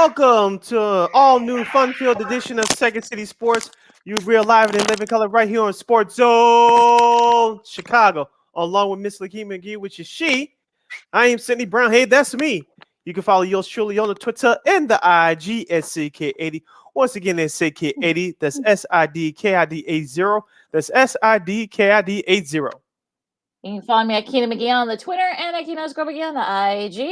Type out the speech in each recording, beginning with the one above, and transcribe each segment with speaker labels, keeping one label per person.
Speaker 1: Welcome to an all-new fun-filled edition of Second City Sports. You real live and in living color right here on Sports Zone Chicago, along with Miss Lakeena McGee, which is she. I am Sydney Brown. Hey, that's me. You can follow yours truly on the Twitter and the IG at SidKid80. Once again, that's SidKid80. That's SIDKID80. That's SIDKID80.
Speaker 2: You can follow me at Lakeena McGee on the Twitter and at Lakeena McGee on the IG.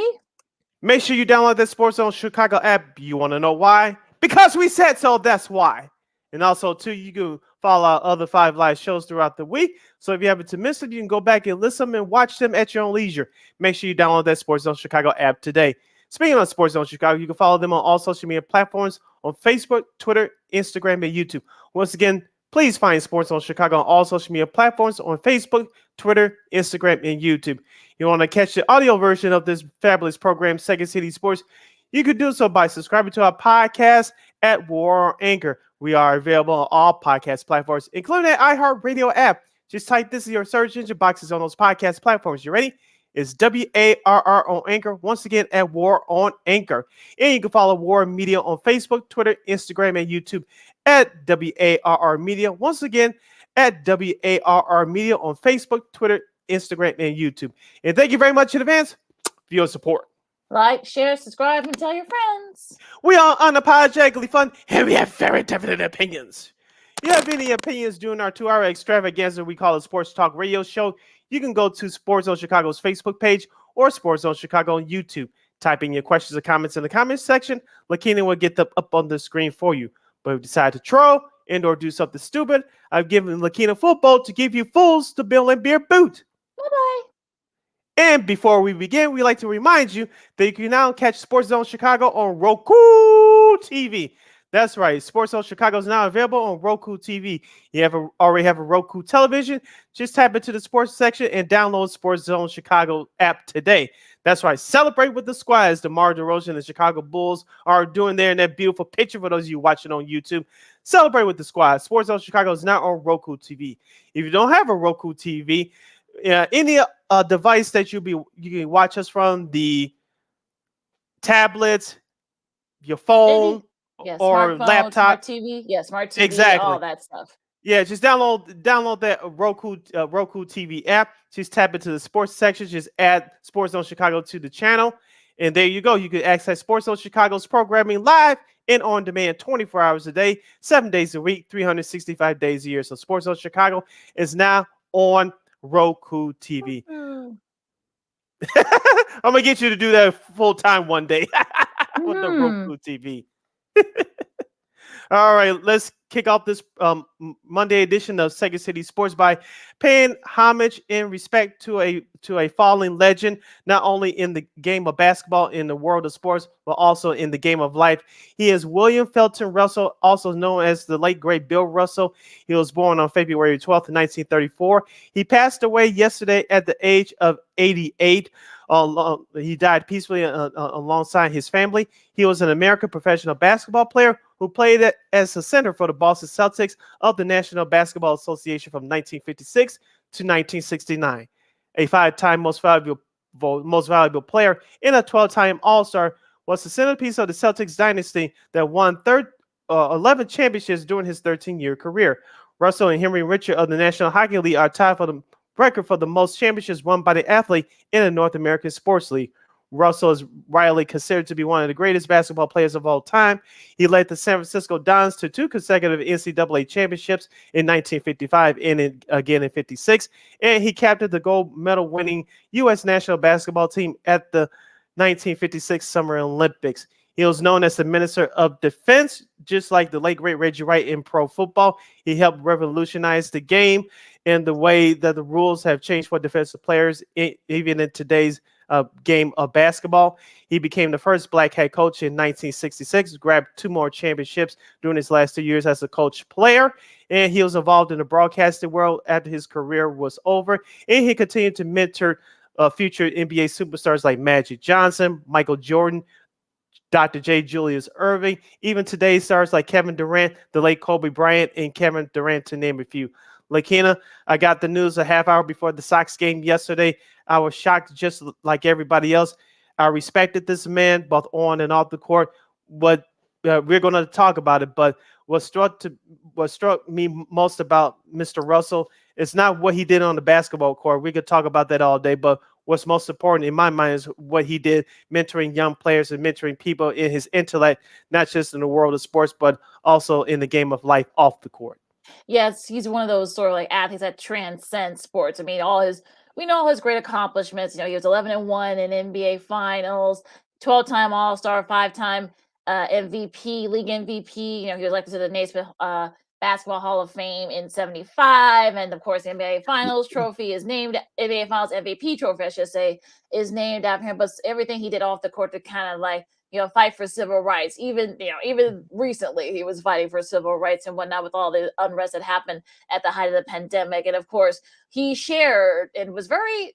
Speaker 1: Make sure you download that Sports Zone Chicago app. You want to know why? Because we said so, that's why. And also, too, you can follow our other 5 live shows throughout the week. So if you happen to miss it, you can go back and listen and watch them at your own leisure. Make sure you download that Sports Zone Chicago app today. Speaking of Sports Zone Chicago, you can follow them on all social media platforms on Facebook, Twitter, Instagram, and YouTube. Once again, please find Sports Zone Chicago on all social media platforms on Facebook, Twitter, Instagram, and YouTube. You want to catch the audio version of this fabulous program, Second City Sports, you could do so by subscribing to our podcast at War Anchor. We are available on all podcast platforms, including the iHeartRadio app. Just type this in your search engine boxes on those podcast platforms. You ready? It's WARR on Anchor. Once again, at War on Anchor. And you can follow War Media on Facebook, Twitter, Instagram, and YouTube at WARR Media. Once again, at WARR Media on Facebook, Twitter, Instagram, and YouTube. And thank you very much in advance for your support.
Speaker 2: Like, share, subscribe, and tell your friends.
Speaker 1: We are unapologetically fun, and we have very definite opinions. If you have any opinions during our 2-hour extravaganza we call a Sports Talk Radio Show, you can go to Sports Zone Chicago's Facebook page or Sports Zone Chicago on YouTube. Type in your questions or comments in the comments section. Lakeena will get them up on the screen for you. But if you decide to troll and or do something stupid, I've given Lakeena full boat to give you fools to bill and beer boot.
Speaker 2: Bye-bye.
Speaker 1: And before we begin, we'd like to remind you that you can now catch Sports Zone Chicago on Roku TV. That's right. Sports Zone Chicago is now available on Roku TV. You already have a Roku television. Just tap into the sports section and download Sports Zone Chicago app today. That's right. Celebrate with the squad as DeMar DeRozan and the Chicago Bulls are doing there in that beautiful picture for those of you watching on YouTube. Celebrate with the squad. Sports Zone Chicago is now on Roku TV. If you don't have a Roku TV, any device that you can watch us from, the tablets, your phone, or laptop,
Speaker 2: smart TV, smart TV,
Speaker 1: exactly,
Speaker 2: all that stuff.
Speaker 1: Yeah, just download that Roku TV app. Just tap into the sports section. Just add Sports Zone Chicago to the channel, and there you go. You can access Sports Zone Chicago's programming live and on demand 24 hours a day, 7 days a week, 365 days a year. So Sports Zone Chicago is now on Roku TV. I'm gonna get you to do that full time one day with the Roku TV. All right, let's kick off this Monday edition of Second City Sports by paying homage and respect to a fallen legend, not only in the game of basketball, in the world of sports, but also in the game of life. He is William Felton Russell, also known as the late great Bill Russell. He was born on February 12th, 1934. He passed away yesterday at the age of 88. He died peacefully alongside his family. He was an American professional basketball player who played as a center for the Boston Celtics of the National Basketball Association from 1956 to 1969. A 5-time most valuable player and a 12-time All-Star, was the centerpiece of the Celtics dynasty that won 11 championships during his 13-year career. Russell and Henry Richard of the National Hockey League are tied for the record for the most championships won by the athlete in the North American Sports League. Russell is widely considered to be one of the greatest basketball players of all time. He led the San Francisco Dons to 2 consecutive NCAA championships in 1955 and again in 56. And he captained the gold medal winning U.S. national basketball team at the 1956 Summer Olympics. He was known as the Minister of Defense, just like the late great Reggie Wright in pro football. He helped revolutionize the game in the way that the rules have changed for defensive players, even in today's game of basketball. He became the first black head coach in 1966, grabbed 2 more championships during his last 2 years as a coach player, and he was involved in the broadcasting world after his career was over, and he continued to mentor future NBA superstars like Magic Johnson, Michael Jordan, Dr. J. Julius Erving, even today's stars like Kevin Durant, the late Kobe Bryant, and Kevin Durant, to name a few. Lakeena, I got the news a half hour before the Sox game yesterday. I was shocked just like everybody else. I respected this man both on and off the court. what we're going to talk about it, but what struck me most about Mr. Russell is not what he did on the basketball court. We could talk about that all day, but what's most important in my mind is what he did mentoring young players and mentoring people in his intellect, not just in the world of sports, but also in the game of life off the court.
Speaker 2: Yes, he's one of those sort of like athletes that transcend sports. I mean, all his we know all his great accomplishments. You know, he was 11-1 in NBA Finals, 12-time All Star, 5-time MVP, league MVP. You know, he was elected to the Naismith Basketball Hall of Fame in '75, and of course, the NBA Finals trophy is named NBA Finals MVP trophy, I should say, is named after him. But everything he did off the court to kind of like fight for civil rights. Even recently, he was fighting for civil rights and whatnot with all the unrest that happened at the height of the pandemic. And of course, he shared and it was very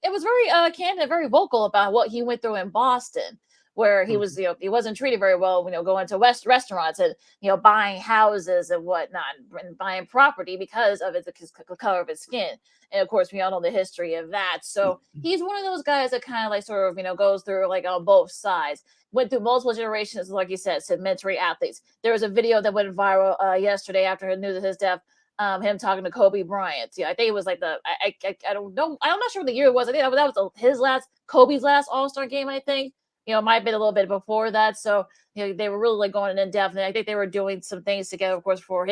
Speaker 2: candid, very vocal about what he went through in Boston, where he was, he wasn't treated very well, going to restaurants and, buying houses and whatnot, and buying property because of the color of his skin. And of course, we all know the history of that. So he's one of those guys that kind of like sort of, goes through like on both sides. Went through multiple generations, like you said mentoring athletes. There was a video that went viral yesterday after news of his death. Him talking to Kobe Bryant. Yeah, I think it was like I don't know. I'm not sure what the year it was. I think that was Kobe's last All-Star game. I think it might have been a little bit before that. So they were really like going in depth, and I think they were doing some things together, of course, for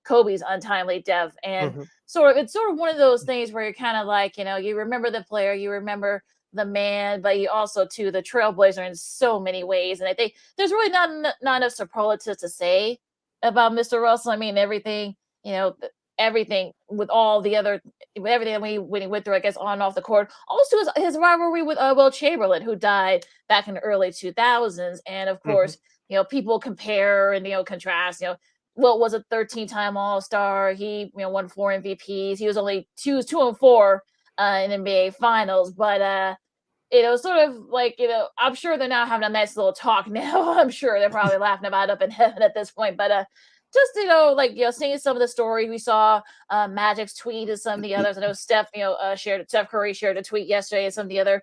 Speaker 2: Kobe's untimely death. And it's sort of one of those things where you're kind of like, you remember the player, you remember the man, but you also too the trailblazer in so many ways. And I think there's really not enough superlatives to say about Mr. Russell. I mean, everything, everything with all the other, with everything when he went through, I guess, on and off the court. Also, his rivalry with Will Chamberlain, who died back in the early 2000s, and of course, people compare and contrast. Will was a 13-time All-Star. He won 4 MVPs. He was only 2-4 in NBA Finals, but sort of like, I'm sure they're now having a nice little talk now. I'm sure they're probably laughing about it up in heaven at this point. But just, seeing some of the story we saw, Magic's tweet and some of the others. I know Steph Curry shared a tweet yesterday, and some of the other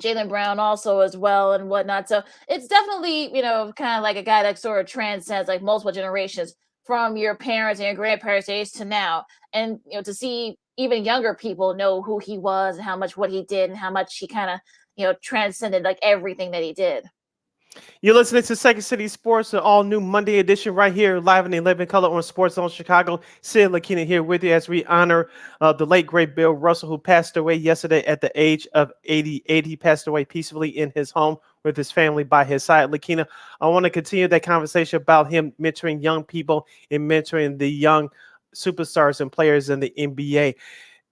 Speaker 2: Jaylen Brown also as well and whatnot. So it's definitely, kind of like a guy that sort of transcends like multiple generations from your parents and your grandparents' age to now. And, to see even younger people know who he was and how much what he did and how much he kind of, transcended like everything that he did.
Speaker 1: You're listening to Second City Sports, an all-new Monday edition right here, live in the 11 color on Sports Zone Chicago. Sid, Lakeena here with you as we honor the late, great Bill Russell, who passed away yesterday at the age of 88. He passed away peacefully in his home with his family by his side. Lakeena, I want to continue that conversation about him mentoring young people and mentoring the young superstars and players in the NBA.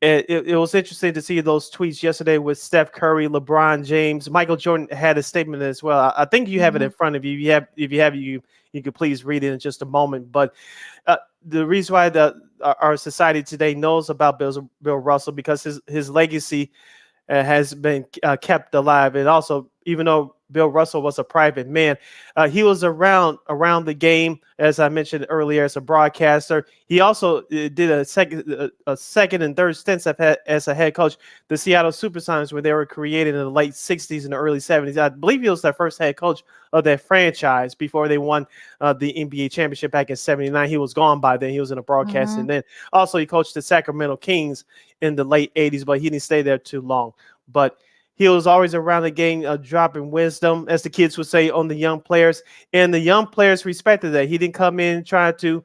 Speaker 1: It was interesting to see those tweets yesterday with Steph Curry, LeBron James, Michael Jordan had a statement as well. I think you have it in front of you. If you have you could please read it in just a moment. But the reason why our society today knows about Bill Russell, because his legacy has been kept alive, and also even though Bill Russell was a private man, he was around the game, as I mentioned earlier, as a broadcaster. He also did a second and third stints as a head coach. The Seattle SuperSonics, where they were created in the late '60s and the early '70s. I believe he was their first head coach of that franchise before they won the NBA championship back in '79. He was gone by then. He was in a broadcast, and then also he coached the Sacramento Kings in the late '80s, but he didn't stay there too long. But he was always around the game, dropping wisdom, as the kids would say, on the young players. And the young players respected that. He didn't come in trying to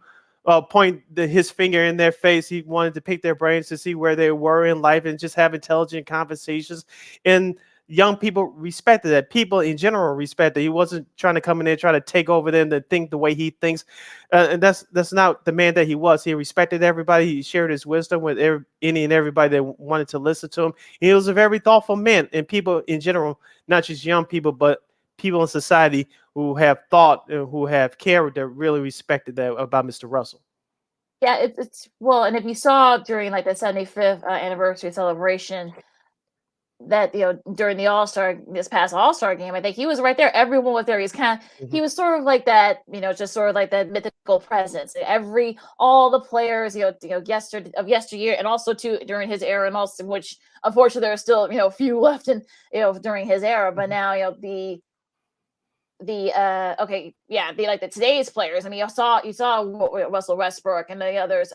Speaker 1: point his finger in their face. He wanted to pick their brains to see where they were in life and just have intelligent conversations. And young people respected that. People in general respect that. He wasn't trying to come in there, try to take over them to think the way he thinks. And that's not the man that he was. He respected everybody. He shared his wisdom with any and everybody that wanted to listen to him. He was a very thoughtful man, and people in general, not just young people, but people in society who have thought and who have character really respected that about Mr. Russell.
Speaker 2: Yeah, it's well, and if you saw during like the 75th anniversary celebration, that during the this past All-Star game, I think he was right there. Everyone was there. He was sort of like that, just sort of like that mythical presence. All the players, yesteryear, and also too during his era, and also which unfortunately there are still few left in during his era. But now the today's players. I mean, you saw Russell Westbrook and the others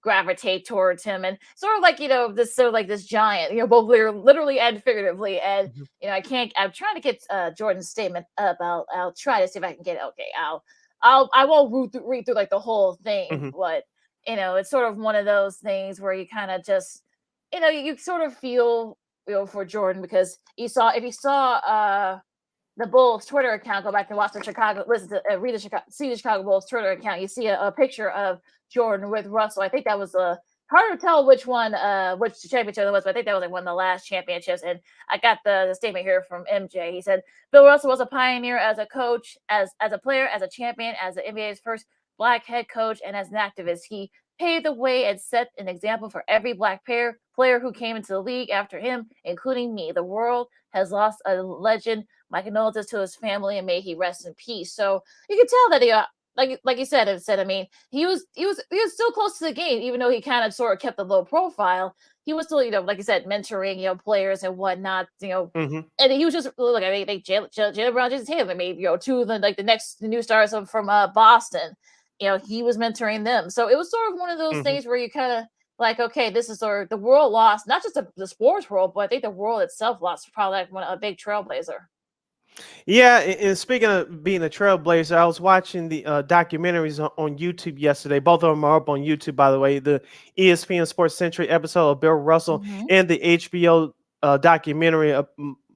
Speaker 2: gravitate towards him, and sort of like this sort of like this giant, both literally and figuratively. And
Speaker 1: Mhm.
Speaker 2: I'm trying to get Jordan's statement up. I'll try to see if I can get it. Okay, I won't read through like the whole thing,
Speaker 1: Mhm.
Speaker 2: but it's sort of one of those things where you kind of just you sort of feel for Jordan, because if you saw the Bulls Twitter account, go back and watch the Chicago, listen to read the Chicago, see the Chicago Bulls Twitter account. You see a picture of Jordan with Russell. I think that was hard to tell which championship it was, but I think that was like one of the last championships. And I got the statement here from MJ. He said Bill Russell was a pioneer as a coach, as a player, as a champion, as the NBA's first black head coach, and as an activist. He paved the way and set an example for every black player who came into the league after him, including me. The world has lost a legend. My condolences to his family, and may he rest in peace. So you can tell that he, like you said, I mean, he was still close to the game, even though he kind of sort of kept a low profile. He was still, like you said, mentoring, players and whatnot,
Speaker 1: Mhm.
Speaker 2: and he was just look. I mean, Jalen Brown, Jason Tatum. I mean, two of the next new stars from Boston. He was mentoring them. So it was sort of one of those
Speaker 1: Mhm.
Speaker 2: things where you kind of like, okay, this is sort of the world lost, not just the sports world, but I think the world itself lost probably like a big trailblazer.
Speaker 1: Yeah, and speaking of being a trailblazer, I was watching the documentaries on YouTube yesterday. Both of them are up on YouTube, by the way. The ESPN Sports Century episode of Bill Russell
Speaker 2: Hmm.
Speaker 1: and the HBO documentary of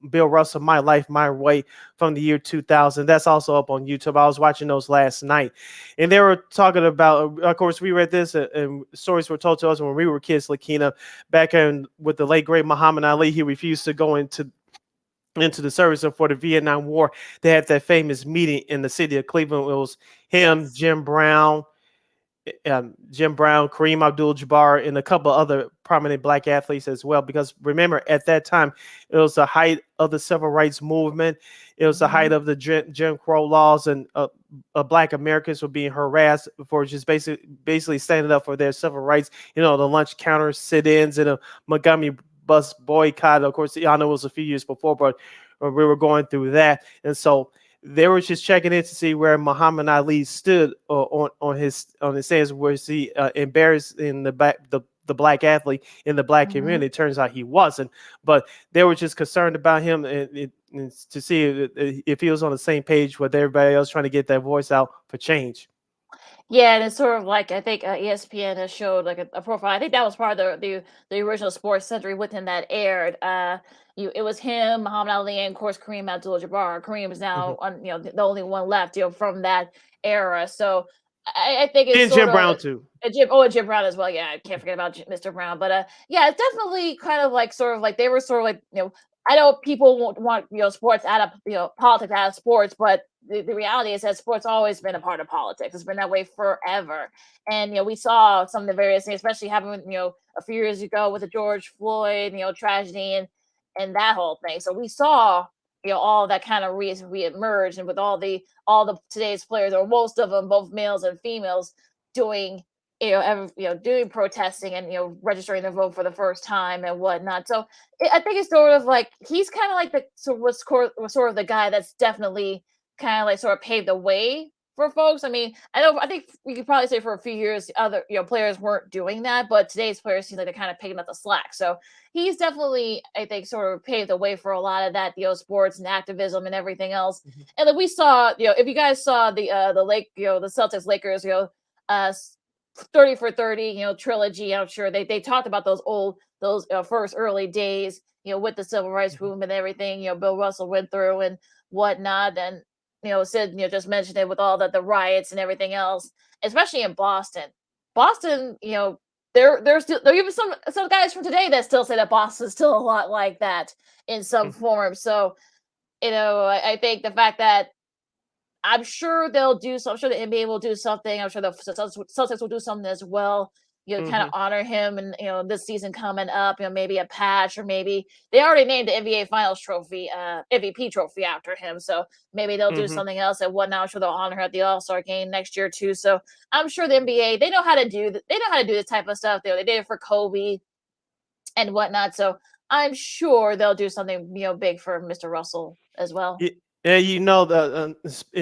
Speaker 1: Bill Russell, My Life, My Way from the year 2000. That's also up on YouTube. I was watching those last night. And they were talking about, of course, we read this and stories were told to us when we were kids, Lakeena, back in with the late, great Muhammad Ali. He refused to go into the service for the Vietnam War. They had that famous meeting in the city of Cleveland. It was him,
Speaker 2: Yes.
Speaker 1: Jim Brown, Kareem Abdul-Jabbar, and a couple other prominent black athletes as well. Because remember, at that time, it was the height of the civil rights movement. It was the height
Speaker 2: Hmm.
Speaker 1: of the Jim Crow laws, and black Americans were being harassed for just basically standing up for their civil rights. The lunch counter sit-ins and a Montgomery bus boycott. Of course, I know it was a few years before, but we were going through that, and so they were just checking in to see where Muhammad Ali stood on his stance. Was he embarrassed in the black athlete in the black
Speaker 2: Hmm.
Speaker 1: community? It turns out he wasn't, but they were just concerned about him and to see if he was on the same page with everybody else trying to get that voice out for change.
Speaker 2: Yeah, and it's sort of like I think ESPN has showed like a profile. I think that was part of the original Sports Century with him that aired. It was him, Muhammad Ali, and of course Kareem Abdul-Jabbar. Kareem is
Speaker 1: Hmm.
Speaker 2: now the only one left from that era. So I think it's
Speaker 1: And
Speaker 2: sort
Speaker 1: Jim
Speaker 2: of
Speaker 1: Brown too.
Speaker 2: And Jim Brown as well. Yeah, I can't forget about Mr. Brown. But yeah, it's definitely kind of like sort of like they were sort of like I know people won't want sports out of politics out of sports, but the reality is that sports always been a part of politics. It's been that way forever. And we saw some of the various things, especially happening a few years ago with the George Floyd tragedy and that whole thing. So we saw all that kind of reemerge, and with all the today's players, or most of them, both males and females, doing doing protesting and registering their vote for the first time and whatnot. So I think it's sort of like he's kind of like was sort of the guy that's definitely kind of like sort of paved the way for folks. I mean, I think we could probably say for a few years other players weren't doing that, but today's players seem like they're kind of picking up the slack. So he's definitely, I think, sort of paved the way for a lot of that, sports and activism and everything else.
Speaker 1: Mhm.
Speaker 2: And then we saw, if you guys saw the Celtics Lakers, 30 for 30, trilogy. I'm sure they talked about those first early days, with the civil rights
Speaker 1: Mhm.
Speaker 2: movement and everything, Bill Russell went through and whatnot. And, Sid, just mentioned it with all the riots and everything else, especially in Boston. Boston, there are even some guys from today that still say that Boston's still a lot like that in some
Speaker 1: Mhm.
Speaker 2: form. So, I think the fact that I'm sure they'll do so. I'm sure the NBA will do something. I'm sure the Celtics will do something as well. Kind of
Speaker 1: Mhm.
Speaker 2: honor him, and this season coming up, maybe a patch, or maybe they already named the NBA Finals trophy, MVP trophy after him. So maybe they'll do
Speaker 1: Mhm.
Speaker 2: something else at whatnot. I'm sure they'll honor her at the All Star game next year too. So I'm sure the NBA they know how to do they know how to do this type of stuff. They did it for Kobe and whatnot. So I'm sure they'll do something big for Mr. Russell as well.
Speaker 1: Yeah,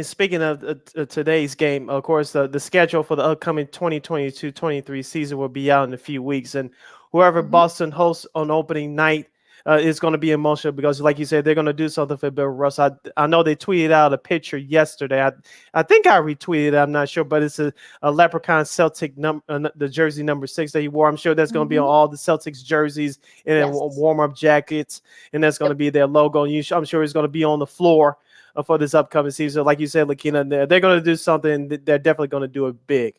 Speaker 1: speaking of today's game, of course, the schedule for the upcoming 2022-23 season will be out in a few weeks, and whoever
Speaker 2: Hmm.
Speaker 1: Boston hosts on opening night is going to be emotional because, like you said, they're going to do something for Bill Russell. I know they tweeted out a picture yesterday. I think I retweeted it. I'm not sure, but it's a leprechaun Celtic the jersey number 6 that he wore. I'm sure that's going to be on
Speaker 2: Hmm.
Speaker 1: all the Celtics jerseys and then
Speaker 2: Yes.
Speaker 1: warm up jackets, and that's going to
Speaker 2: Yep.
Speaker 1: be their logo. And I'm sure it's going to be on the floor for this upcoming season. Like you said, Lakeena, they're going to do something. They're definitely going to do it big.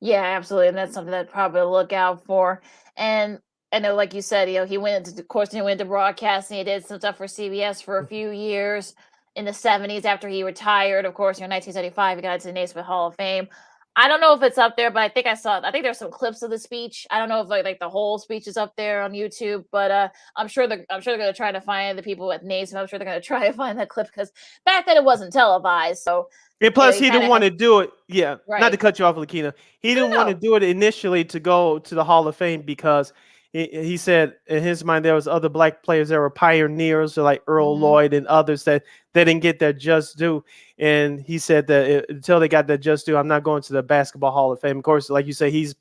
Speaker 2: Yeah, absolutely, and that's something that probably to look out for. And I know, like you said, he went into, of course, he went into broadcasting. He did some stuff for CBS for a few years in the '70s after he retired. Of course, 1975, he got into the Naismith Hall of Fame. I don't know if it's up there, but I think I saw. I think there's some clips of the speech. I don't know if like the whole speech is up there on YouTube, but I'm sure they're going to try to find the people at Naismith. I'm sure they're going to try to find that clip because back then it wasn't televised, so
Speaker 1: And plus,
Speaker 2: he
Speaker 1: he
Speaker 2: kind
Speaker 1: didn't
Speaker 2: of
Speaker 1: want
Speaker 2: had
Speaker 1: to do it. Yeah, not to
Speaker 2: right.
Speaker 1: cut you off, Lakina. He
Speaker 2: No,
Speaker 1: didn't want to
Speaker 2: no,
Speaker 1: do it initially to go to the Hall of Fame because he said in his mind there was other black players that were pioneers, like
Speaker 2: no.
Speaker 1: Earl
Speaker 2: Hmm.
Speaker 1: Lloyd and others that they didn't get their just due. And he said that until they got their just due, I'm not going to the Basketball Hall of Fame. Of course, like you say, he's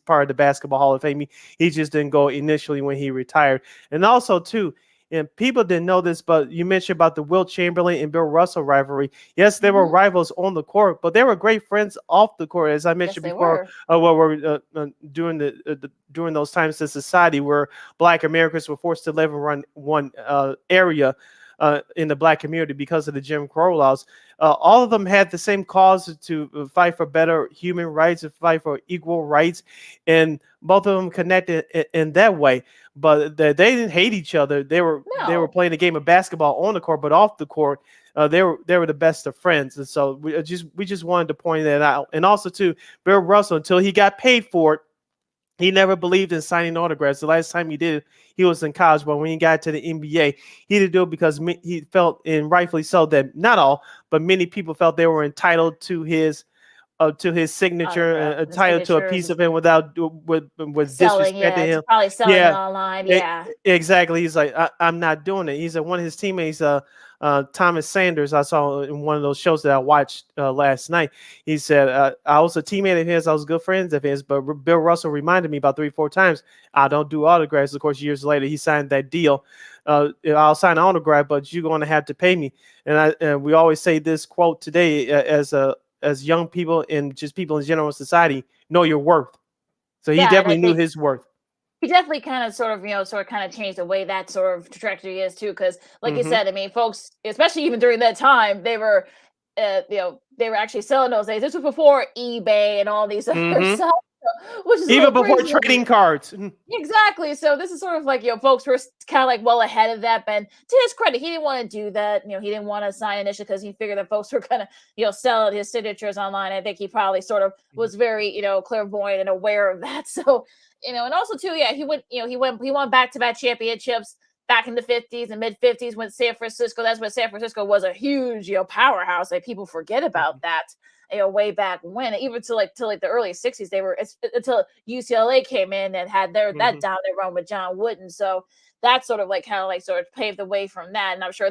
Speaker 1: part of the Basketball Hall of Fame. He just didn't go initially when he retired. And also too, and people didn't know this, but you mentioned about the Will Chamberlain and Bill Russell rivalry. Yes, they were
Speaker 2: Hmm.
Speaker 1: rivals on the court, but they were great friends off the court, as I
Speaker 2: Yes,
Speaker 1: mentioned
Speaker 2: they
Speaker 1: before.
Speaker 2: were.
Speaker 1: During during those times in society where Black Americans were forced to live in one area. In the black community because of the Jim Crow laws, all of them had the same cause to fight for better human rights and fight for equal rights, and both of them connected in that way. But they didn't hate each other. They were
Speaker 2: No.
Speaker 1: playing a game of basketball on the court, but off the court, they were the best of friends. And so we just wanted to point that out. And also too, Bill Russell, until he got paid for it, he never believed in signing autographs. The last time he did it, he was in college, but when he got to the NBA, he didn't do it because he felt, and rightfully so, that not all, but many people felt they were entitled to his signature,
Speaker 2: Autograph and the
Speaker 1: entitled to a
Speaker 2: signatures
Speaker 1: piece of him without with
Speaker 2: selling,
Speaker 1: disrespecting
Speaker 2: yeah, it's
Speaker 1: him.
Speaker 2: probably selling it
Speaker 1: Yeah,
Speaker 2: online, yeah.
Speaker 1: exactly. He's like, I'm not doing it. He said one of his teammates, Thomas Sanders, I saw in one of those shows that I watched last night. He said, I was a teammate of his, I was good friends of his, but Bill Russell reminded me about 3, 4 times, I don't do autographs. Of course, years later, he signed that deal. I'll sign an autograph, but you're going to have to pay me. And we always say this quote today as young people and just people in general society, know your worth. So he
Speaker 2: Yeah, and I
Speaker 1: definitely knew
Speaker 2: think
Speaker 1: his worth.
Speaker 2: he definitely kind of sort of kind of changed the way that sort of trajectory is too, because like you
Speaker 1: Hmm.
Speaker 2: said, I mean, folks, especially even during that time, they were actually selling those days. This was before eBay and all these other
Speaker 1: Hmm.
Speaker 2: sites, which is a
Speaker 1: Even
Speaker 2: little
Speaker 1: before
Speaker 2: crazy to me.
Speaker 1: trading cards.
Speaker 2: Exactly. So this is sort of like, folks were kind of like well ahead of that. But to his credit, he didn't want to do that. He didn't want to sign initially because he figured that folks were gonna, sell his signatures online. I think he probably sort of was very, clairvoyant and aware of that. So, and also too, yeah, he won back-to-back championships back in the '50s and mid '50s when San Francisco. That's when San Francisco was a huge, powerhouse. Like people forget about that way back when, even to like the early '60s, they were until UCLA came in and had that
Speaker 1: Hmm.
Speaker 2: dominant run with John Wooden. So that sort of like kind of like sort of paved the way from that. And I'm sure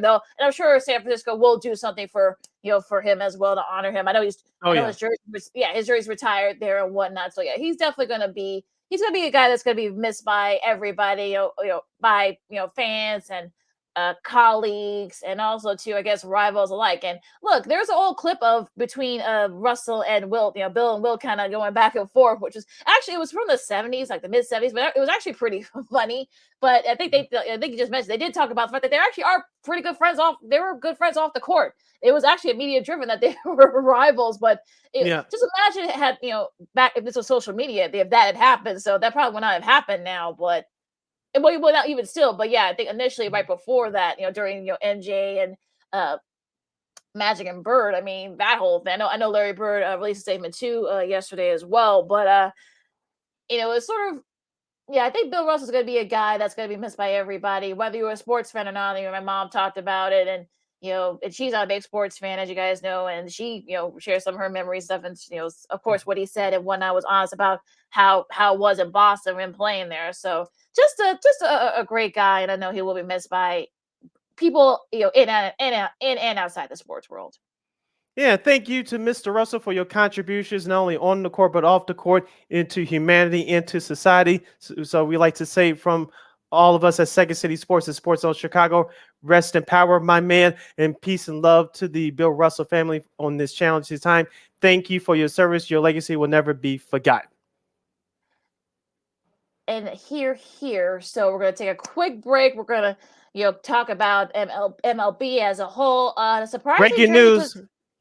Speaker 2: San Francisco will do something for him as well to honor him.
Speaker 1: Oh
Speaker 2: I know
Speaker 1: yeah.
Speaker 2: his jersey his jersey's retired there and whatnot. So yeah, he's gonna be a guy that's gonna be missed by everybody, by fans and colleagues, and also to I guess rivals alike. And look, there's an old clip of between Russell and Will, Bill and Will kind of going back and forth, which is actually it was from the '70s, like the mid '70s, but it was actually pretty funny. But I think you just mentioned they did talk about the fact that they actually are pretty good friends off. They were good friends off the court. It was actually a media driven that they were rivals, but
Speaker 1: Yeah.
Speaker 2: just imagine it had back if this was social media if that had happened. So that probably would not have happened now, but well, not even still, but yeah, I think initially right before that, during MJ and uh Magic and Bird, I mean that whole thing. I know Larry Bird released a statement too yesterday as well, but it's sort of yeah, I think Bill Russell's going to be a guy that's going to be missed by everybody, whether you're a sports fan or not. My mom talked about it, and and she's not a big sports fan, as you guys know, and she, shares some of her memory stuff, and of course, what he said, and when I was honest about how it was in Boston when playing there. So just a great guy, and I know he will be missed by people, in and outside the sports world.
Speaker 1: Yeah, thank you to Mr. Russell for your contributions, not only on the court, but off the court, into humanity, into society. So we like to say from all of us at Second City Sports and Sports Zone Chicago, rest in power, my man, and peace and love to the Bill Russell family on this challenging time. Thank you for your service. Your legacy will never be forgotten.
Speaker 2: And here. So we're going to take a quick break. We're going to, talk about MLB as a whole. Surprising
Speaker 1: Breaking
Speaker 2: trade
Speaker 1: news.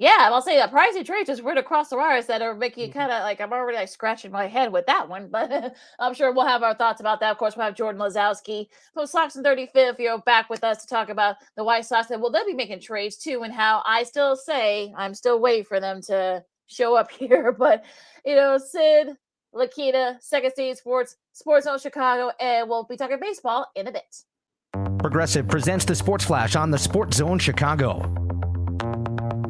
Speaker 2: I'll say that pricey trade just went across the wires that are making it kind of like I'm already like scratching my head with that one, but I'm sure we'll have our thoughts about that. Of course, we'll have Jordan Lazowski from Sox and 35th, back with us to talk about the White Sox, and they'll be making trades too, and how I still say I'm still waiting for them to show up here. But Sid, Lakeena, Second City Sports Zone Chicago, and we'll be talking baseball in a bit.
Speaker 3: Progressive presents the Sports Flash on the Sports Zone Chicago.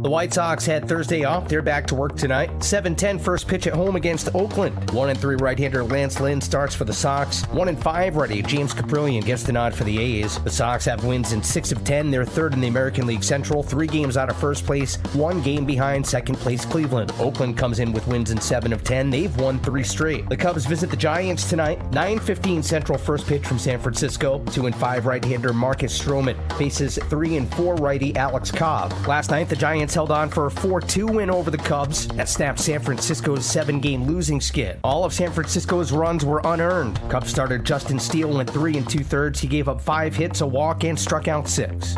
Speaker 3: The White Sox had Thursday off. They're back to work tonight. 7:10 first pitch at home against Oakland. 1-3 right-hander Lance Lynn starts for the Sox. 1-5 righty James Caprillion gets the nod for the A's. The Sox have wins in 6 of 10. They're third in the American League Central. 3 games out of first place. 1 game behind second place Cleveland. Oakland comes in with wins in 7 of 10. They've won 3 straight. The Cubs visit the Giants tonight. 9:15 Central first pitch from San Francisco. 2-5 right-hander Marcus Stroman faces 3-4 righty Alex Cobb. Last night, the Giants held on for a 4-2 win over the Cubs that snapped San Francisco's 7-game losing skid. All of San Francisco's runs were unearned. Cubs starter Justin Steele went 3 2/3. He gave up 5 hits, a walk, and struck out 6.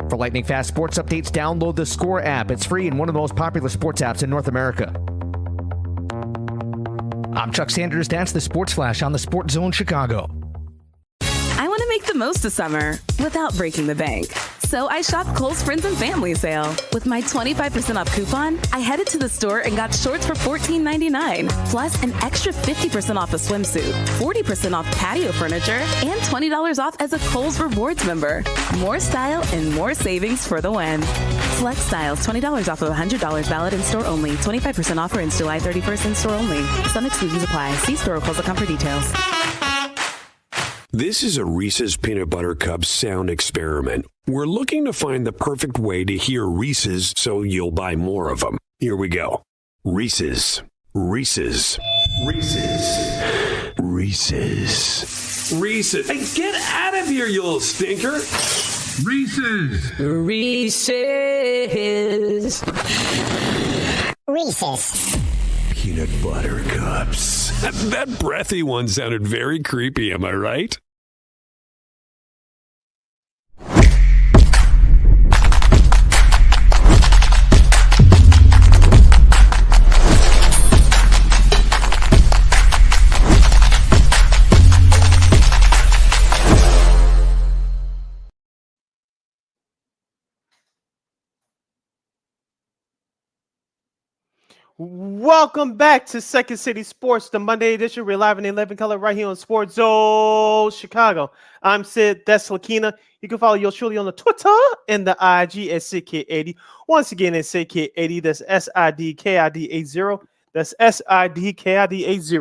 Speaker 3: For lightning fast sports updates, download the Score app. It's free and one of the most popular sports apps in North America. I'm Chuck Sanders. That's the Sports Flash on the Sports Zone Chicago.
Speaker 4: I want to make the most of summer without breaking the bank. So I shopped Kohl's Friends and Family sale. With my 25% off coupon, I headed to the store and got shorts for $14.99, plus an extra 50% off a swimsuit, 40% off patio furniture, and $20 off as a Kohl's Rewards member. More style and more savings for the win. Select styles, $20 off of $100 valid in store only. 25% offer ends July 31st in store only. Some exclusions apply. See store or Kohl's.com for details.
Speaker 5: This is a Reese's Peanut Butter Cup sound experiment. We're looking to find the perfect way to hear Reese's so you'll buy more of them. Here we go. Reese's. Reese's. Reese's. Reese's. Reese's. Hey, get out of here, you little stinker. Reese's.
Speaker 6: Reese's. Reese's.
Speaker 5: Peanut Butter Cups. That breathy one sounded very creepy, am I right?
Speaker 1: Welcome back to Second City Sports, the Monday edition. We're live in 11 color right here on Sports Zone Chicago. I'm Sid. That's Lakeena. You can follow yours truly on the Twitter and the IG at SidKid80. Once again, it's SidKid80. That's SIDKID80. That's SIDKID80.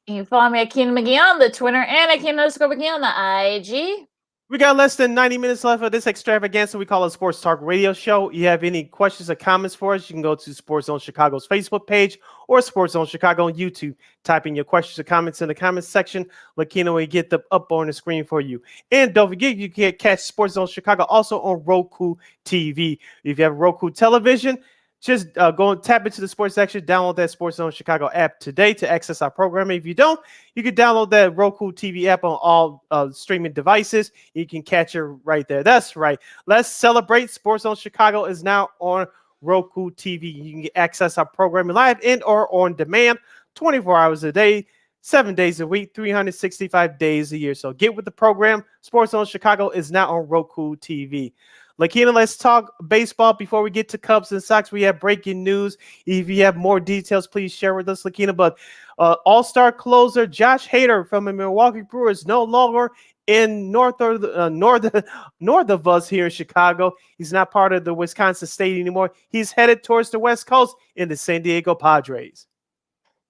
Speaker 2: You can follow me at Keenan McGee on the Twitter and at Keenan_McGee on the IG.
Speaker 1: We got less than 90 minutes left of this extravaganza we call a Sports Talk Radio Show. You have any questions or comments for us, you can go to Sports Zone Chicago's Facebook page or Sports Zone Chicago on YouTube. Type in your questions or comments in the comments section. Lakeena will get them up on the screen for you. And don't forget, you can catch Sports Zone Chicago also on Roku TV. If you have Roku television, just go and tap into the sports section, download that Sports Zone Chicago app today to access our programming. If you don't, you can download that Roku TV app on all streaming devices. You can catch it right there. That's right. Let's celebrate. Sports Zone Chicago is now on Roku TV. You can access our programming live and or on demand 24 hours a day, 7 days a week, 365 days a year. So get with the program. Sports Zone Chicago is now on Roku TV. Lakeena, let's talk baseball before we get to Cubs and Sox. We have breaking news. If you have more details, please share with us, Lakeena. But all-star closer Josh Hader from the Milwaukee Brewers no longer in north of us here in Chicago. He's not part of the Wisconsin State anymore. He's headed towards the West Coast in the San Diego Padres.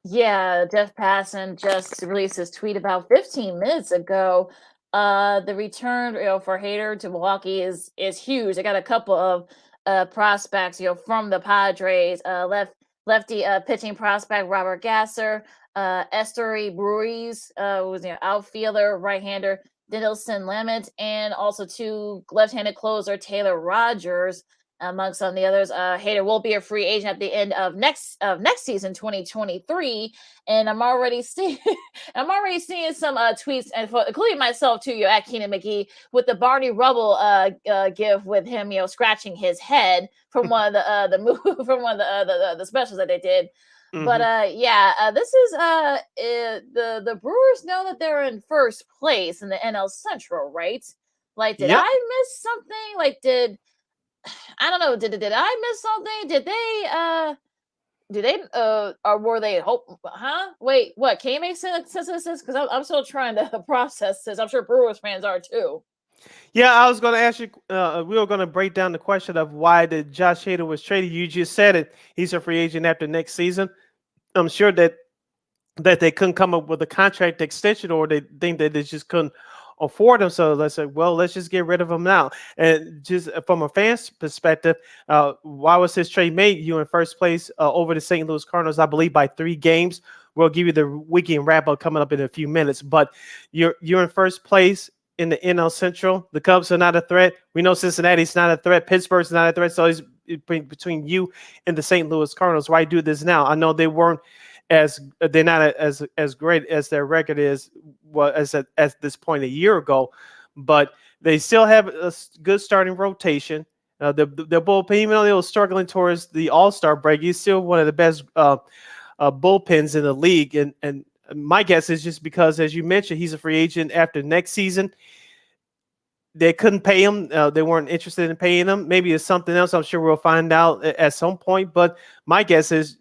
Speaker 2: Yeah, Jeff Passan just released his tweet about 15 minutes ago. The return, for Hader to Milwaukee is huge. They got a couple of prospects, from the Padres. Lefty pitching prospect Robert Gasser, Esteury Ruiz, was outfielder, right-hander Dinelson Lamet, and also two left-handed closer Taylor Rogers, among some of the others. Hader will be a free agent at the end of next season, 2023, and I'm already seeing some tweets, and including myself too, at Keenan McGee, with the Barney Rubble gif with him, scratching his head from one of the move from one of the specials that they did. But this is the Brewers know that they're in first place in the NL Central, right? Like, did
Speaker 1: Yep.
Speaker 2: I miss something? Like, I don't know, did I miss something? Or were they Wait, what? Can you make sense of this? Because I'm still trying to process this. I'm sure Brewers fans are too.
Speaker 1: Yeah, I was going to ask you. We were going to break down the question of why did Josh Hader was traded. You just said it. He's a free agent after next season. I'm sure that they couldn't come up with a contract extension, or they think that they just couldn't afford him. So let's say, well, let's just get rid of him now. And just from a fan's perspective, why was his trade made? You in first place over the St. Louis Cardinals, I believe, by 3 games. We'll give you the weekend wrap up coming up in a few minutes. But you're in first place in the NL Central. The Cubs are not a threat. We know Cincinnati's not a threat. Pittsburgh's not a threat. So it's between you and the St. Louis Cardinals. Why do this now? I know they're not as great as their record is at this point a year ago, but they still have a good starting rotation. The bullpen, even though they were struggling towards the All-Star break, he's still one of the best bullpens in the league. And my guess is just because, as you mentioned, he's a free agent after next season. They couldn't pay him. They weren't interested in paying him. Maybe it's something else. I'm sure we'll find out at some point. But my guess is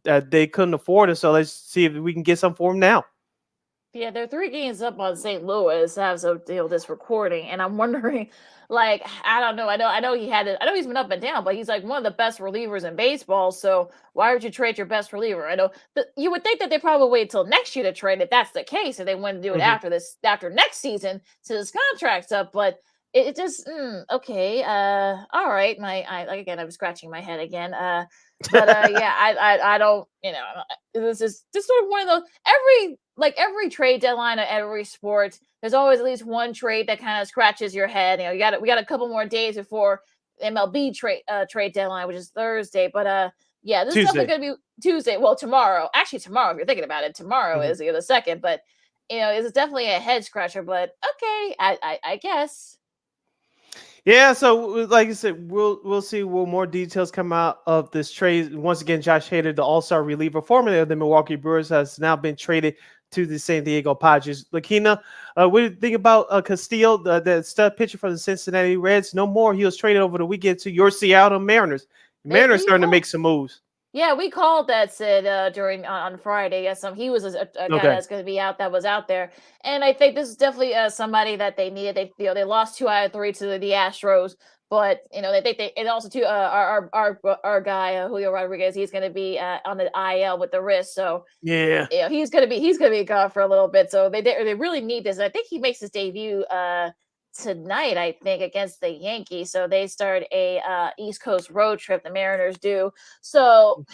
Speaker 1: that they couldn't afford it. So let's see if we can get some for him now.
Speaker 2: Yeah, they're 3 games up on St. Louis as of this recording, and I'm wondering, like, I don't know. I know he's been up and down, but he's like one of the best relievers in baseball. So why would you trade your best reliever? I know you would think that they probably wait till next year to trade if that's the case, and they wouldn't do it after next season since his contract's up. But it just okay. All right. Again, I'm scratching my head again. Yeah, I don't, this is just sort of one of those every trade deadline at every sport. There's always at least one trade that kind of scratches your head. We got a couple more days before MLB trade deadline, which is Thursday. But yeah, this is definitely going to be Tuesday. Well, tomorrow. Actually, tomorrow, if you're thinking about it, tomorrow is the second. But it's definitely a head scratcher. But okay, I guess.
Speaker 1: Yeah, so like I said, we'll see. Will more details come out of this trade? Once again, Josh Hader, the All-Star reliever, formerly of the Milwaukee Brewers, has now been traded to the San Diego Padres. Lakeena, what do you think about Castillo, the stud pitcher for the Cincinnati Reds? No more. He was traded over the weekend to your Seattle Mariners. The Mariners starting to make some moves.
Speaker 2: Yeah, we called that, Sid, on Friday. Yes, he was a guy that's going to be out. That was out there, and I think this is definitely somebody that they needed. They lost 2 out of 3 to the Astros, but they think and also too our guy Julio Rodriguez, he's going to be on the IL with the wrist. So
Speaker 1: yeah,
Speaker 2: he's going to be gone for a little bit. So they really need this. I think he makes his debut tonight, I think, against the Yankees. So they start a East Coast road trip. The Mariners do. So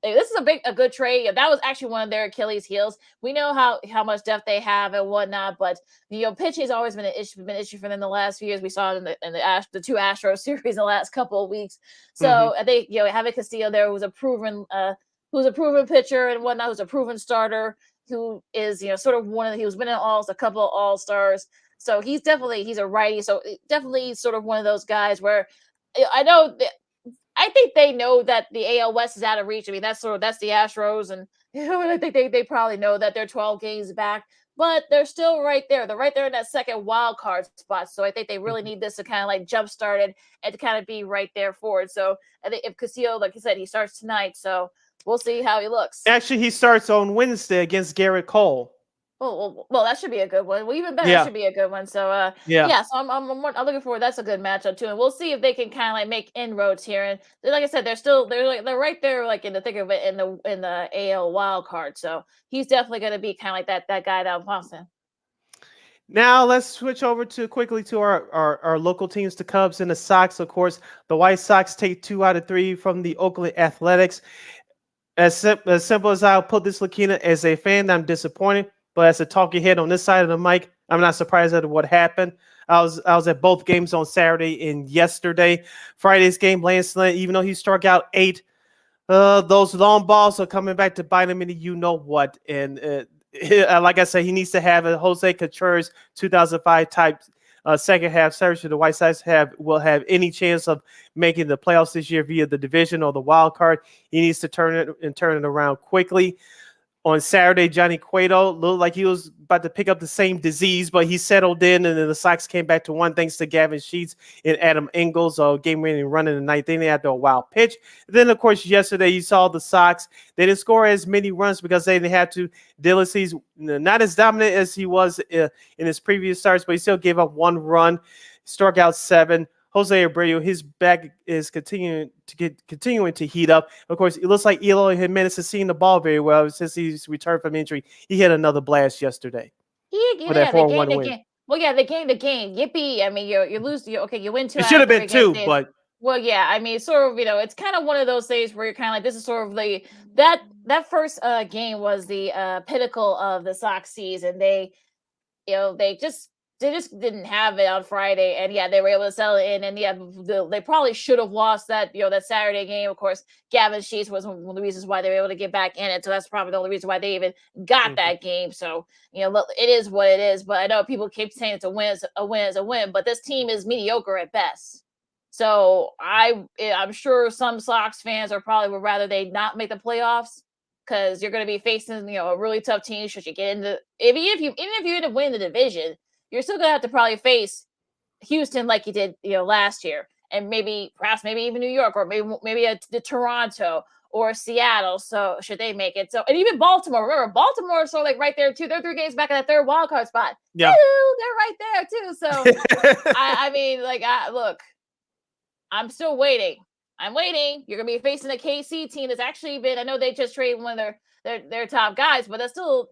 Speaker 2: this is a good trade. That was actually one of their Achilles heels. We know how much depth they have and whatnot, but pitching has always been an issue for them the last few years. We saw it in the 2 Astros series in the last couple of weeks. So I think having Castillo there, who's a proven pitcher and whatnot, who's a proven starter, who is sort of he was winning a couple of All-Stars. So he's a righty. So definitely sort of one of those guys where I think they know that the AL West is out of reach. I mean, that's the Astros, and I think they probably know that they're 12 games back, but they're still right there. They're right there in that second wild card spot. So I think they really need this to kind of like jumpstart it and to kind of be right there for it. So I think if Castillo, like I said, he starts tonight, so we'll see how he looks.
Speaker 1: Actually, he starts on Wednesday against Garrett Cole.
Speaker 2: Well, that should be a good one. Well, even better, that should be a good one. So, so I'm looking forward. That's a good matchup too, and we'll see if they can kind of like make inroads here. And like I said, they're right there, like in the thick of it in the AL wild card. So he's definitely going to be kind of like that guy down Boston.
Speaker 1: Now let's switch over quickly to our local teams, the Cubs and the Sox. Of course, the White Sox take 2 out of 3 from the Oakland Athletics. As simple as I'll put this, Lakeena, as a fan, I'm disappointed. But as a talking head on this side of the mic, I'm not surprised at what happened. I was at both games on Saturday and yesterday. Friday's game, Lance Lynn, even though he struck out 8, those long balls are coming back to bite him in the you know what. And like I said, he needs to have a Jose Contreras 2005 type second half surge. The White Sox will have any chance of making the playoffs this year via the division or the wild card. He needs to turn it around quickly. On Saturday, Johnny Cueto looked like he was about to pick up the same disease, but he settled in, and then the Sox came back to one thanks to Gavin Sheets and Adam Engels, game-winning run in the ninth inning after a wild pitch. Then, of course, yesterday you saw the Sox. They didn't score as many runs because they didn't have to. Dylan not as dominant as he was in his previous starts, but he still gave up 1 run, struck out 7. Jose Abreu, his back is continuing to heat up. Of course, it looks like Eloy Jimenez has seen the ball very well since he's returned from injury. He hit another blast yesterday for that 4-1 win.
Speaker 2: Well, yeah, they gained the game. Yippee! I mean, you lose. You win 2.
Speaker 1: It should have been 2, but
Speaker 2: well, yeah. I mean, sort of. It's kind of one of those days where you're kind of like, this is sort of that first game was the pinnacle of the Sox season. They just didn't have it on Friday, and yeah, they were able to sell it in, and yeah, they probably should have lost that that Saturday game. Of course, Gavin Sheets was one of the reasons why they were able to get back in it, so that's probably the only reason why they even got that game. So it is what it is. But I know people keep saying it's a win is a win, but this team is mediocre at best. So I'm sure some Sox fans would rather they not make the playoffs, because you're going to be facing a really tough team. Should you get into even if you end up winning the division, you're still gonna have to probably face Houston like you did, last year, and perhaps even New York, or maybe the Toronto or Seattle. So should they make it? So, and even Baltimore. Remember, Baltimore is sort of like right there too. They're 3 games back in that 3rd wild card spot.
Speaker 1: Yeah,
Speaker 2: they're right there too. So look, I'm still waiting. I'm waiting. You're gonna be facing a KC team that's actually been. I know they just traded one of their top guys, but that's still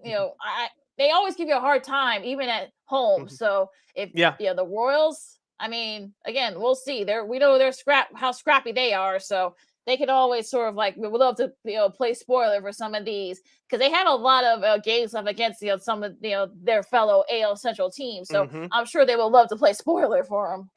Speaker 2: they always give you a hard time, even at home.
Speaker 1: Mhm.
Speaker 2: So if the Royals, I mean, again, we'll see. We know how scrappy they are. So they can always sort of we would love to play spoiler for some of these, because they have a lot of games up against some of their fellow AL Central teams. So I'm sure they will love to play spoiler for them.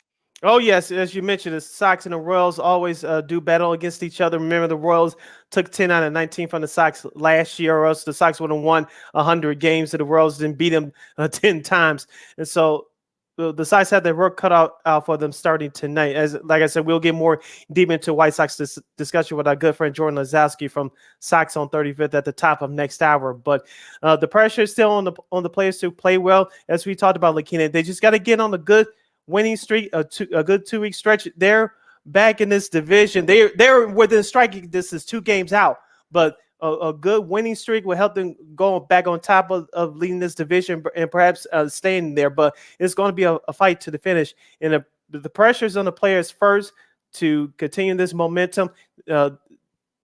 Speaker 1: Oh, yes. As you mentioned, the Sox and the Royals always do battle against each other. Remember, the Royals took 10 out of 19 from the Sox last year, or else the Sox would have won 100 games. So the Royals didn't beat them 10 times. And so the Sox had their work cut out for them starting tonight. Like I said, we'll get more deep into White Sox discussion with our good friend Jordan Lazowski from Sox on 35th at the top of next hour. But the pressure is still on the players to play well. As we talked about, Lakeena, they just got to get on a good winning streak, a good 2-week stretch. They're back in this division. They're within striking distance, 2 games out, but a good winning streak will help them go back on top of leading this division and perhaps staying there. But it's going to be a fight to the finish, and the pressure's on the players first to continue this momentum.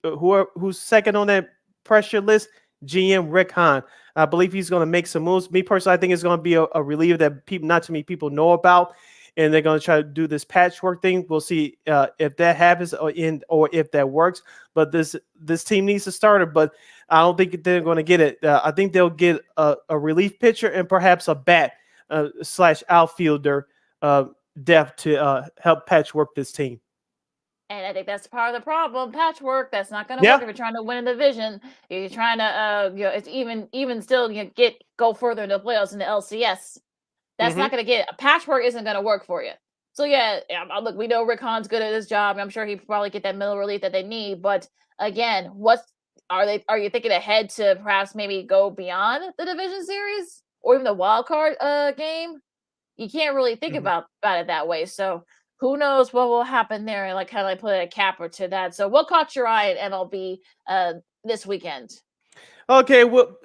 Speaker 1: Who's second on that pressure list? GM Rick Hahn. I believe he's going to make some moves. Me personally, I think it's going to be a reliever that not too many people know about, and they're going to try to do this patchwork thing. We'll see if that happens or if that works. But this team needs a starter, but I don't think they're going to get it. I think they'll get a relief pitcher and perhaps a bat / outfielder depth to help patchwork this team.
Speaker 2: And I think that's part of the problem. Patchwork, that's not going to work if you're trying to win a division. You're trying to, it's even still go further into the playoffs in the LCS. That's not going to get. Patchwork isn't going to work for you. So yeah, look, we know Rick Hahn's good at his job. I'm sure he probably get that middle relief that they need. But again, are you thinking ahead to perhaps maybe go beyond the division series or even the wild card game? You can't really think about it that way. So who knows what will happen there, and kind of put a capper to that. So what caught your eye at MLB this weekend?
Speaker 1: Okay, well,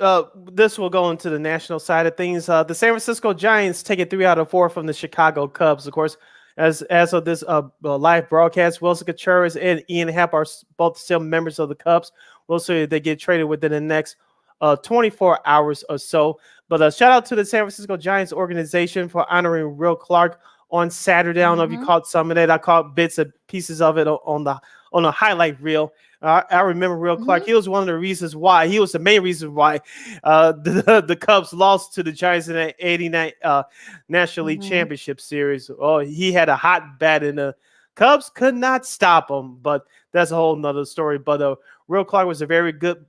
Speaker 1: this will go into the national side of things. The San Francisco Giants taking 3 out of 4 from the Chicago Cubs. Of course, as of this live broadcast, Wilson Contreras and Ian Happ are both still members of the Cubs. We'll see if they get traded within the next 24 hours or so. But shout out to the San Francisco Giants organization for honoring Will Clark on Saturday. I don't know if you caught some of that. I caught bits and pieces of it on a highlight reel. I remember Will Clark. He was one of the reasons why. He was the main reason why the Cubs lost to the Giants in that '89 National League Championship Series. Oh, he had a hot bat, and the Cubs could not stop him. But that's a whole nother story. But Will Clark was a very good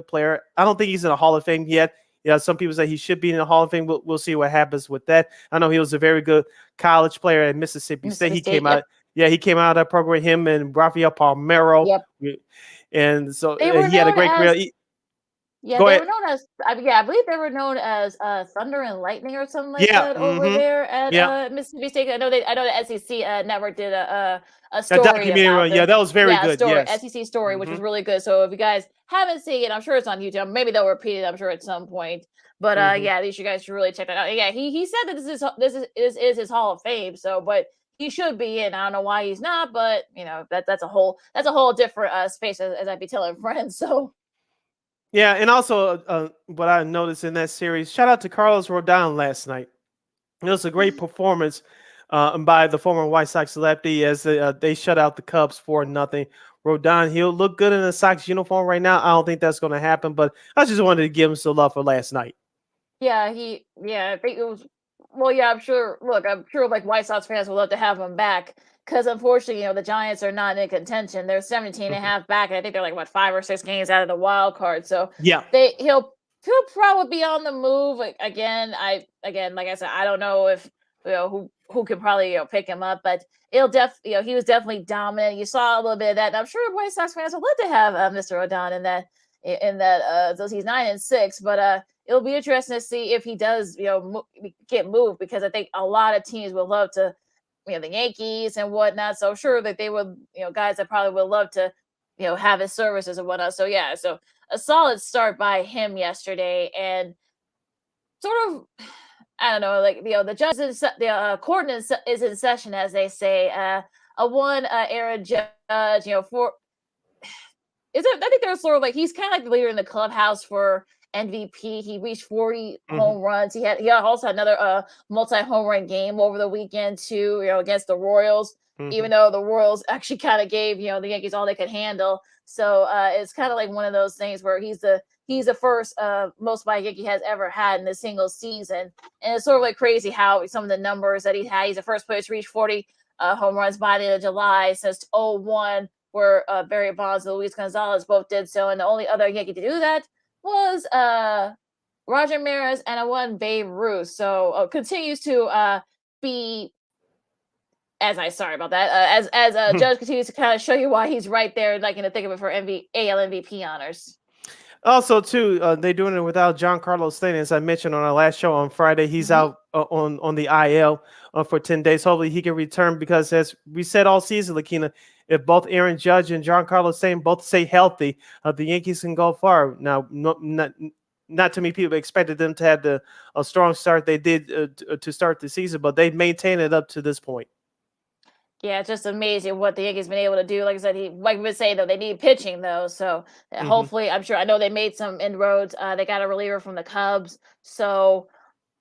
Speaker 1: player. I don't think he's in the Hall of Fame yet. Yeah, some people say he should be in the Hall of Fame. We'll see what happens with that. I know he was a very good college player at Mississippi State. He came out. Yeah, he came out of that program. Him and Rafael Palmeiro.
Speaker 2: Yep.
Speaker 1: And so
Speaker 2: They
Speaker 1: he had a great career.
Speaker 2: Yeah,
Speaker 1: Go
Speaker 2: they
Speaker 1: ahead.
Speaker 2: were known as I believe they were known as Thunder and Lightning or something like that over there at Mississippi State. I know the SEC network did a story
Speaker 1: documentary.
Speaker 2: about
Speaker 1: Yeah, that was very good.
Speaker 2: story,
Speaker 1: Yes.
Speaker 2: SEC story, which was really good. So if you guys haven't seen it, I'm sure it's on YouTube. Maybe they'll repeat it, I'm sure, at some point. But yeah, at least you guys should really check that out. Yeah, he said that this is his Hall of Fame. So, but he should be in. I don't know why he's not, but you know that's a whole different space, as I'd be telling friends. So.
Speaker 1: Yeah, and also what I noticed in that series, shout out to Carlos Rodon last night. It was a great performance by the former White Sox lefty as they shut out the Cubs 4-0. Rodon, he'll look good in a Sox uniform right now. I don't think that's going to happen, but I just wanted to give him some love for last night.
Speaker 2: Yeah, I think it was. Well, yeah, I'm sure. Look, I'm sure like White Sox fans would love to have him back because unfortunately, the Giants are not in contention. They're 17 and a half back, and I think they're like 5 or 6 games out of the wild card. So
Speaker 1: yeah,
Speaker 2: he'll probably be on the move again. Like I said, I don't know if who could probably pick him up, but he was definitely dominant. You saw a little bit of that. And I'm sure White Sox fans would love to have Mr. Rodon in that. So he's 9-6, but it'll be interesting to see if he does get moved, because I think a lot of teams would love to, the Yankees and whatnot. So sure that they would, guys that probably would love to, have his services and whatnot. So yeah, so a solid start by him yesterday, and sort of, I don't know, like the judge the court is in session, as they say. A one era judge, for I think they're sort of like, he's kind of like the leader in the clubhouse for MVP. He reached 40 home runs. He also had another multi-home run game over the weekend too, against the Royals. Even though the Royals actually kind of gave the Yankees all they could handle. So it's kind of like one of those things where he's the first most by Yankee has ever had in a single season, and it's sort of like crazy how some of the numbers that he had. He's the first player to reach 40 home runs by the end of July since 2001. Where Barry Bonds and Luis Gonzalez both did so, and the only other Yankee to do that was Roger Maris and one Babe Ruth. So continues to be, sorry about that, as Judge continues to kind of show you why he's right there, like in the thick of it for AL MVP honors.
Speaker 1: Also, too, they're doing it without Giancarlo Stanton, as I mentioned on our last show on Friday. He's out on the IL for 10 days. Hopefully, he can return, because as we said all season, Lakeena, if both Aaron Judge and Giancarlo Stanton both stay healthy, the Yankees can go far. Now, not too many people expected them to have a strong start they did to start the season, but they've maintained it up to this point.
Speaker 2: Yeah, it's just amazing what the Yankees been able to do. Like I said, like we would say, though, they need pitching, though. So hopefully, I know they made some inroads. They got a reliever from the Cubs. So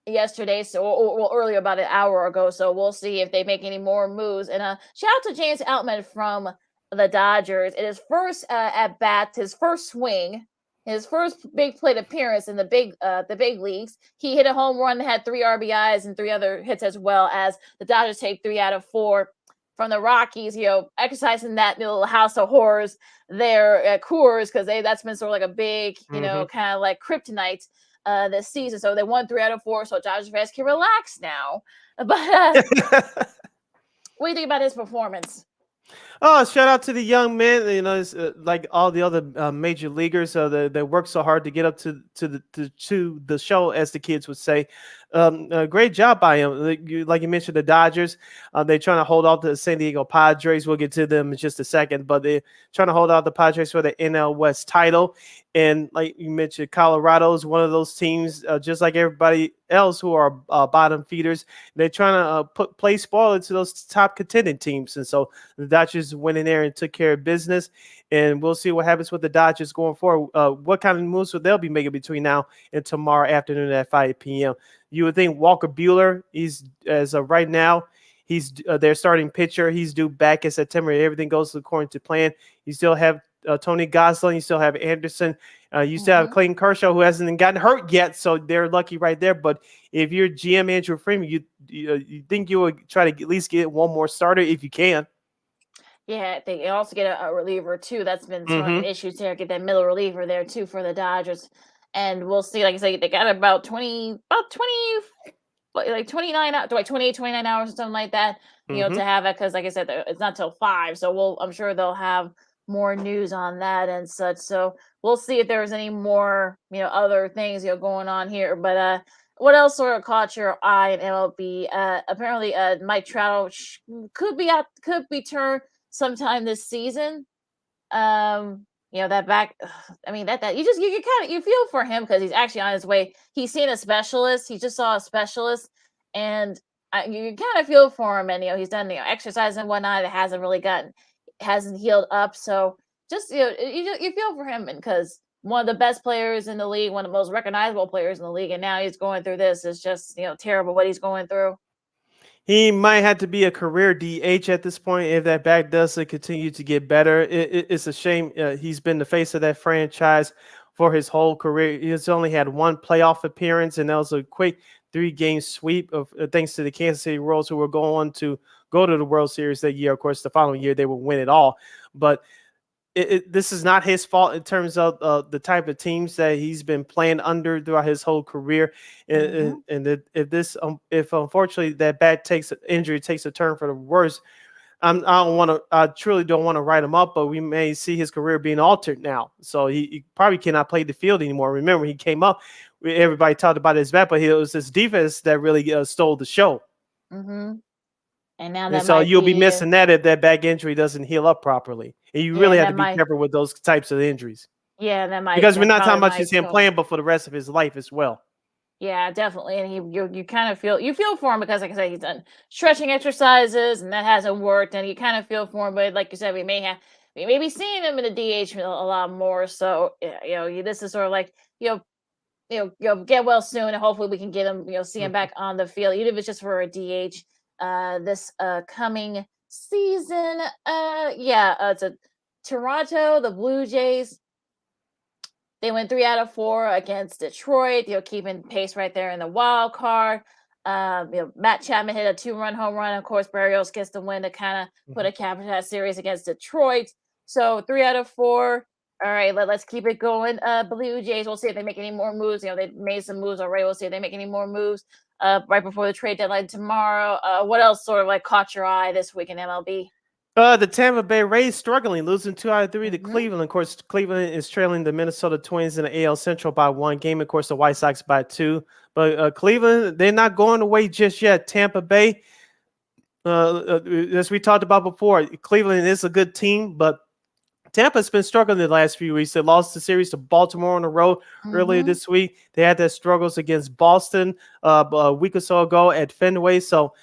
Speaker 2: yesterday, or earlier, about an hour ago. So we'll see if they make any more moves. And shout out to James Outman from the Dodgers. In his first at bat, his first swing, his first big plate appearance in the big leagues, he hit a home run, had 3 RBIs and 3 other hits, as well as the Dodgers take 3 out of 4 from the Rockies, exercising that little house of horrors there at Coors, because that's been sort of like a big, kind of like kryptonite this season. So they won 3 out of 4, so Dodgers fans can relax now. But what do you think about his performance?
Speaker 1: Oh, shout out to the young men. It's like all the other major leaguers. They work so hard to get up to the show, as the kids would say. Great job by him. Like you mentioned, the Dodgers. They're trying to hold off the San Diego Padres. We'll get to them in just a second, but they're trying to hold out the Padres for the NL West title. And like you mentioned, Colorado is one of those teams, just like everybody else, who are bottom feeders. They're trying to play spoiler to those top contending teams, and so the Dodgers Rangers went in there and took care of business, and we'll see what happens with the Dodgers going forward. What kind of moves will they'll be making between now and tomorrow afternoon at 5 p.m. You would think Walker Buehler, he's as of right now, he's their starting pitcher. He's due back in September. Everything goes according to plan. You still have Tony Gosselin. You still have Anderson. You still have Clayton Kershaw, who hasn't gotten hurt yet, so they're lucky right there. But if you're GM Andrew Freeman, you think you would try to at least get one more starter if you can.
Speaker 2: Yeah, they also get a reliever too. That's been sort of an issue there. Get that middle reliever there too for the Dodgers, and we'll see. Like I say, they got about 20, like 29, like 28, 29 hours or something like that. To have it, because like I said, it's not till 5. So I'm sure they'll have more news on that and such. So we'll see if there's any more, other things going on here. But what else sort of caught your eye in MLB? Apparently, Mike Trout could be turned sometime this season. That back. I mean, that you feel for him because he's actually on his way. He's seen a specialist. He just saw a specialist, and you kind of feel for him. And he's done exercise and whatnot. It hasn't healed up. So just you feel for him, and because one of the best players in the league, one of the most recognizable players in the league, and now he's going through this. Is just terrible what he's going through.
Speaker 1: He might have to be a career DH at this point if that back doesn't continue to get better. It's a shame. He's been the face of that franchise for his whole career. He's only had one playoff appearance, and that was a quick 3-game sweep of thanks to the Kansas City Royals, who were going to go to the World Series that year. Of course, the following year they would win it all. But this is not his fault in terms of the type of teams that he's been playing under throughout his whole career. And if unfortunately that bad injury takes a turn for the worse, I truly don't want to write him up, but we may see his career being altered now. So he probably cannot play the field anymore. Remember, he came up, everybody talked about his bat, but it was his defense that really stole the show.
Speaker 2: And now
Speaker 1: so you'll be missing that if that back injury doesn't heal up properly. And you really have to be careful with those types of injuries.
Speaker 2: Yeah, that might,
Speaker 1: because we're not talking about just him playing, but for the rest of his life as well.
Speaker 2: Yeah, definitely. And you kind of feel for him because, like I said, he's done stretching exercises and that hasn't worked. And you kind of feel for him, but like you said, we may be seeing him in the DH a lot more. So this is sort of like get well soon, and hopefully we can get him see him back on the field, even if it's just for a DH. This coming season. It's a Toronto, the Blue Jays. They went 3 out of 4 against Detroit, keeping pace right there in the wild card. Matt Chapman hit a 2-run home run. Of course, Barrios gets the win to kind of put a cap in that series against Detroit. So 3 out of 4. All right, let's keep it going. Blue Jays, we'll see if they make any more moves. They made some moves already. We'll see if they make any more moves right before the trade deadline tomorrow. What else sort of like caught your eye this week in MLB?
Speaker 1: The Tampa Bay Rays struggling, losing 2 out of 3 to Cleveland. Of course, Cleveland is trailing the Minnesota Twins in the AL Central by 1 game. Of course, the White Sox by 2. But Cleveland, they're not going away just yet. Tampa Bay, as we talked about before, Cleveland is a good team, but Tampa's been struggling the last few weeks. They lost the series to Baltimore on the road earlier this week. They had their struggles against Boston a week or so ago at Fenway. So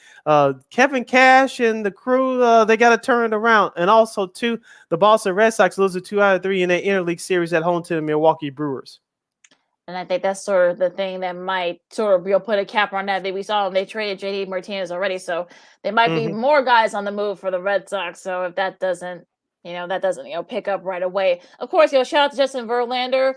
Speaker 1: Kevin Cash and the crew, they got to turn it around. And also, too, the Boston Red Sox losing 2 out of 3 in their interleague series at home to the Milwaukee Brewers.
Speaker 2: And I think that's sort of the thing that might sort of put a cap on that. We saw them, they traded JD Martinez already. So there might be more guys on the move for the Red Sox. So if that doesn't, pick up right away. Of course, shout out to Justin Verlander.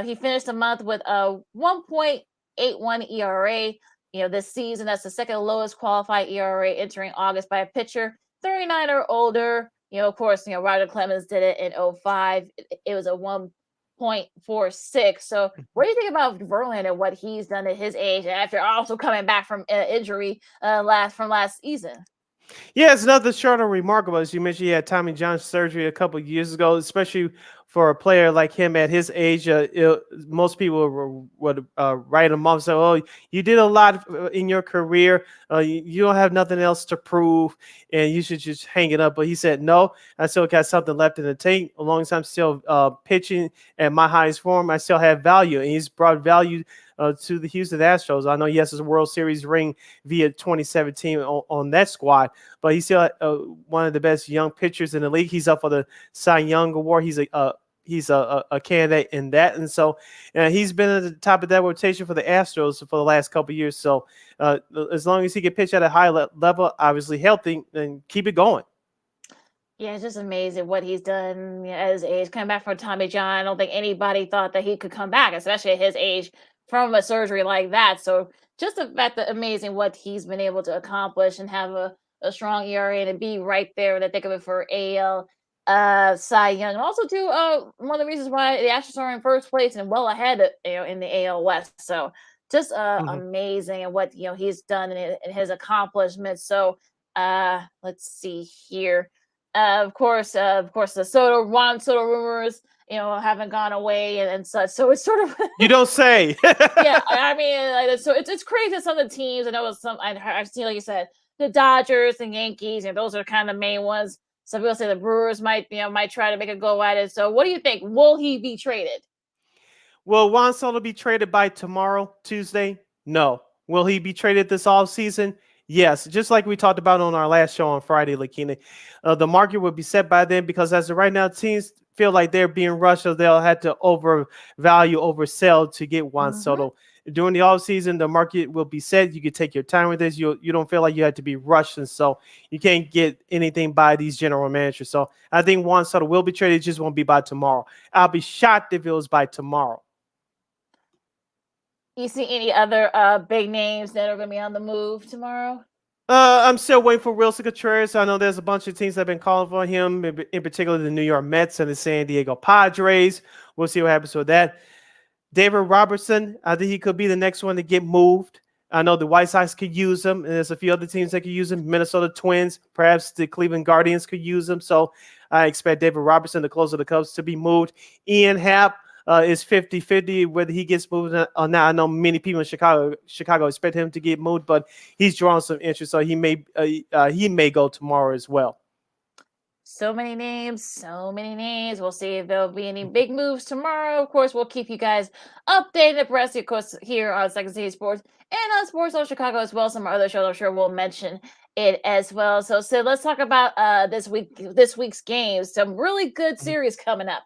Speaker 2: He finished the month with a 1.81 ERA. This season, that's the second lowest qualified ERA entering August by a pitcher 39 or older. Of course, Roger Clemens did it in 2005. It was a 1.46. So what do you think about Verlander, what he's done at his age after also coming back from injury from last season?
Speaker 1: Yeah, it's nothing short of remarkable. As you mentioned, he had Tommy John surgery a couple of years ago, especially for a player like him at his age. Most people would write him off and say, "Oh, you did a lot in your career. You don't have nothing else to prove, and you should just hang it up." But he said, "No, I still got something left in the tank. As long as I'm still pitching at my highest form, I still have value." And he's brought value to the Houston Astros. I know he has his World Series ring via 2017 on that squad, but he's still one of the best young pitchers in the league. He's up for the Cy Young Award. He's a candidate in that, and so he's been at the top of that rotation for the Astros for the last couple of years. So as long as he can pitch at a high level, obviously healthy, then keep it going.
Speaker 2: Yeah, it's just amazing what he's done at his age. Coming back from Tommy John, I don't think anybody thought that he could come back, especially at his age, from a surgery like that. So just the fact that amazing what he's been able to accomplish and have a strong ERA and be right there when I think of it for AL Cy Young. And also too, one of the reasons why the Astros are in first place and well ahead in the AL West. So just amazing and what he's done and his accomplishments. So let's see here. Of course, the Juan Soto rumors, haven't gone away and such. So it's sort of
Speaker 1: You don't say.
Speaker 2: yeah. I mean, so it's crazy that some of the teams. I know I've seen, like you said, the Dodgers and Yankees, and those are kind of the main ones. Some people say the Brewers might try to make a go at it. So what do you think? Will he be traded?
Speaker 1: Will Juan Soto be traded by tomorrow, Tuesday? No. Will he be traded this offseason? Yes. Just like we talked about on our last show on Friday, Lakeena. The market will be set by then because as of right now, teams feel like they're being rushed, so they'll have to oversell to get Juan Soto. During the offseason, the market will be set. You can take your time with this. You don't feel like you have to be rushed, and so you can't get anything by these general managers. So I think Juan Soto will be traded. It just won't be by tomorrow. I'll be shocked if it was by tomorrow.
Speaker 2: You see any other big names that are going to be on the move tomorrow?
Speaker 1: I'm still waiting for Wilson Contreras. I know there's a bunch of teams that have been calling for him, in particular the New York Mets and the San Diego Padres. We'll see what happens with that. David Robertson, I think he could be the next one to get moved. I know the White Sox could use him, and there's a few other teams that could use him. Minnesota Twins, perhaps the Cleveland Guardians could use him. So I expect David Robertson, the closer of the Cubs, to be moved. Ian Happ is 50-50 whether he gets moved or not. I know many people in Chicago expect him to get moved, but he's drawing some interest, so he may go tomorrow as well.
Speaker 2: So many names. We'll see if there'll be any big moves tomorrow. Of course, we'll keep you guys updated. The rest, of course, here on Second City Sports and on Sports Zone Chicago as well. Some other shows, I'm sure we'll mention it as well. So Sid, let's talk about this week's games. Some really good series coming up.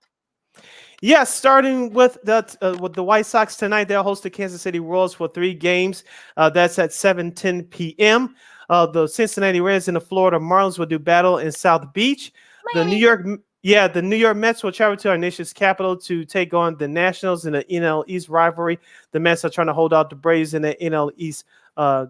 Speaker 1: Yes, starting with the White Sox tonight, they'll host the Kansas City Royals for 3 games. That's at 7:10 p.m. The Cincinnati Reds and the Florida Marlins will do battle in South Beach.
Speaker 2: Miami.
Speaker 1: The New York Mets will travel to our nation's capital to take on the Nationals in the NL East rivalry. The Mets are trying to hold out the Braves in the NL East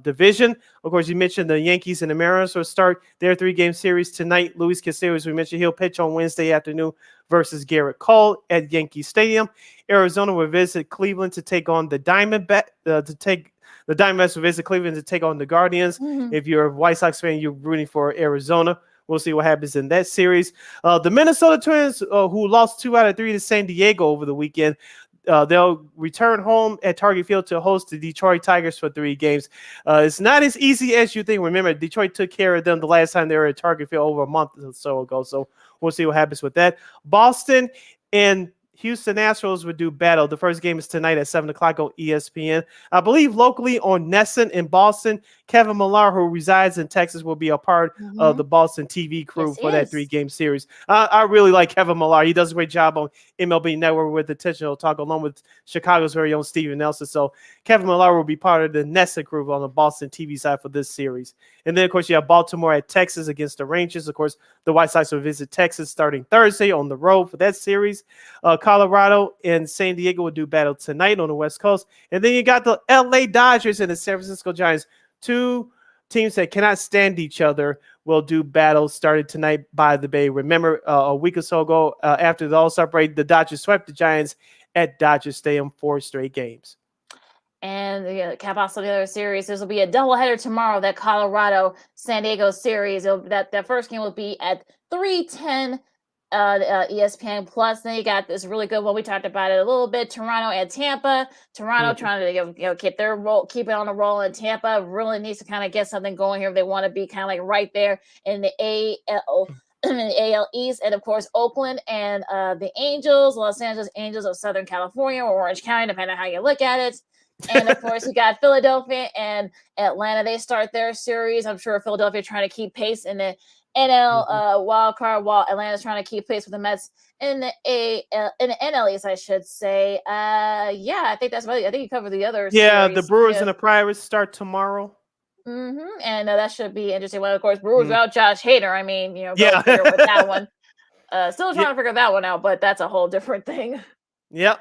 Speaker 1: division. Of course, you mentioned the Yankees and the Mariners will start their 3-game series tonight. Luis Castillo, as we mentioned, he'll pitch on Wednesday afternoon versus Garrett Cole at Yankee Stadium. Arizona will visit Cleveland to take on the Diamondbacks. The Diamondbacks will visit Cleveland to take on the Guardians. If you're a White Sox fan, you're rooting for Arizona. We'll see what happens in that series. The Minnesota Twins, who lost 2 out of 3 to San Diego over the weekend, they'll return home at Target Field to host the Detroit Tigers for 3 games. It's not as easy as you think. Remember, Detroit took care of them the last time they were at Target Field over a month or so ago. So we'll see what happens with that. Boston and Houston Astros would do battle. The first game is tonight at 7 o'clock on ESPN. I believe locally on NESN in Boston, Kevin Millar, who resides in Texas, will be a part of the Boston TV crew for that 3-game series. I really like Kevin Millar. He does a great job on MLB Network with Intentional Talk, along with Chicago's very own Steven Nelson. So Kevin Millar will be part of the NESN crew on the Boston TV side for this series. And then, of course, you have Baltimore at Texas against the Rangers. Of course, the White Sox will visit Texas starting Thursday on the road for that series. Colorado and San Diego will do battle tonight on the West Coast. And then you got the LA Dodgers and the San Francisco Giants. 2 teams that cannot stand each other will do battle starting tonight by the Bay. Remember, a week or so ago, after the All-Star break, the Dodgers swept the Giants at Dodger Stadium 4 straight games.
Speaker 2: And cap off some of the other series. This will be a doubleheader tomorrow. That Colorado San Diego series. That first game will be at 3:10 ESPN Plus. Then you got this really good one. We talked about it a little bit. Toronto and Tampa. Toronto trying to keep it on the roll in Tampa. Really needs to kind of get something going here if they want to be kind of like right there in the AL. In the AL East, and of course Oakland and the Angels, Los Angeles Angels of Southern California or Orange County, depending on how you look at it. And of course, you got Philadelphia and Atlanta. They start their series. I'm sure Philadelphia trying to keep pace in the NL wild card, while Atlanta's trying to keep pace with the Mets in the NL East, I should say. I think that's about it. I think you covered the other.
Speaker 1: Yeah,
Speaker 2: series.
Speaker 1: the Brewers and the Pirates start tomorrow.
Speaker 2: And that should be interesting. Well, of course, Brewers without Josh Hader. I mean, go figure with that one. Still trying to figure that one out, but that's a whole different thing.
Speaker 1: Yep.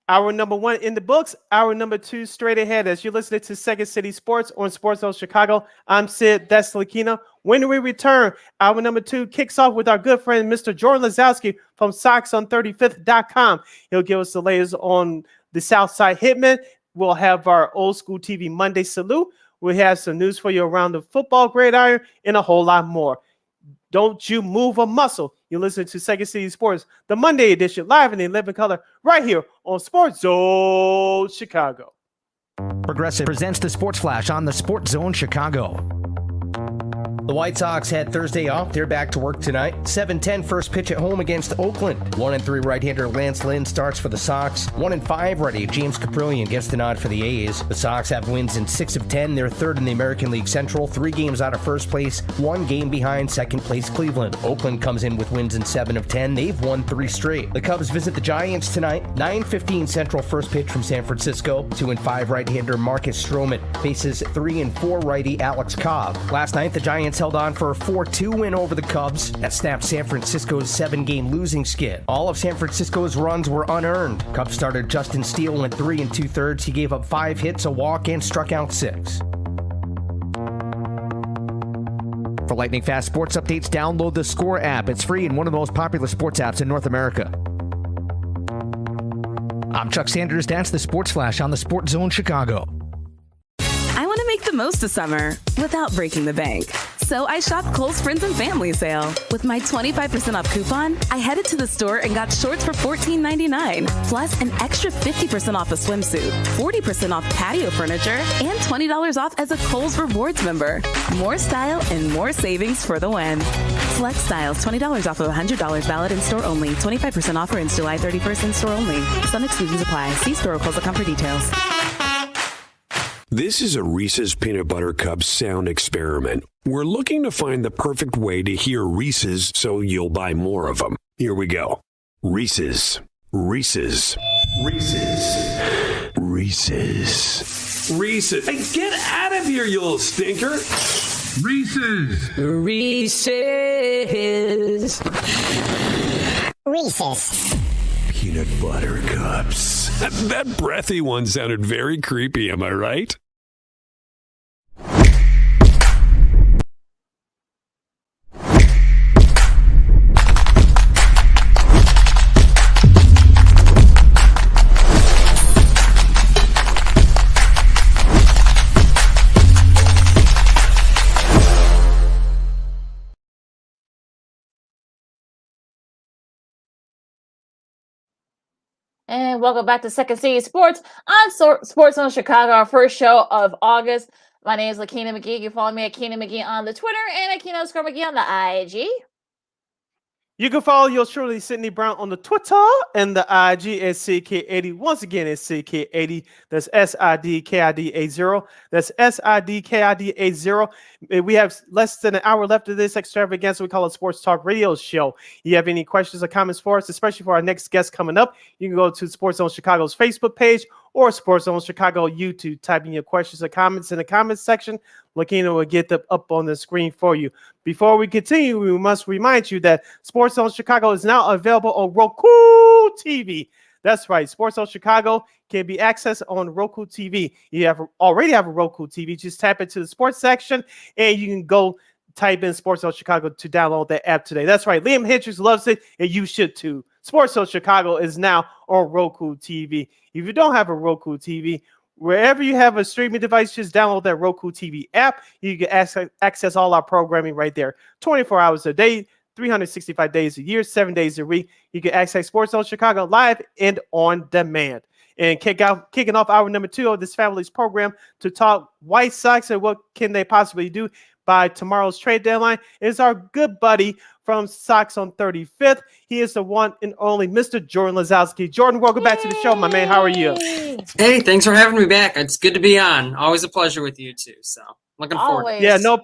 Speaker 1: Hour number 1 in the books. Hour number 2 straight ahead as you're listening to Second City Sports on Sports Zone Chicago. I'm Sid. That's Lakeena. When we return, hour number 2 kicks off with our good friend, Mr. Jordan Lazowski from SoxOn35th.com. He'll give us the latest on the Southside Hitmen. We'll have our old school TV Monday salute. We have some news for you around the football gridiron and a whole lot more. Don't you move a muscle. You're listening to Second City Sports, the Monday edition, live in 11 color, right here on Sports Zone Chicago.
Speaker 3: Progressive presents the Sports Flash on the Sports Zone Chicago. The White Sox had Thursday off. They're back to work tonight. 7:10 first pitch at home against Oakland. 1-3 right-hander Lance Lynn starts for the Sox. 1-5 righty James Caprillion gets the nod for the A's. The Sox have wins in 6 of 10. They're third in the American League Central. 3 games out of first place. 1 game behind second place Cleveland. Oakland comes in with wins in 7 of 10. They've won 3 straight. The Cubs visit the Giants tonight. 9:15 Central first pitch from San Francisco. 2-5 right-hander Marcus Stroman faces 3-4 righty Alex Cobb. Last night the Giants held on for a 4-2 win over the Cubs that snapped San Francisco's 7-game losing skid. All of San Francisco's runs were unearned. Cubs starter Justin Steele went 3 2/3. He gave up 5 hits, a walk, and struck out 6. For lightning fast sports updates, download the Score app. It's free and one of the most popular sports apps in North America. I'm Chuck Sanders. That's the Sports Flash on the Sports Zone Chicago.
Speaker 4: I want to make the most of summer without breaking the bank. So I shopped Kohl's Friends and Family Sale. With my 25% off coupon, I headed to the store and got shorts for $14.99, plus an extra 50% off a swimsuit, 40% off patio furniture, and $20 off as a Kohl's Rewards member. More style and more savings for the win. Select styles, $20 off of $100 valid in store only. 25% offer ends July 31st in store only. Some exclusions apply. See store or Kohl's.com for details.
Speaker 5: This is a Reese's Peanut Butter Cup sound experiment. We're looking to find the perfect way to hear Reese's so you'll buy more of them. Here we go. Reese's, Reese's, Reese's, Reese's, Reese's. Hey, get out of here, you little stinker. Reese's. Reese's.
Speaker 6: Reese's.
Speaker 5: Peanut Butter Cups. That breathy one sounded very creepy, am I right?
Speaker 2: And welcome back to Second City Sports on Sports Zone Chicago, our first show of August. My name is Lakeena McGee. You can follow me at Keena McGee on the Twitter and at Keena_McGee on the IG.
Speaker 1: You can follow yours truly, Sydney Brown, on the Twitter and the IG at CK80. Once again, it's CK80. That's SIDKID80. That's SIDKID80. We have less than an hour left of this extravaganza. We call it Sports Talk Radio Show. You have any questions or comments for us, especially for our next guest coming up, you can go to Sports Zone Chicago's Facebook page or Sports Zone Chicago YouTube. Type in your questions or comments in the comments section. Lakeena will get them up on the screen for you. Before we continue, we must remind you that Sports Zone Chicago is now available on Roku TV. That's right. Sports Zone Chicago can be accessed on Roku TV. You already have a Roku TV. Just tap into the sports section and you can go type in Sports Zone Chicago to download that app today. That's right. Liam Hendricks loves it and you should too. Sports Zone Chicago is now on Roku TV. If you don't have a Roku TV, wherever you have a streaming device, just download that Roku TV app. You can access all our programming right there 24 hours a day, 365 days a year, 7 days a week. You can access Sports Zone Chicago live and on demand. And kicking off hour number 2 of this fabulous program to talk White Sox and what can they possibly do by tomorrow's trade deadline is our good buddy from Sox on 35th. He is the one and only Mr. Jordan Lazowski. Jordan, welcome back to the show, my man. How are you?
Speaker 6: Hey, thanks for having me back. It's good to be on. Always a pleasure with you too. So looking forward.
Speaker 2: Always.
Speaker 1: Yeah, no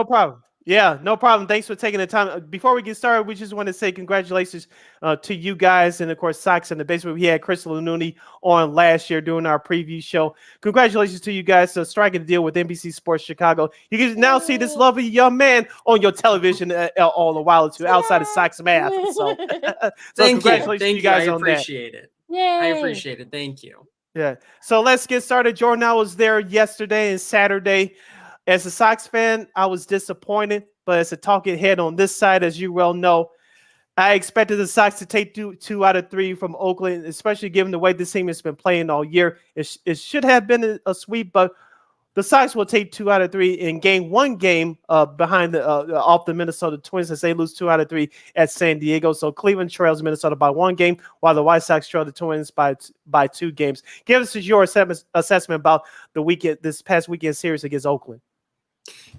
Speaker 1: problem. Yeah, no problem. Thanks for taking the time. Before we get started, we just want to say congratulations to you guys and, of course, Sox in the basement. We had Chris Lanuni on last year doing our preview show. Congratulations to you guys for striking a deal with NBC Sports Chicago. You can now see this lovely young man on your television all the while, too, outside of Sox math. So, congratulations to you guys on that.
Speaker 6: I appreciate it.
Speaker 2: Yay.
Speaker 6: I appreciate it. Thank you.
Speaker 1: Yeah. So let's get started. Jordan, I was there yesterday and Saturday. As a Sox fan, I was disappointed, but as a talking head on this side, as you well know, I expected the Sox to take two out of 3 from Oakland, especially given the way this team has been playing all year. It should have been a sweep, but the Sox will take 2 out of 3 and gain 1 game behind off the Minnesota Twins as they lose 2 out of 3 at San Diego. So Cleveland trails Minnesota by 1 game, while the White Sox trail the Twins by 2 games. Give us your assessment about this past weekend series against Oakland.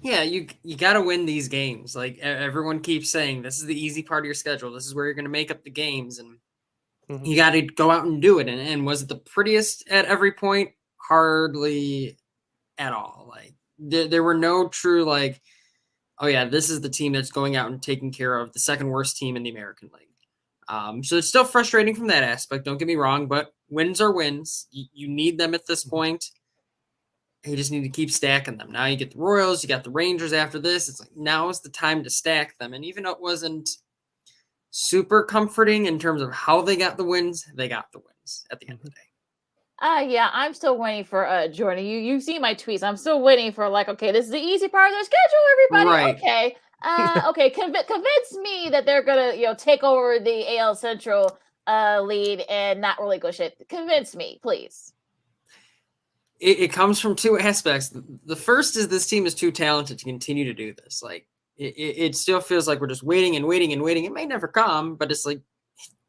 Speaker 6: Yeah, you got to win these games. Like everyone keeps saying, this is the easy part of your schedule. This is where you're going to make up the games, and you got to go out and do it. And was it the prettiest at every point? Hardly at all. Like there were no true like, oh yeah, this is the team that's going out and taking care of the second worst team in the American League. So it's still frustrating from that aspect. Don't get me wrong, but wins are wins. You need them at this point. You just need to keep stacking them. Now you get the Royals, you got the Rangers after this. It's like now is the time to stack them. And even though it wasn't super comforting in terms of how they got the wins, they got the wins at the end of the day.
Speaker 2: Yeah, I'm still waiting for Jordan. You see my tweets. I'm still waiting for okay, this is the easy part of their schedule, everybody.
Speaker 6: Right.
Speaker 2: Okay. Okay, convince me that they're gonna, take over the AL Central lead and not relinquish it. Convince me, please.
Speaker 6: It comes from 2 aspects. The first is this team is too talented to continue to do this. Like it still feels like we're just waiting and waiting and waiting. It may never come, but it's like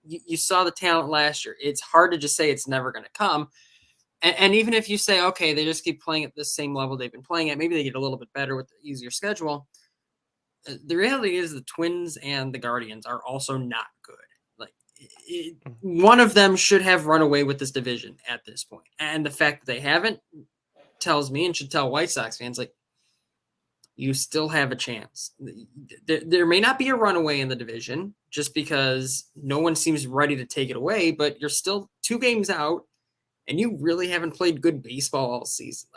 Speaker 6: you saw the talent last year. It's hard to just say it's never going to come. And even if you say, okay, they just keep playing at the same level they've been playing at, maybe they get a little bit better with the easier schedule. The reality is the Twins and the Guardians are also not good. One of them should have run away with this division at this point. And the fact that they haven't tells me and should tell White Sox fans, you still have a chance. There may not be a runaway in the division just because no one seems ready to take it away, but you're still 2 games out and you really haven't played good baseball all season.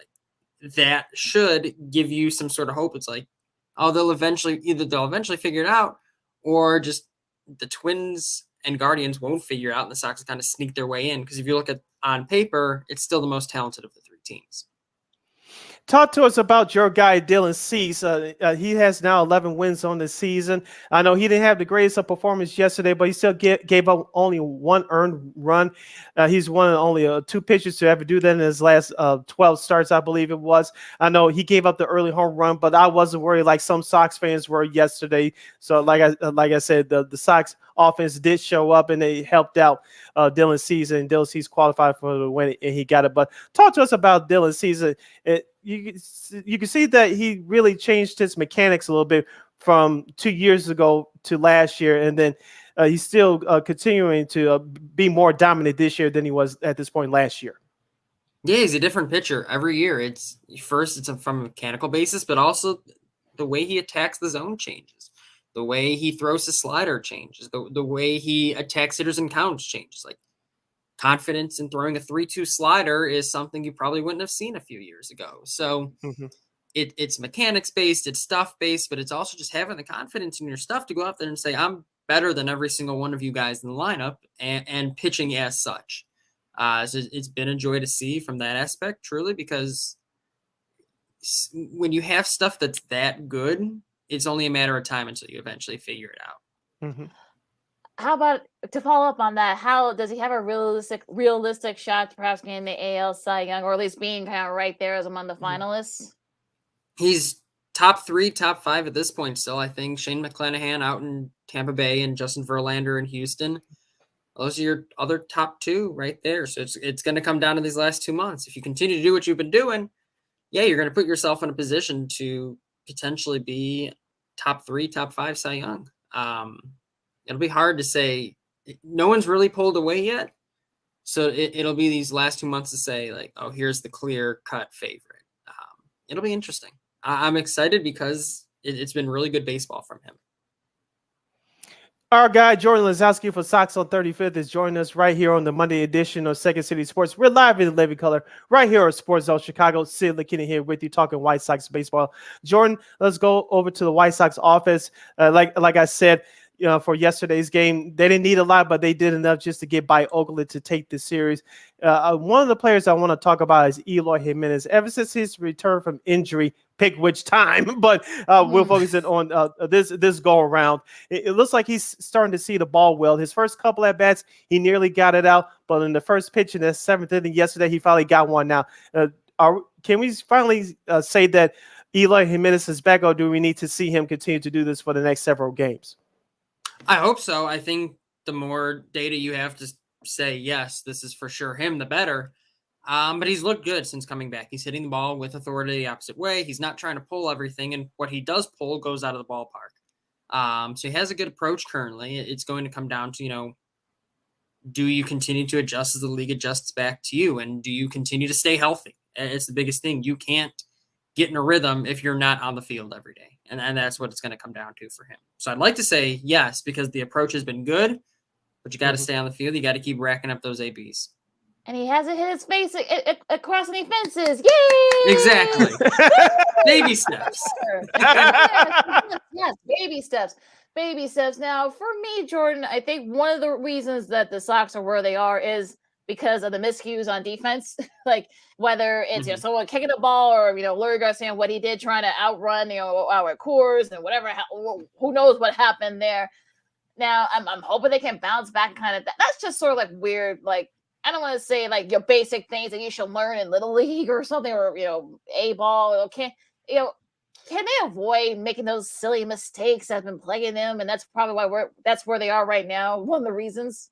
Speaker 6: That should give you some sort of hope. It's they'll eventually figure it out, or just the Twins and Guardians won't figure it out, and the Sox kind of sneak their way in. Because if you look at on paper, it's still the most talented of the 3 teams.
Speaker 1: Talk to us about your guy, Dylan Cease. He has now 11 wins on the season. I know he didn't have the greatest of performance yesterday, but he still gave up only 1 earned run. He's one of only 2 pitchers to ever do that in his last 12 starts, I believe it was. I know he gave up the early home run, but I wasn't worried like some Sox fans were yesterday. So like I said, the Sox offense did show up and they helped out Dylan Cease, and Dylan Cease qualified for the win and he got it. But talk to us about Dylan Cease. You can see that he really changed his mechanics a little bit from 2 years ago to last year, and then he's still continuing to be more dominant this year than he was at this point last year.
Speaker 6: Yeah, he's a different pitcher every year. It's from a mechanical basis, but also the way he attacks the zone changes. The way he throws his slider changes. The way he attacks hitters and counts changes. Confidence in throwing a 3-2 slider is something you probably wouldn't have seen a few years ago. So it's mechanics based, it's stuff based, but it's also just having the confidence in your stuff to go out there and say, I'm better than every single one of you guys in the lineup, and pitching as such. So it's been a joy to see from that aspect, truly, because when you have stuff that's that good, it's only a matter of time until you eventually figure it out.
Speaker 2: How about, to follow up on that, how does he have a realistic shot to perhaps getting the AL Cy Young, or at least being kind of right there as among the finalists?
Speaker 6: He's top 3, top 5 at this point still. I think Shane McClanahan out in Tampa Bay and Justin Verlander in Houston. Those are your other top 2 right there. So it's going to come down to these last 2 months. If you continue to do what you've been doing, yeah, you're going to put yourself in a position to potentially be top 3, top 5 Cy Young. It'll be hard to say. No one's really pulled away yet. So it'll be these last 2 months to say, like, oh, here's the clear-cut favorite. It'll be interesting. I'm excited because it's been really good baseball from him.
Speaker 1: Our guy, Jordan Lazowski for Sox on 35th, is joining us right here on the Monday edition of Second City Sports. We're live in the living color right here at Sports Zone Chicago. Sid Lakeena here with you talking White Sox baseball. Jordan, let's go over to the White Sox office. Like I said, for yesterday's game, they didn't need a lot, but they did enough just to get by Oakland to take the series. One of the players I want to talk about is Eloy Jimenez. Ever since his return from injury, pick which time, but we'll focus it on this go around. It looks like he's starting to see the ball well. His first couple at bats, he nearly got it out, but in the first pitch in the 7th inning yesterday, he finally got one. Now, can we finally say that Eloy Jimenez is back, or do we need to see him continue to do this for the next several games?
Speaker 6: I hope so. I think the more data you have to say, yes, this is for sure him, the better. But he's looked good since coming back. He's hitting the ball with authority the opposite way. He's not trying to pull everything, and what he does pull goes out of the ballpark. So he has a good approach currently. It's going to come down to, do you continue to adjust as the league adjusts back to you, and do you continue to stay healthy? It's the biggest thing. You can't get in a rhythm if you're not on the field every day. And that's what it's going to come down to for him. So I'd like to say yes, because the approach has been good, but you got to stay on the field. You got to keep racking up those ABs.
Speaker 2: And he hasn't hit his face across any fences. Yay!
Speaker 6: Exactly. Baby steps.
Speaker 2: Yes, baby steps. Baby steps. Now, for me, Jordan, I think one of the reasons that the Sox are where they are is because of the miscues on defense. Like whether it's someone kicking the ball or Lurie Garcia, what he did trying to outrun our Coors and whatever. Who knows what happened there? Now, I'm hoping they can bounce back. Kind of that's just sort of like weird, like. I don't want to say like your basic things that you should learn in Little League or something, or A ball. Can they avoid making those silly mistakes that have been plaguing them? And that's probably why that's where they are right now. One of the reasons.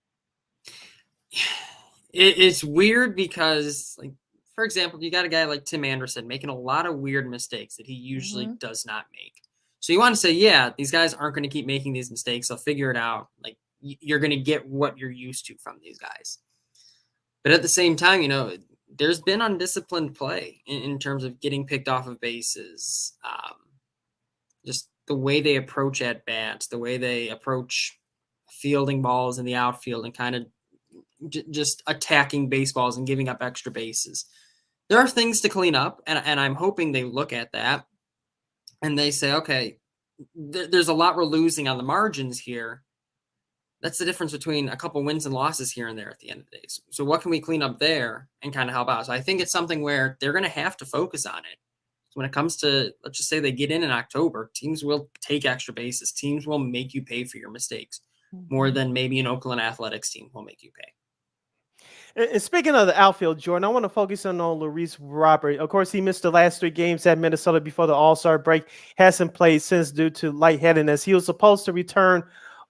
Speaker 6: It's weird because, like, for example, you got a guy like Tim Anderson making a lot of weird mistakes that he usually does not make. So you want to say, yeah, these guys aren't going to keep making these mistakes. They'll figure it out. Like, you're going to get what you're used to from these guys. But at the same time, there's been undisciplined play in terms of getting picked off of bases. Just the way they approach at bats, the way they approach fielding balls in the outfield and kind of just attacking baseballs and giving up extra bases. There are things to clean up, and I'm hoping they look at that and they say, okay, there's a lot we're losing on the margins here. That's the difference between a couple wins and losses here and there at the end of the day. So what can we clean up there and kind of help out? So I think it's something where they're going to have to focus on it. So when it comes to, let's just say they get in October, teams will take extra bases. Teams will make you pay for your mistakes more than maybe an Oakland Athletics team will make you pay.
Speaker 1: And speaking of the outfield, Jordan, I want to focus on Luis Robert. Of course, he missed the last 3 games at Minnesota before the All-Star break. Hasn't played since due to lightheadedness. He was supposed to return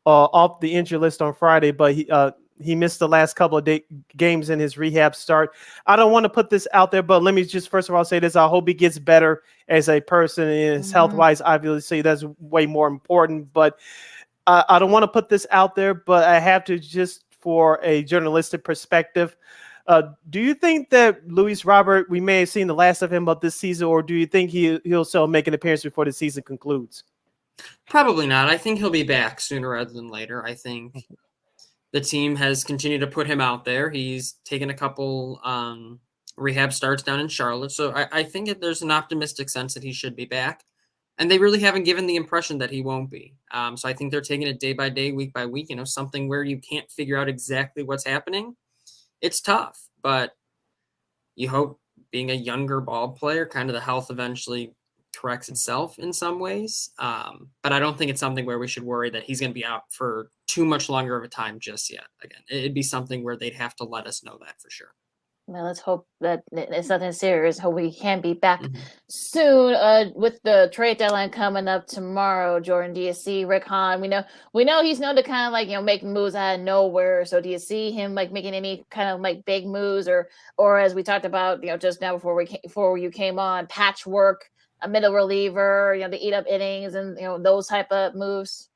Speaker 1: off the injury list on Friday, but he missed the last couple of games in his rehab start. I don't want to put this out there, but let me just first of all say this. I hope he gets better as a person and his health-wise. Obviously, that's way more important, but I don't want to put this out there, but I have to just for a journalistic perspective. Do you think that Luis Robert, we may have seen the last of him about this season, or do you think he'll still make an appearance before the season concludes?
Speaker 6: Probably not. I think he'll be back sooner rather than later. I think the team has continued to put him out there. He's taken a couple rehab starts down in Charlotte. So I think there's an optimistic sense that he should be back. And they really haven't given the impression that he won't be. So I think they're taking it day by day, week by week, something where you can't figure out exactly what's happening. It's tough, but you hope being a younger ball player, kind of the health eventually corrects itself in some ways. But I don't think it's something where we should worry that he's going to be out for too much longer of a time just yet. Again, it'd be something where they'd have to let us know that for sure.
Speaker 2: Well, let's hope that it's nothing serious. Hope we can be back
Speaker 6: Mhm.
Speaker 2: soon. With the trade deadline coming up tomorrow, Jordan, do you see Rick Hahn? We know he's known to kind of like make moves out of nowhere. So do you see him like making any kind of like big moves, or as we talked about, just now before you came on, patchwork, a middle reliever, to eat up innings and those type of moves?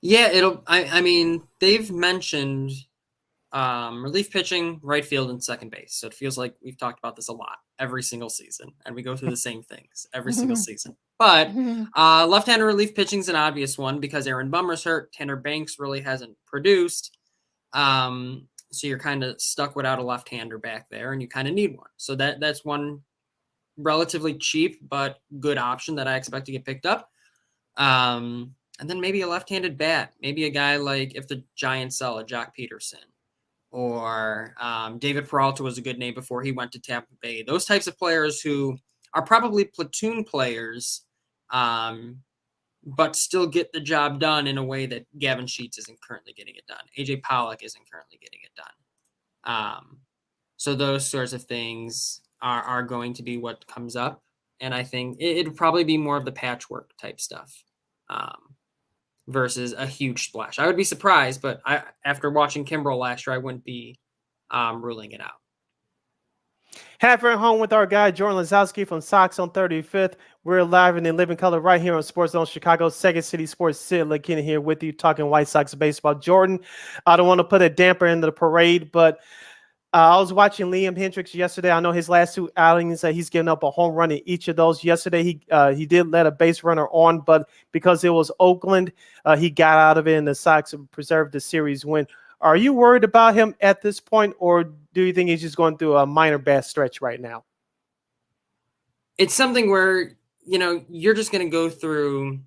Speaker 6: Yeah, I mean, they've mentioned relief pitching, right field, and second base. So it feels like we've talked about this a lot every single season, and we go through the same things every single season. But left-hander relief pitching is an obvious one because Aaron Bummer's hurt. Tanner Banks really hasn't produced. So you're kind of stuck without a left-hander back there, and you kind of need one. So that's one relatively cheap but good option that I expect to get picked up. And then maybe a left-handed bat, maybe a guy like if the Giants sell a Jock Peterson, or David Peralta was a good name before he went to Tampa Bay. Those types of players who are probably platoon players, but still get the job done in a way that Gavin Sheets isn't currently getting it done. AJ Pollock isn't currently getting it done. So those sorts of things are going to be what comes up. And I think it'd probably be more of the patchwork type stuff. Versus a huge splash. I would be surprised, but after watching Kimbrel last year, I wouldn't be ruling it out.
Speaker 1: Halfway home with our guy, Jordan Lazowski from Sox on 35th. We're live and in living color right here on Sports Zone Chicago. Second City Sports. Sid Lakeena here with you, talking White Sox baseball. Jordan, I don't want to put a damper into the parade, but I was watching Liam Hendricks yesterday. I know his last two outings, he's given up a home run in each of those. Yesterday, he did let a base runner on, but because it was Oakland, he got out of it, and the Sox preserved the series win. Are you worried about him at this point, or do you think he's just going through a minor bad stretch right now?
Speaker 6: It's something where, you're just going to go through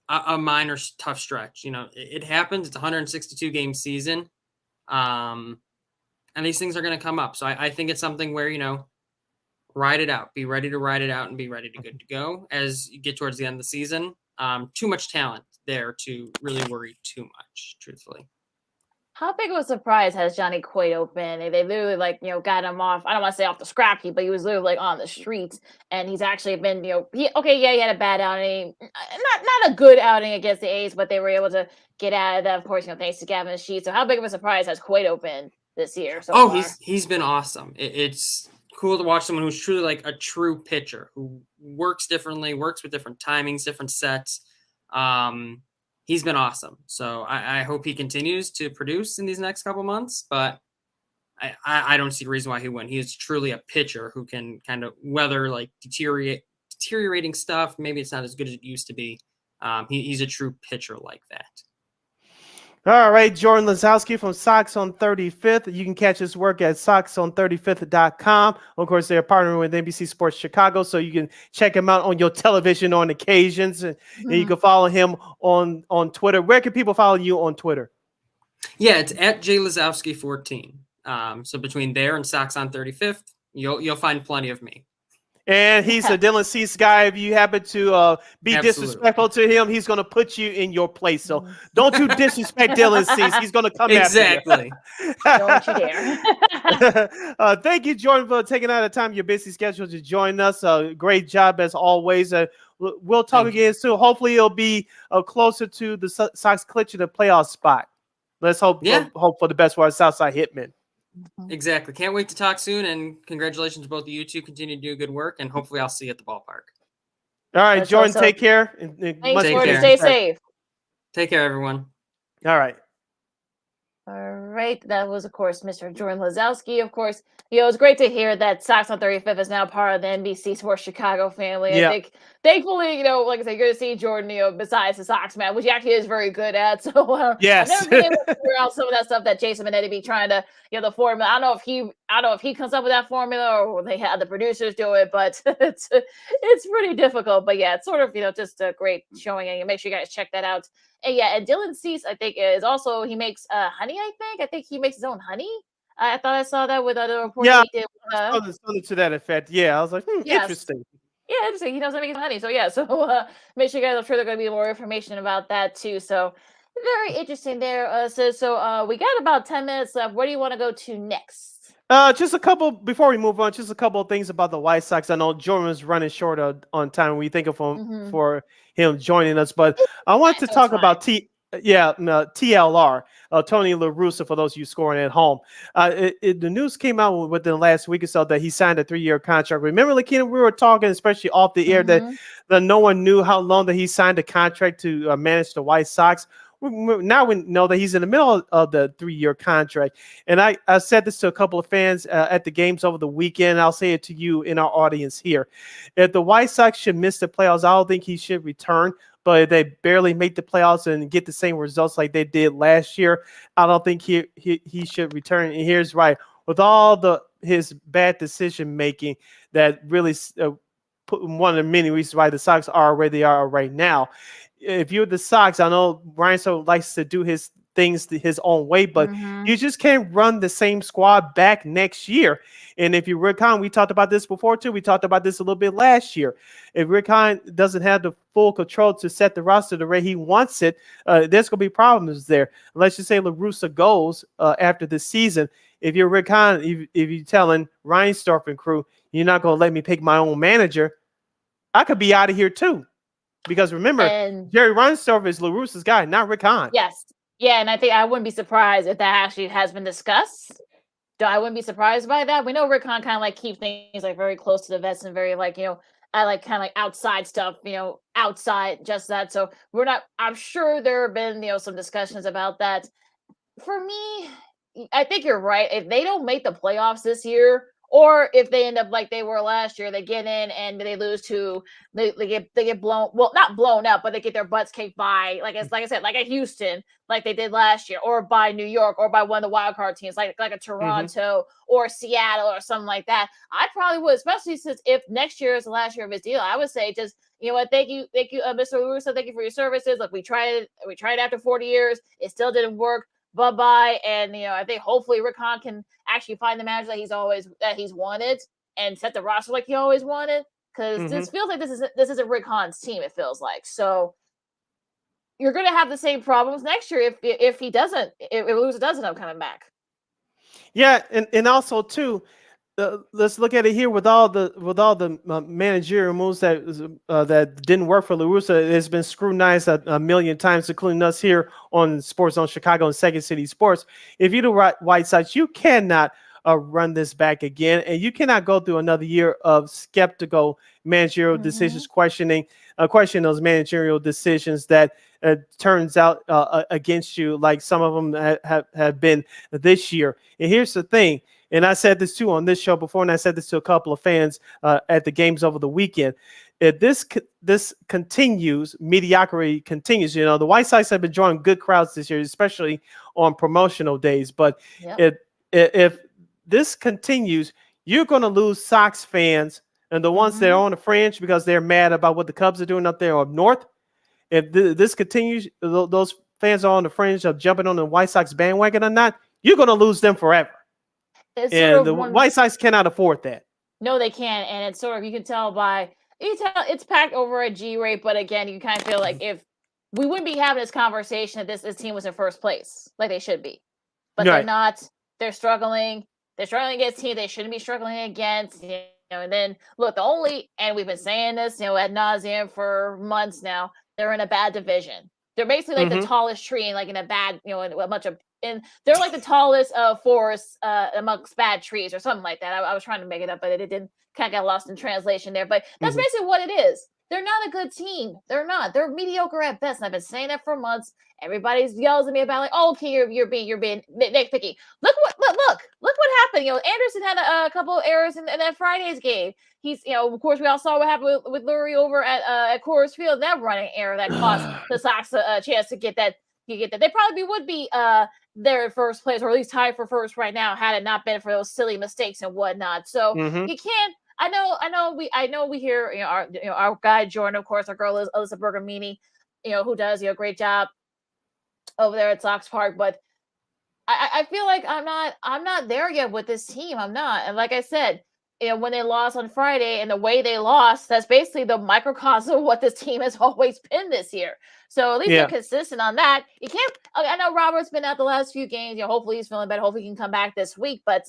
Speaker 6: a minor tough stretch. It happens. It's a 162-game season. And these things are going to come up. So I think it's something where, ride it out. Be ready to ride it out and be ready to good to go as you get towards the end of the season. Too much talent there to really worry too much, truthfully.
Speaker 2: How big of a surprise has Johnny Cueto been? They literally got him off. I don't want to say off the scrap heap, but he was literally on the streets, and he's actually been he had a bad outing, not a good outing against the A's, but they were able to get out of that. Of course, thanks to Gavin Sheets. So how big of a surprise has Cueto been this year so far?
Speaker 6: He's been awesome. It's cool to watch someone who's truly like a true pitcher who works differently, works with different timings, different sets. He's been awesome. So I hope he continues to produce in these next couple months, but I don't see a reason why he wouldn't. He is truly a pitcher who can kind of weather like deteriorating stuff. Maybe it's not as good as it used to be. He's a true pitcher like that.
Speaker 1: All right, Jordan Lazowski from Sox on 35th. You can catch his work at soxon35th.com. Of course, they're partnering with NBC Sports Chicago, so you can check him out on your television on occasions. And you can follow him on Twitter. Where can people follow you on Twitter?
Speaker 6: Yeah, it's at JLazowski14. So between there and Sox on 35th, you'll find plenty of me.
Speaker 1: And he's a Dylan Cease guy. If you happen to be
Speaker 6: Absolutely.
Speaker 1: disrespectful to him, he's going to put you in your place. So don't you disrespect Dylan Cease. He's going to come
Speaker 6: exactly.
Speaker 2: Don't you dare.
Speaker 1: Thank you, Jordan, for taking out the time your busy schedule to join us. Great job as always. We'll talk again soon. Hopefully, it'll be closer to the Sox clinching the playoff spot. Let's hope for the best for our Southside Hitmen.
Speaker 6: Exactly. Can't wait to talk soon, and congratulations to both of you two. Continue to do good work, and hopefully I'll see you at the ballpark.
Speaker 1: All right, Jordan, take care.
Speaker 2: Thanks, Jordan. Stay safe.
Speaker 6: Take care, everyone.
Speaker 1: All right.
Speaker 2: All right. That was, of course, Mr. Jordan Lazowski. Of course, it's great to hear that Sox on 35th is now part of the NBC Sports Chicago family.
Speaker 1: Yeah.
Speaker 2: I think, thankfully, like I said, you're going to see Jordan, besides the Sox man, which he actually is very good at. So
Speaker 1: yes.
Speaker 2: I've never been able to figure out some of that stuff that Jason Benetti be trying to, the formula. I don't know if he comes up with that formula or they had the producers do it, but it's pretty difficult. But yeah, it's sort of, just a great showing, and make sure you guys check that out. And Dylan Cease, I think, is also, he makes honey, I think he makes his own honey. I thought I saw that with other reports.
Speaker 1: Yeah,
Speaker 2: he did,
Speaker 1: something to that effect. Yeah, I was like, interesting.
Speaker 2: Yeah, interesting. He knows how to make his honey. So yeah, make sure you guys, I'm sure there's going to be more information about that too. So very interesting there. So we got about 10 minutes left. Where do you want to go to next?
Speaker 1: Just a couple before we move on. Just a couple of things about the White Sox. I know Jordan was running short on time. We thank him for him joining us, but I want to
Speaker 2: No, it's
Speaker 1: talk
Speaker 2: fine.
Speaker 1: about TLR, Tony La Russa. For those of you scoring at home, the news came out within the last week or so that he signed a 3-year contract. Remember, Lakeena, we were talking, especially off the air, that no one knew how long that he signed a contract to manage the White Sox. Now we know that he's in the middle of the 3-year contract. And I said this to a couple of fans at the games over the weekend. I'll say it to you in our audience here. If the White Sox should miss the playoffs, I don't think he should return. But if they barely make the playoffs and get the same results like they did last year, I don't think he should return. And here's why. With all his bad decision making, that really one of the many reasons why the Sox are where they are right now. If you're the Sox, I know Ryan so likes to do his things his own way, but you just can't run the same squad back next year. And if you're Rick Hahn, we talked about this before too. We talked about this a little bit last year. If Rick Hahn doesn't have the full control to set the roster the way he wants it, there's going to be problems there. Let's just say La Russa goes after the season. If you're Rick Hahn, if you're telling Reinsdorf and crew, you're not going to let me pick my own manager, I could be out of here too. Because remember, Jerry Reinsdorf is La Russa's guy, not Rick Hahn.
Speaker 2: Yes. Yeah, and I think I wouldn't be surprised if that actually has been discussed. I wouldn't be surprised by that. We know Rick Hahn kind of like keep things like very close to the vest and very like, I like kind of like outside stuff, outside just that. So I'm sure there have been, some discussions about that. For me, I think you're right. If they don't make the playoffs this year, or if they end up like they were last year, they get in and they lose to they get blown. Well, not blown up, but they get their butts kicked by like I said, like a Houston, like they did last year, or by New York, or by one of the wild card teams, like a Toronto or Seattle or something like that. I probably would, especially since if next year is the last year of his deal. I would say just what, thank you, Mr. Russo, thank you for your services. Look, we tried it after 40 years, it still didn't work. Bye-bye. And I think hopefully Rick Hahn can actually find the manager that he's wanted and set the roster like he always wanted. Because this feels like this isn't Rick Hahn's team, it feels like. So you're gonna have the same problems next year if Russo doesn't end up coming back.
Speaker 1: Yeah, and also too, let's look at it here with all the managerial moves that didn't work for La Russa. It's been scrutinized a million times, including us here on Sports Zone Chicago and Second City Sports. If you do White Sox, you cannot run this back again, and you cannot go through another year of skeptical managerial decisions, questioning those managerial decisions that turns out against you, like some of them have been this year. And here's the thing. And I said this too on this show before, and I said this to a couple of fans at the games over the weekend. If this continues, mediocrity continues. The White Sox have been drawing good crowds this year, especially on promotional days. But if this continues, you're going to lose Sox fans and the ones that are on the fringe because they're mad about what the Cubs are doing up there up north. If this continues, those fans are on the fringe of jumping on the White Sox bandwagon or not, you're going to lose them forever. And the White Sox cannot afford that.
Speaker 2: No, they can't. And it's sort of, you can tell it's packed over a G rate. But again, you kind of feel like if we wouldn't be having this conversation if this team was in first place, like they should be. But they're not. They're struggling. They're struggling against teams they shouldn't be struggling against. And then look, and we've been saying this, ad nauseum for months now. They're in a bad division. They're basically like the tallest tree, like in a bad, and they're like the tallest forest amongst bad trees or something like that. I was trying to make it up, but it didn't kind of get lost in translation there. But that's basically what it is. They're not a good team. They're not. They're mediocre at best. And I've been saying that for months. Everybody yells at me about like, oh, okay, you're being nitpicky. Look what happened. Anderson had a couple of errors in that Friday's game. He's, of course, we all saw what happened with Lurie over at Coors Field. That running error that cost the Sox a chance to get that. They probably would be there in first place, or at least tied for first right now, had it not been for those silly mistakes and whatnot. So you can't. I know we hear our guy Jordan, of course, our girl Alyssa Bergamini, who does a great job over there at Sox Park, but I feel like I'm not there yet with this team. I'm not, and like I said, when they lost on Friday and the way they lost, that's basically the microcosm of what this team has always been this year. So at least they're consistent on that. You can't. I know Robert's been out the last few games. Hopefully he's feeling better. Hopefully he can come back this week, but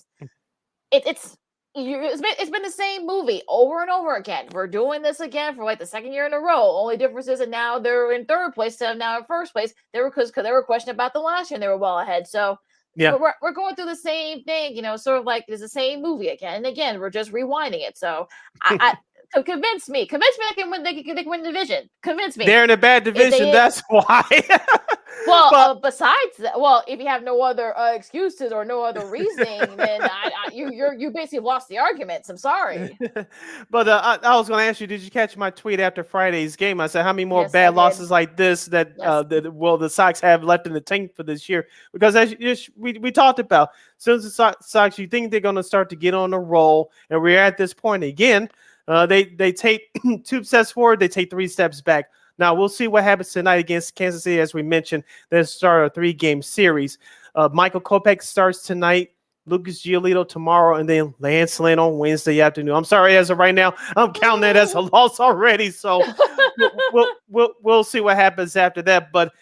Speaker 2: it's been the same movie over and over again. We're doing this again for like the second year in a row. Only difference is that now they're in third place instead of now in first place. They were because they were questioning about the last year and they were well ahead. So
Speaker 1: Yeah.
Speaker 2: we're going through the same thing, sort of like it's the same movie again and again. We're just rewinding it. So convince me they can win. They can win the division. Convince me.
Speaker 1: They're in a bad division. That's why.
Speaker 2: Well, besides that, if you have no other excuses or no other reasoning, then you basically lost the arguments. I'm sorry.
Speaker 1: But I was going to ask you, did you catch my tweet after Friday's game? I said, how many more
Speaker 2: Yes, I
Speaker 1: bad
Speaker 2: did.
Speaker 1: losses like this that
Speaker 2: Yes.
Speaker 1: will the Sox have left in the tank for this year? Because as we talked about, since the Sox, you think they're going to start to get on a roll, and we're at this point again. They take 2 steps forward, they take 3 steps back. Now, we'll see what happens tonight against Kansas City. As we mentioned, they start a 3-game series. Michael Kopech starts tonight, Lucas Giolito tomorrow, and then Lance Lynn on Wednesday afternoon. I'm sorry, as of right now, I'm counting that as a loss already. So we'll see what happens after that. But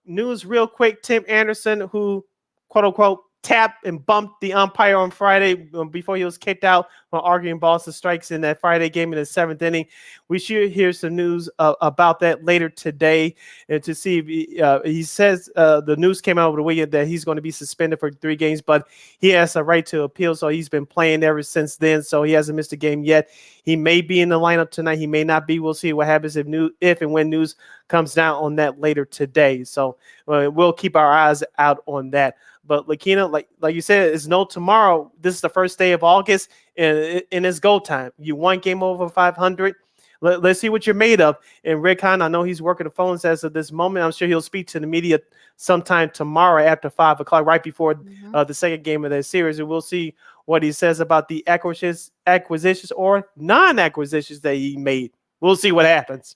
Speaker 1: news real quick, Tim Anderson, who, quote-unquote, tapped and bumped the umpire on Friday before he was kicked out while arguing balls and strikes in that Friday game in the 7th inning. We should hear some news about that later today, and to see if he says the news came out over the weekend that he's going to be suspended for 3 games, but he has a right to appeal, so he's been playing ever since then, so he hasn't missed a game yet. He may be in the lineup tonight. He may not be. We'll see what happens if and when news comes down on that later today. So we'll keep our eyes out on that. But Lakeena, like you said, it's no tomorrow. This is the first day of August, and it's go time. You won game over 500. Let's see what you're made of. And Rick Hahn, I know he's working the phones as of this moment. I'm sure he'll speak to the media sometime tomorrow after 5 o'clock, right before the second game of that series. And we'll see what he says about the acquisitions or non-acquisitions that he made. We'll see what happens.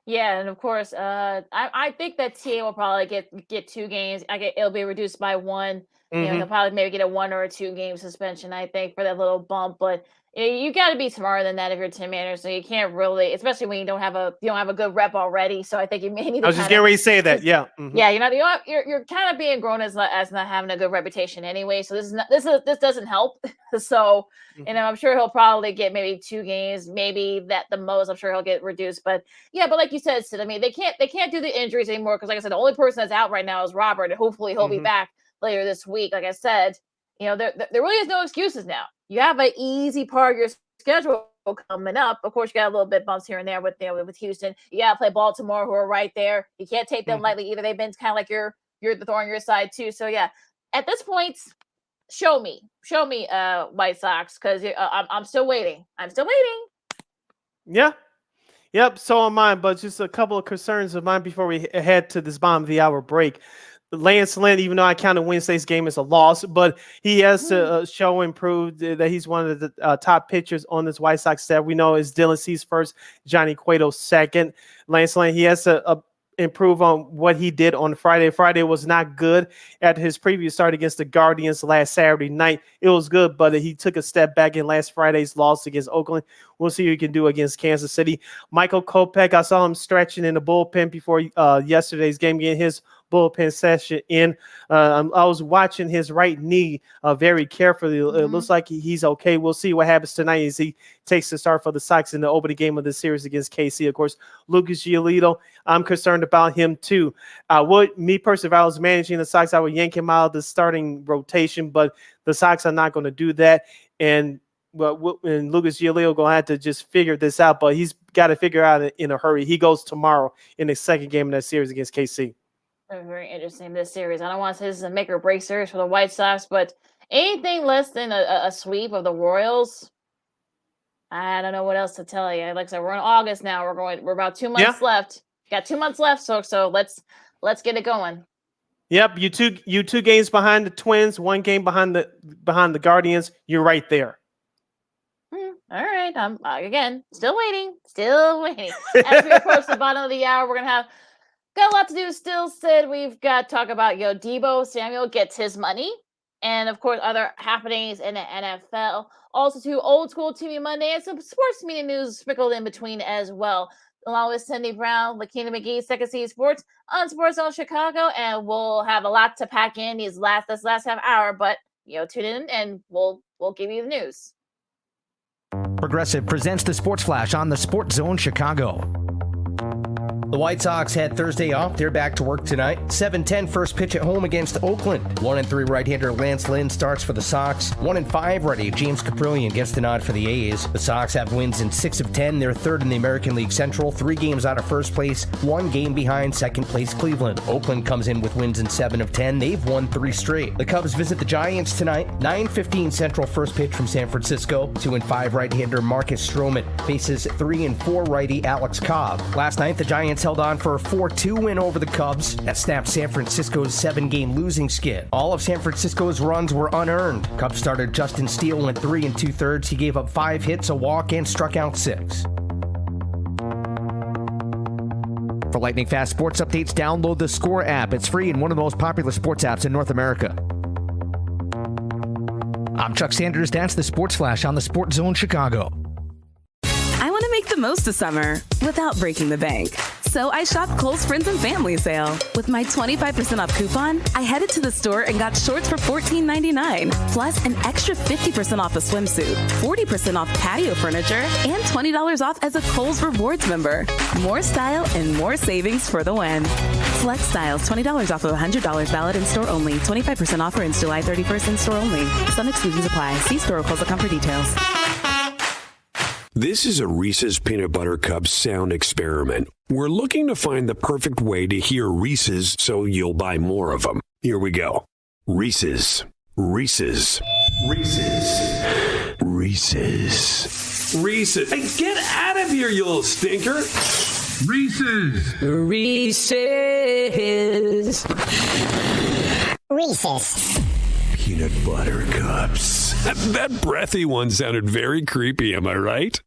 Speaker 2: Yeah, and of course, I think that TA will probably get 2 games. It'll be reduced by 1. He'll probably maybe get a 1 or a 2-game suspension, I think, for that little bump. But you got to be smarter than that if you're Tim Anderson. You can't really, especially when you don't have a good rep already. So I think you may need to.
Speaker 1: I was just getting ready to say that. Yeah.
Speaker 2: Yeah, you're kind of being grown as not having a good reputation anyway. So this doesn't help. So I'm sure he'll probably get maybe 2 games, maybe that the most. I'm sure he'll get reduced. But yeah, but like you said, Sid, I mean they can't do the injuries anymore because like I said, the only person that's out right now is Robert, and hopefully he'll be back later this week. Like I said, there really is no excuses now. You have an easy part of your schedule coming up. Of course, you got a little bit bumps here and there with Houston. You got to play Baltimore, who are right there. You can't take them lightly either. They've been kind of like you're the thorn on your side too. So yeah, at this point, show me, White Sox, because I'm still waiting.
Speaker 1: Yeah. Yep. So am I. But just a couple of concerns of mine before we head to this bottom of the hour break. Lance Lynn, even though I counted Wednesday's game as a loss, but he has to show improved that he's one of the top pitchers on this White Sox staff. We know it's Dylan Cease first, Johnny Cueto second. Lance Lynn, he has to improve on what he did on Friday. Friday was not good at his previous start against the Guardians last Saturday night. It was good, but he took a step back in last Friday's loss against Oakland. We'll see what he can do against Kansas City. Michael Kopech, I saw him stretching in the bullpen before yesterday's game, getting his bullpen session in. I was watching his right knee very carefully. It looks like he's okay. We'll see what happens tonight as he takes the start for the Sox in the opening game of the series against KC. Of course, Lucas Giolito, I'm concerned about him too. Me personally, if I was managing the Sox, I would yank him out of the starting rotation, but the Sox are not going to do that. And Lucas Giolito going to have to just figure this out, but he's got to figure out in a hurry. He goes tomorrow in the second game of that series against KC.
Speaker 2: Very interesting, this series. I don't want to say this is a make or break series for the White Sox, but anything less than a sweep of the Royals, I don't know what else to tell you. Like I said, we're in August now. We're about 2 months left. Got 2 months left, so let's get it going.
Speaker 1: Yep, you two games behind the Twins, 1 game behind the Guardians. You're right there.
Speaker 2: All right, I'm again still waiting. As we approach the bottom of the hour, we're gonna have. Got a lot to do still, Sid. We've got to talk about, Deebo Samuel gets his money. And, of course, other happenings in the NFL. Also, 2 old school TV Monday and some sports media news sprinkled in between as well. Along with Cindy Brown, Lakeena McGee, Second City Sports on Sports Zone Chicago. And we'll have a lot to pack in this last half hour. But tune in and we'll give you the news.
Speaker 3: Progressive presents the Sports Flash on the Sports Zone Chicago. The White Sox had Thursday off. They're back to work tonight. 7:10 first pitch at home against Oakland. 1-3 right-hander Lance Lynn starts for the Sox. 1-5 righty James Caprillion gets the nod for the A's. The Sox have wins in 6 of 10. They're third in the American League Central, 3 games out of first place, 1 game behind second place Cleveland. Oakland comes in with wins in 7 of 10. They've won 3 straight. The Cubs visit the Giants tonight. 9:15 Central first pitch from San Francisco. 2-5 right-hander Marcus Stroman faces 3-4 righty Alex Cobb. Last night, the Giants held on for a 4-2 win over the Cubs that snapped San Francisco's 7-game losing skid. All of San Francisco's runs were unearned. Cubs starter Justin Steele went 3 2/3. He gave up 5 hits, a walk, and struck out 6. For lightning fast sports updates, download the Score app. It's free and one of the most popular sports apps in North America. I'm Chuck Sanders. That's the Sports Flash on the Sports Zone Chicago.
Speaker 4: I want to make the most of summer without breaking the bank. So I shopped Kohl's Friends and Family Sale. With my 25% off coupon, I headed to the store and got shorts for $14.99, plus an extra 50% off a swimsuit, 40% off patio furniture, and $20 off as a Kohl's Rewards member. More style and more savings for the win. Select styles, $20 off of $100 valid in store only. 25% offer ends July 31st in store only. Some exclusions apply. See store or Kohl's.com for details.
Speaker 5: This is a Reese's Peanut Butter Cup sound experiment. We're looking to find the perfect way to hear Reese's so you'll buy more of them. Here we go. Reese's. Reese's. Reese's. Reese's. Reese's. Hey, get out of here, you little stinker. Reese's. Reese's.
Speaker 7: Reese's.
Speaker 5: Peanut Butter Cups. That breathy one sounded very creepy, am I right?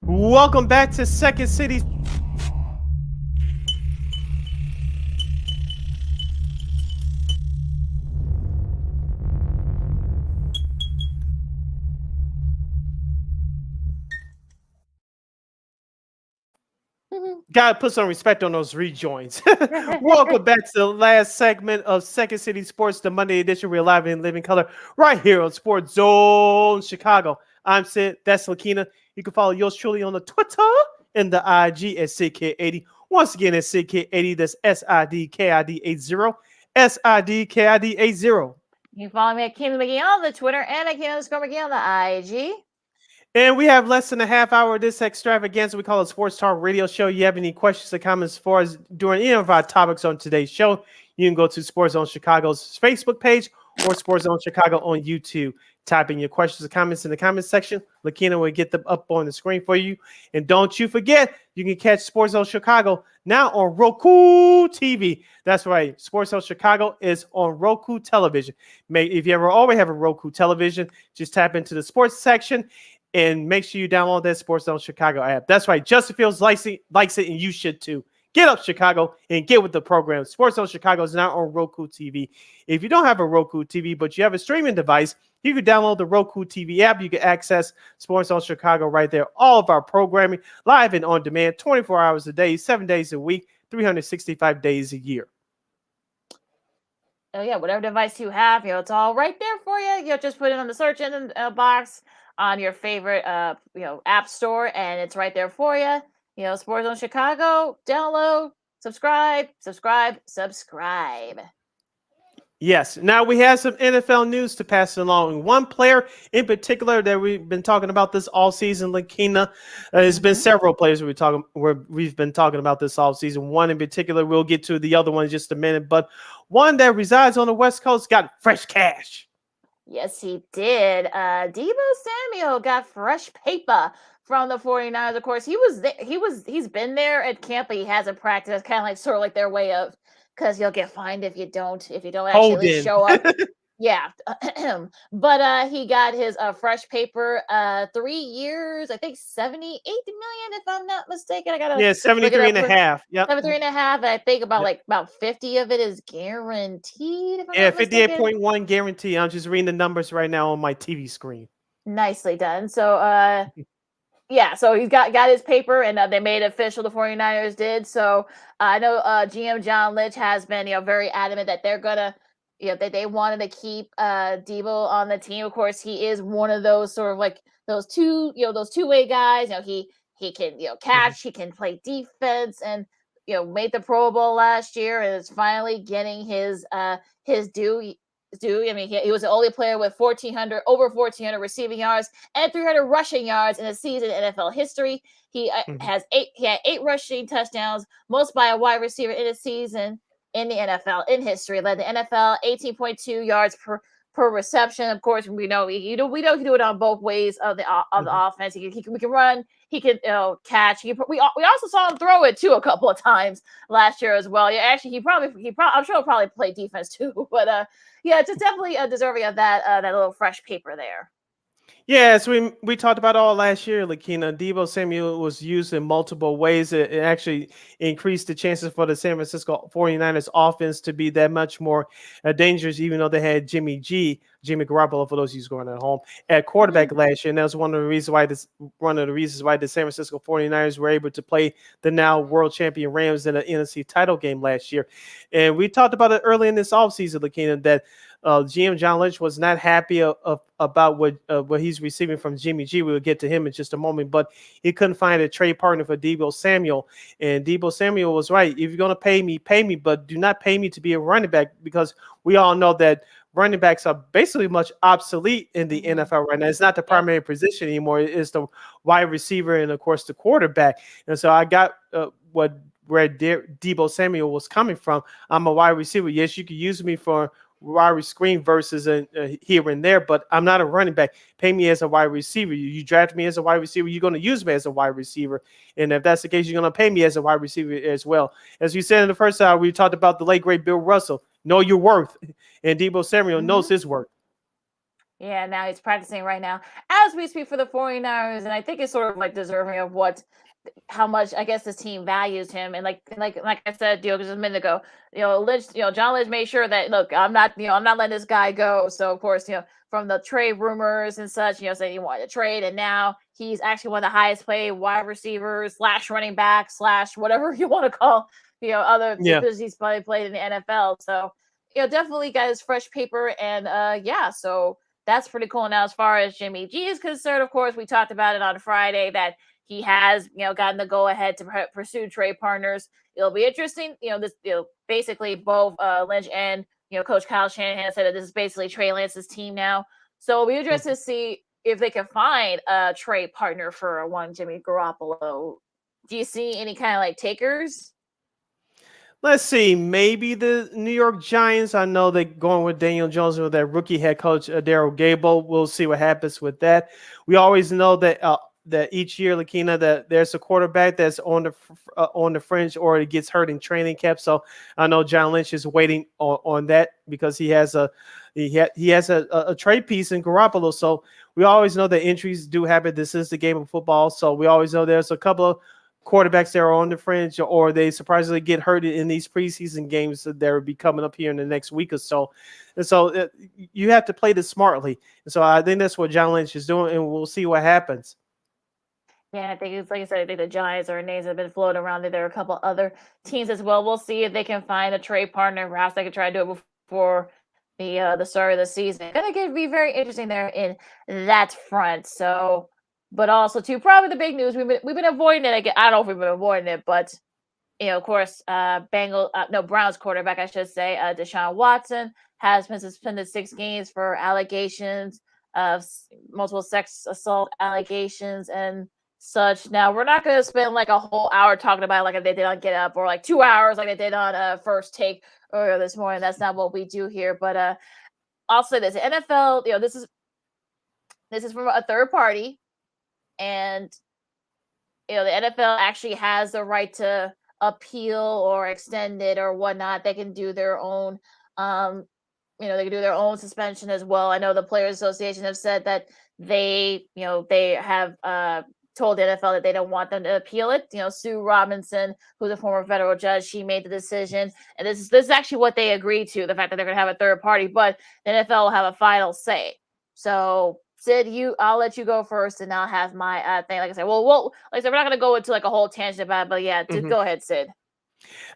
Speaker 1: Welcome back to Second City. Gotta put some respect on those rejoins. Welcome back to the last segment of Second City Sports, the Monday edition. We're live in living color right here on Sports Zone Chicago. I'm Sid. That's Lakeena. You can follow yours truly on the Twitter and the IG at SidKid80. Once again, at SidKid80. That's SIDKID80. SIDKID80.
Speaker 2: You can follow me at Keenan McGee on the Twitter and at Keenan_McGee on the IG.
Speaker 1: And we have less than a half hour of this extravaganza. We call it Sports Talk Radio Show. You have any questions or comments as far as during any of our topics on today's show, you can go to Sports Zone Chicago's Facebook page or Sports Zone Chicago on YouTube. Type in your questions or comments in the comments section. Lakeena will get them up on the screen for you. And don't you forget, you can catch Sports Zone Chicago now on Roku TV. That's right. Sports Zone Chicago is on Roku television. If you ever always have a Roku television, just tap into the sports section and make sure you download that Sports Zone Chicago app. That's right. Justin Fields likes it, and you should too. Get up, Chicago, and get with the program. Sports Zone Chicago is now on Roku TV. If you don't have a Roku TV, but you have a streaming device, you can download the Roku TV app. You can access Sports Zone Chicago right there. All of our programming live and on demand, 24 hours a day, 7 days a week, 365 days a year.
Speaker 2: Oh yeah, whatever device you have, it's all right there for you. Just put it on the search engine box on your favorite app store, and it's right there for you. Sports Zone Chicago, download, subscribe.
Speaker 1: Yes. Now we have some NFL news to pass along. One player in particular that we've been talking about this all season, Lakeena. There's been several players we've been talking about this all season. One in particular, we'll get to the other one in just a minute, but one that resides on the West Coast got fresh cash.
Speaker 2: Yes, he did. Deebo Samuel got fresh paper from the 49ers. Of course, he's been there at camp, but he hasn't practiced. It's kind of like their way of, because you'll get fined if you don't actually show up. Yeah. But he got his fresh paper, 3 years, I think 78 million, if I'm not mistaken. I gotta
Speaker 1: Yeah,
Speaker 2: look it
Speaker 1: 73
Speaker 2: up.
Speaker 1: and a half. Yep.
Speaker 2: 73 and a half. I think
Speaker 1: Yep.
Speaker 2: about 50 of it is guaranteed, if I'm
Speaker 1: Yeah,
Speaker 2: not mistaken.
Speaker 1: 58.1 guarantee. I'm just reading the numbers right now on my TV screen.
Speaker 2: Nicely done. So yeah, so he's got his paper, and they made it official. The 49ers did. So I know GM John Lynch has been, very adamant that they're gonna, that they wanted to keep Deebo on the team. Of course, he is one of those sort of like those two-way guys. He can
Speaker 1: Mhm.
Speaker 2: catch, he can play defense, and made the Pro Bowl last year, and is finally getting his due. I mean, he was the only player with over 1,400 receiving yards and 300 rushing yards in a season in NFL history. He
Speaker 1: Mhm.
Speaker 2: has eight. He had 8 rushing touchdowns, most by a wide receiver in a season in the NFL in history. Led the NFL 18.2 yards per reception. Of course, we know we can do it on both ways of the
Speaker 1: Mhm.
Speaker 2: offense. We can run. He can catch. We also saw him throw it too a couple of times last year as well. Yeah, actually, I'm sure he'll probably play defense too. But yeah, just definitely deserving of that little fresh paper there.
Speaker 1: Yeah, so we talked about all last year, Lakeena. Deebo Samuel was used in multiple ways. It actually increased the chances for the San Francisco 49ers offense to be that much more dangerous, even though they had Jimmy Garoppolo, for those who's going at home, at quarterback last year. And that was one of the reasons why the San Francisco 49ers were able to play the now world champion Rams in the NFC title game last year. And we talked about it early in this offseason, Lakeena, that GM John Lynch was not happy about what he's receiving from Jimmy G. We'll get to him in just a moment, but he couldn't find a trade partner for Deebo Samuel. And Deebo Samuel was right. If you're going to pay me, but do not pay me to be a running back, because we all know that running backs are basically much obsolete in the
Speaker 2: Mm-hmm.
Speaker 1: NFL right now. It's not the
Speaker 2: Yep.
Speaker 1: primary position anymore. It's the wide receiver and, of course, the quarterback. And so I got where Deebo Samuel was coming from. I'm a wide receiver. Yes, you could use me for wide screen versus here and there, but I'm not a running back. Pay me as a wide receiver. You draft me as a wide receiver, you're going to use me as a wide receiver. And if that's the case, you're going to pay me as a wide receiver as well. As we said in the first hour, we talked about the late, great Bill Russell. Know your worth. And Deebo Samuel knows
Speaker 2: Mm-hmm.
Speaker 1: his worth.
Speaker 2: Yeah, now he's practicing right now as we speak for the 49ers, and I think it's sort of like deserving of how much I guess this team values him. And like I said, just a minute ago, Lynch, John Lynch made sure that, look, I'm not letting this guy go. So of course, from the trade rumors and such, saying he wanted to trade, and now he's actually one of the highest paid wide receivers / running back / whatever you want to call, other
Speaker 1: Yeah.
Speaker 2: because he's probably played in the NFL. So definitely got his fresh paper, and yeah, so that's pretty cool. Now, as far as Jimmy G is concerned, of course, we talked about it on Friday that he has, gotten the go ahead to pursue trade partners. It'll be interesting. Basically both Lynch and Coach Kyle Shanahan said that this is basically Trey Lance's team now. So it'll be interesting to see if they can find a trade partner for one Jimmy Garoppolo. Do you see any kind of like takers?
Speaker 1: Let's see. Maybe the New York Giants. I know they're going with Daniel Jones with that rookie head coach, Daryl Gable. We'll see what happens with that. We always know that each year, Lakeena, that there's a quarterback that's on the fringe or it gets hurt in training camp. So I know John Lynch is waiting on that because he has a trade piece in Garoppolo. So we always know that injuries do happen. This is the game of football. So we always know there's a couple of quarterbacks that are on the fringe, or they surprisingly get hurt in these preseason games that will be coming up here in the next week or so. And so you have to play this smartly. And so I think that's what John Lynch is doing, and we'll see what happens.
Speaker 2: Yeah, I think it's like I said. I think the Giants are names that have been floating around. There are a couple other teams as well. We'll see if they can find a trade partner. Perhaps they can try to do it before the start of the season. Gonna be very interesting there in that front. So, but also too, probably the big news we've been avoiding it. I don't know if we've been avoiding it, but of course, Browns quarterback, I should say, Deshaun Watson has been suspended 6 games for allegations of multiple sex assault allegations and such. Now, we're not going to spend like a whole hour talking about it like they did on Get Up, or like 2 hours like they did on First Take earlier this morning. That's not what we do here. But I'll say this: the NFL, this is from a third party, and the NFL actually has the right to appeal or extend it or whatnot. They can do their own they can do their own suspension as well. I know the Players Association have said that they have told the NFL that they don't want them to appeal it. Sue Robinson, who's a former federal judge, she made the decision, and this is actually what they agreed to, the fact that they're going to have a third party, but the NFL will have a final say. So Sid, I'll let you go first, and I'll have my thing. Like I said, like I said, we're not going to go into like a whole tangent about it, but yeah, just go ahead, Sid.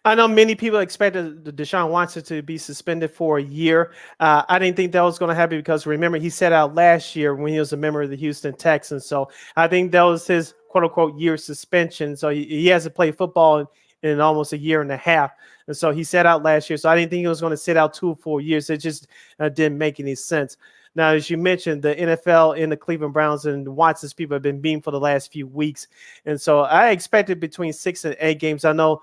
Speaker 1: I know many people expected Deshaun Watson to be suspended for a year. I didn't think that was going to happen because remember, he set out last year when he was a member of the Houston Texans. So I think that was his quote unquote year suspension. So he hasn't played football in almost a year and a half. And so he set out last year. So I didn't think he was going to sit out 2 full years. It just didn't make any sense. Now, as you mentioned, the NFL and the Cleveland Browns and Watson's people have been beaten for the last few weeks. And so I expected between 6 and 8 games. I know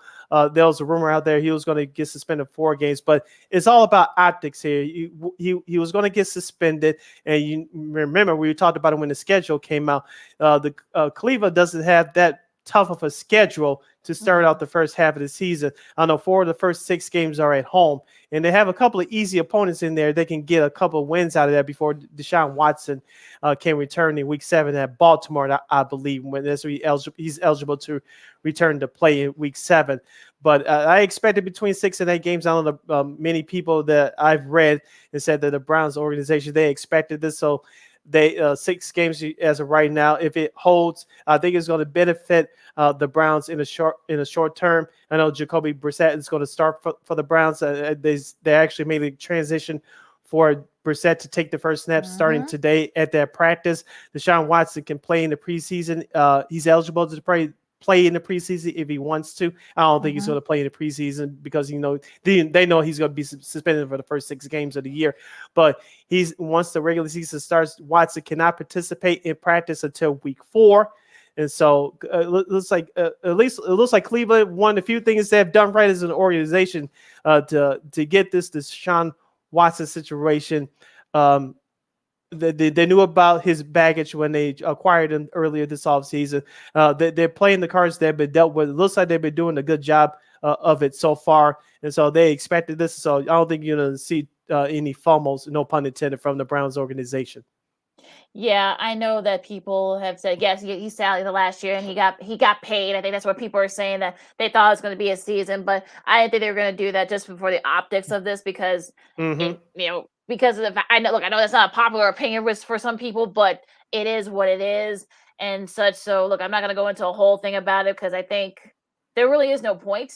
Speaker 1: there was a rumor out there he was going to get suspended 4 games, but it's all about optics here. He was going to get suspended. And you remember, we talked about it when the schedule came out. Cleveland doesn't have that tough of a schedule to start out the first half of the season. I know 4 of the first 6 games are at home, and they have a couple of easy opponents in there. They can get a couple of wins out of that before Deshaun Watson can return in Week 7 at Baltimore, I believe, when he's eligible to return to play in Week 7. But I expected between 6 and 8 games. I know many people that I've read and said that the Browns organization, they expected this. So they 6 games as of right now. If it holds, I think it's going to benefit the Browns in a short term. I know Jacoby Brissett is going to start for the Browns. They actually made a transition for Brissett to take the first snap starting today at that practice. Deshaun Watson can play in the preseason. He's eligible to play in the preseason if he wants to. I don't think he's going to play in the preseason because they know he's going to be suspended for the first 6 games of the year. But once the regular season starts, Watson cannot participate in practice until Week 4. And so it looks like Cleveland, one of the few things they have done right as an organization to get this Deshaun Watson situation. They knew about his baggage when they acquired him earlier this offseason. They're playing the cards that have been dealt with. It looks like they've been doing a good job of it so far. And so they expected this. So I don't think you're going to see any fumbles, no pun intended, from the Browns organization.
Speaker 2: Yeah, I know that people have said, yes, he sat the last year and he got paid. I think that's what people are saying, that they thought it was going to be a season, but I didn't think they were going to do that just for the optics of this because because of the fact, I know that's not a popular opinion for some people, but it is what it is and such. So look, I'm not going to go into a whole thing about it because I think there really is no point.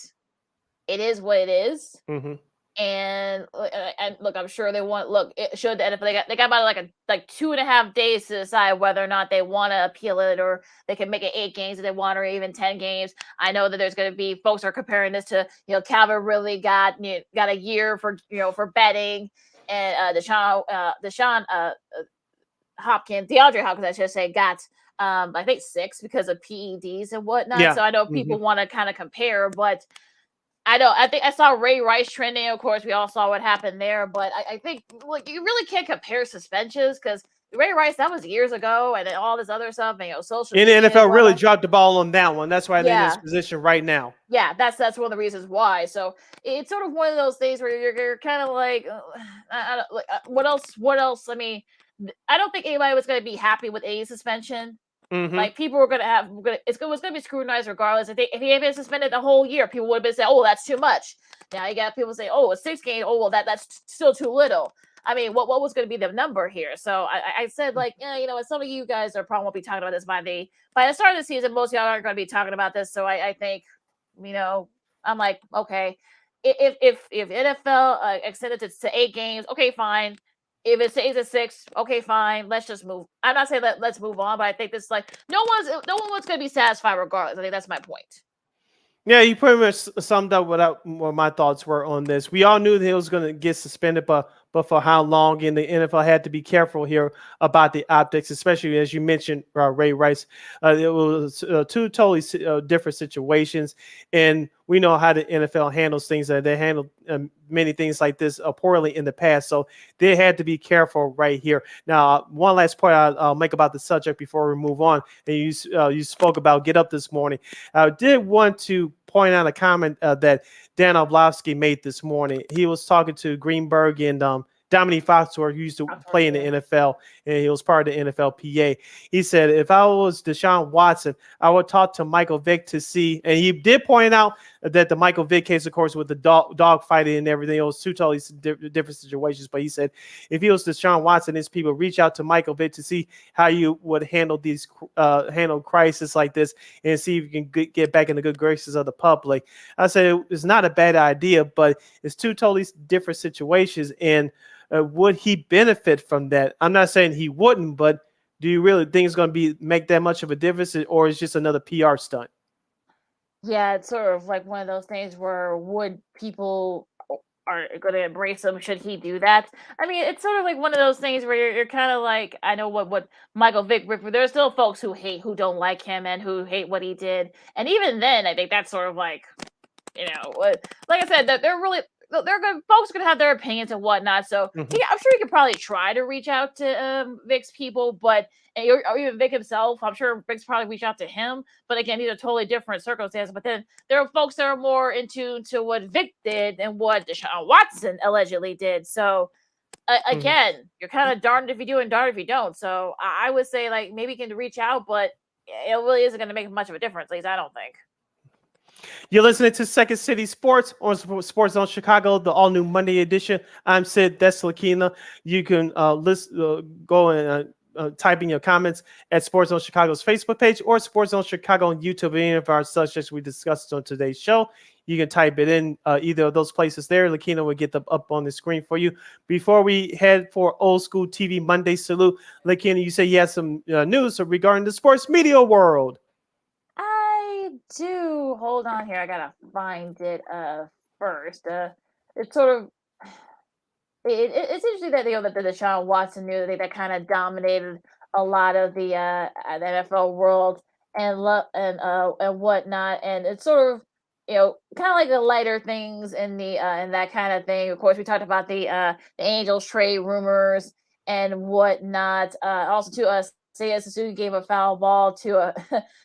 Speaker 2: It is what it is. And look, I'm sure they want. Look, it showed the NFL. They got about like 2.5 days to decide whether or not they want to appeal it, or they can make it 8 games if they want, or even 10 games. I know that there's going to be folks are comparing this to Calvin really got a year for betting, and DeAndre Hopkins, I should say, got I think 6 because of PEDs and whatnot. Yeah. So I know people want to kind of compare, but. I think I saw Ray Rice trending. Of course, we all saw what happened there. But I think you really can't compare suspensions because Ray Rice, that was years ago, and then all this other stuff, and social.
Speaker 1: And the NFL really dropped the ball on that one. That's why they're in this position right now.
Speaker 2: Yeah, that's one of the reasons why. So it's sort of one of those things where you're kind of like, what else? I mean, I don't think anybody was going to be happy with any suspension. Like people were it was gonna be scrutinized regardless. If he had been suspended the whole year, people would have been saying, "Oh, that's too much." Now you got people saying, "Oh, it's 6 games. Oh, well, that's still too little." I mean, what was going to be the number here? So I said, some of you guys are probably won't be talking about this by the start of the season. Most of y'all aren't going to be talking about this. So I think, I'm like, okay, if NFL extended it to 8 games, okay, fine. If it stays at 6, okay, fine. Let's just move. I'm not saying let's move on, but I think this no one was going to be satisfied regardless. I think that's my point.
Speaker 1: Yeah, you pretty much summed up what my thoughts were on this. We all knew that he was going to get suspended, but for how long? And the NFL had to be careful here about the optics, especially as you mentioned, Ray Rice. It was 2 totally different situations, and we know how the NFL handles things. They handled many things like this poorly in the past, so they had to be careful right here. Now, one last point I'll make about the subject before we move on. And you spoke about Get Up this morning. I did want to point out a comment that Dan Orlovsky made this morning. He was talking to Greenberg and Dominique Foxworth used to play in the NFL, and he was part of the NFLPA. He said, if I was Deshaun Watson, I would talk to Michael Vick to see, and he did point out that the Michael Vick case, of course, with the dog fighting and everything, it was two totally different situations. But he said, if he was Deshaun Watson, his people reach out to Michael Vick to see how you would handle these handle crisis like this, and see if you can get back in the good graces of the public. I said it's not a bad idea, but it's two totally different situations, and would he benefit from that? I'm not saying he wouldn't, but do you really think it's going to make that much of a difference, or is just another PR stunt?
Speaker 2: Yeah, it's sort of like one of those things where would people are going to embrace him should he do that? I mean, it's sort of like one of those things where you're kind of like, I know what Michael Vick, there's still folks who don't like him and who hate what he did. And even then, I think that's sort of like, like I said, that they're good. Folks are gonna have their opinions and whatnot. So I'm sure he could probably try to reach out to Vic's people, but or even Vic himself. I'm sure Vic's probably reach out to him. But again, these are totally different circumstances. But then there are folks that are more in tune to what Vic did and what Deshaun Watson allegedly did. So again, you're kind of darned if you do and darned if you don't. So I would say like maybe you can reach out, but it really isn't going to make much of a difference. At least I don't think.
Speaker 1: You're listening to Second City Sports on Sports Zone Chicago, the all-new Monday edition. I'm Sid. That's Lakeena. You can go and type in your comments at Sports Zone Chicago's Facebook page or Sports Zone Chicago on YouTube. Any of our subjects we discussed on today's show, you can type it in either of those places there. Lakeena will get them up on the screen for you. Before we head for Old School TV Monday Salute, Lakeena, you say you had some news regarding the sports media world.
Speaker 2: I do. Hold on here. I gotta find it first. It's sort of it's interesting that that the Deshaun Watson news that kind of dominated a lot of the NFL world and whatnot, and it's sort of kind of like the lighter things in the in that kind of thing. Of course, we talked about the Angels trade rumors and whatnot. Also, to us. Seiya Suzuki gave a foul ball to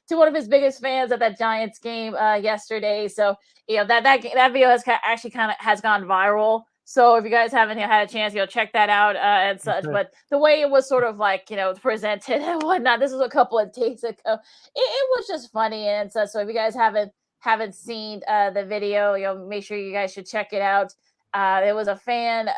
Speaker 2: to one of his biggest fans at that Giants game yesterday. So that video has actually has gone viral. So if you guys haven't had a chance, check that out and such. Okay. But the way it was sort of like presented and whatnot, this was a couple of days ago. It was just funny and such. So if you guys haven't seen the video, make sure you guys should check it out. It was a fan.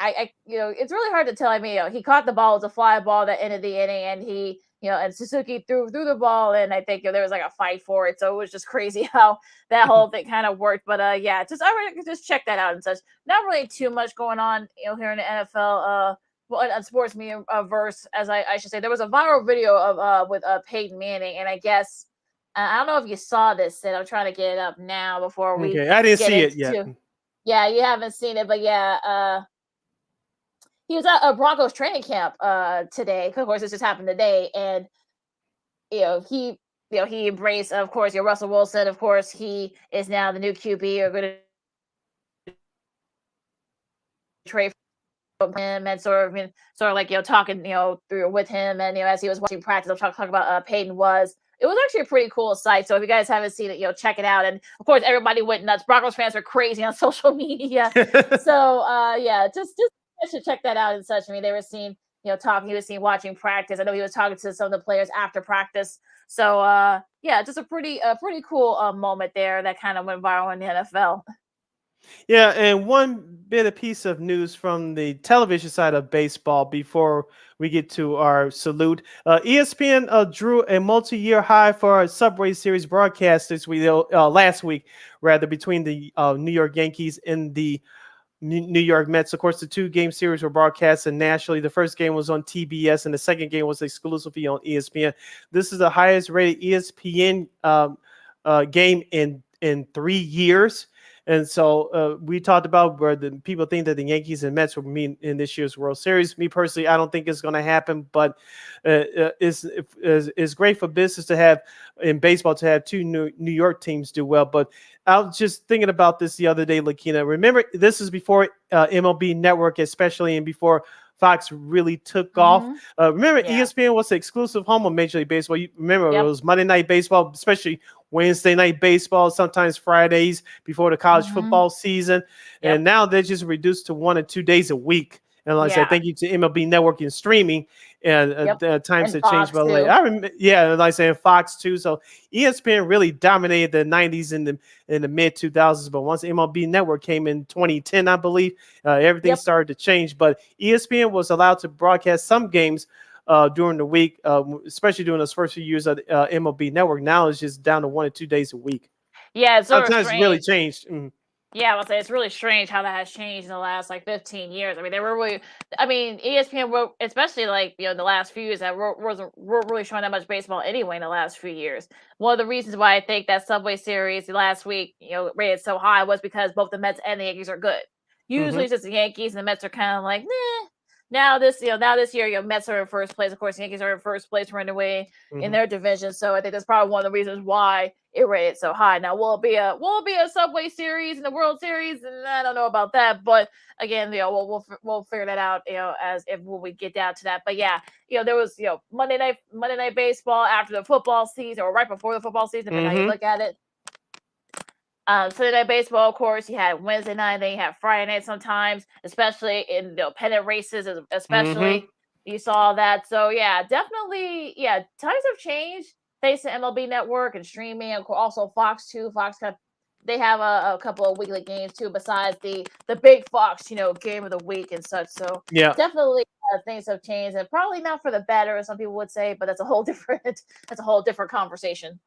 Speaker 2: It's really hard to tell. I mean, he caught the ball. It was a fly ball that ended the inning, and he, and Suzuki threw the ball, and I think there was like a fight for it. So it was just crazy how that whole thing kind of worked. But I would just check that out and such. Not really too much going on, here in the NFL. On sports media verse, as I should say, there was a viral video of with Peyton Manning, and I guess I don't know if you saw this. Sid. I'm trying to get it up now before we.
Speaker 1: Okay, I didn't see it yet.
Speaker 2: Yeah, you haven't seen it, but yeah. He was at a Broncos training camp today. Of course, this just happened today, and he embraced, of course, Russell Wilson. Of course, he is now the new QB. You're going to trade from him, and sort of like talking through with him, and as he was watching practice, I'm talking about Peyton was. It was actually a pretty cool sight. So if you guys haven't seen it, check it out. And of course, everybody went nuts. Broncos fans are crazy on social media. So just. I should check that out and such. I mean, they were seen, talking. He was seen watching practice. I know he was talking to some of the players after practice. So, just a pretty cool moment there that kind of went viral in the NFL.
Speaker 1: Yeah, and one bit of piece of news from the television side of baseball before we get to our salute. ESPN drew a multi-year high for a Subway Series broadcast last week, between the New York Yankees and the New York Mets. Of course, the 2-game series were broadcasted nationally. The first game was on TBS, and the second game was exclusively on ESPN. This is the highest rated ESPN game in 3 years. And so we talked about where the people think that the Yankees and Mets will meet in this year's World Series. Me personally, I don't think it's going to happen, but it's great for business to have in baseball to have two New York teams do well. But I was just thinking about this the other day, Lakeena. Remember, this is before MLB Network, especially, and before Fox really took off. Remember,
Speaker 2: Yeah.
Speaker 1: ESPN was the exclusive home of Major League Baseball. You remember
Speaker 2: Yep.
Speaker 1: it was Monday Night Baseball, especially Wednesday Night Baseball, sometimes Fridays before the college football season.
Speaker 2: Yep.
Speaker 1: And now they're just reduced to 1 or 2 days a week. And like I said,
Speaker 2: Yeah.
Speaker 1: thank you to MLB Network and streaming. And
Speaker 2: Yep.
Speaker 1: the times
Speaker 2: And
Speaker 1: have changed.
Speaker 2: Fox,
Speaker 1: But like,
Speaker 2: too.
Speaker 1: I remember, yeah, like I said, Fox too. So ESPN really dominated the 90s and in the mid 2000s. But once MLB Network came in 2010, I believe, everything
Speaker 2: Yep.
Speaker 1: started to change. But ESPN was allowed to broadcast some games during the week, especially during those first few years of MLB Network. Now it's just down to 1 or 2 days a week.
Speaker 2: Yeah, it's sort of
Speaker 1: Sometimes it's really
Speaker 2: strange.
Speaker 1: changed. Mhm.
Speaker 2: Yeah, I would say it's really strange how that has changed in the last like 15 years. I mean, they were really, I mean, ESPN were, especially like, the last few years that wasn't really showing that much baseball anyway in the last few years. One of the reasons why I think that Subway Series last week, rated so high was because both the Mets and the Yankees are good. Usually it's just the Yankees and the Mets are kind of like, nah. Now this year, Mets are in first place. Of course, the Yankees are in first place running away in their division. So I think that's probably one of the reasons why it rated so high. Now, will it be a Subway Series in the World Series? And I don't know about that, but again, we'll figure that out, when we get down to that. But yeah, there was Monday night baseball after the football season or right before the football season, depending how you look at it. Sunday night baseball, of course, you had Wednesday night, then you had Friday night sometimes, especially in the pennant races, especially you saw that. So yeah, definitely, times have changed thanks to MLB Network and streaming, and also Fox too. They have a couple of weekly games too, besides the big Fox, game of the week and such. So
Speaker 1: Yeah.
Speaker 2: definitely things have changed, and probably not for the better, as some people would say, but that's a whole different conversation.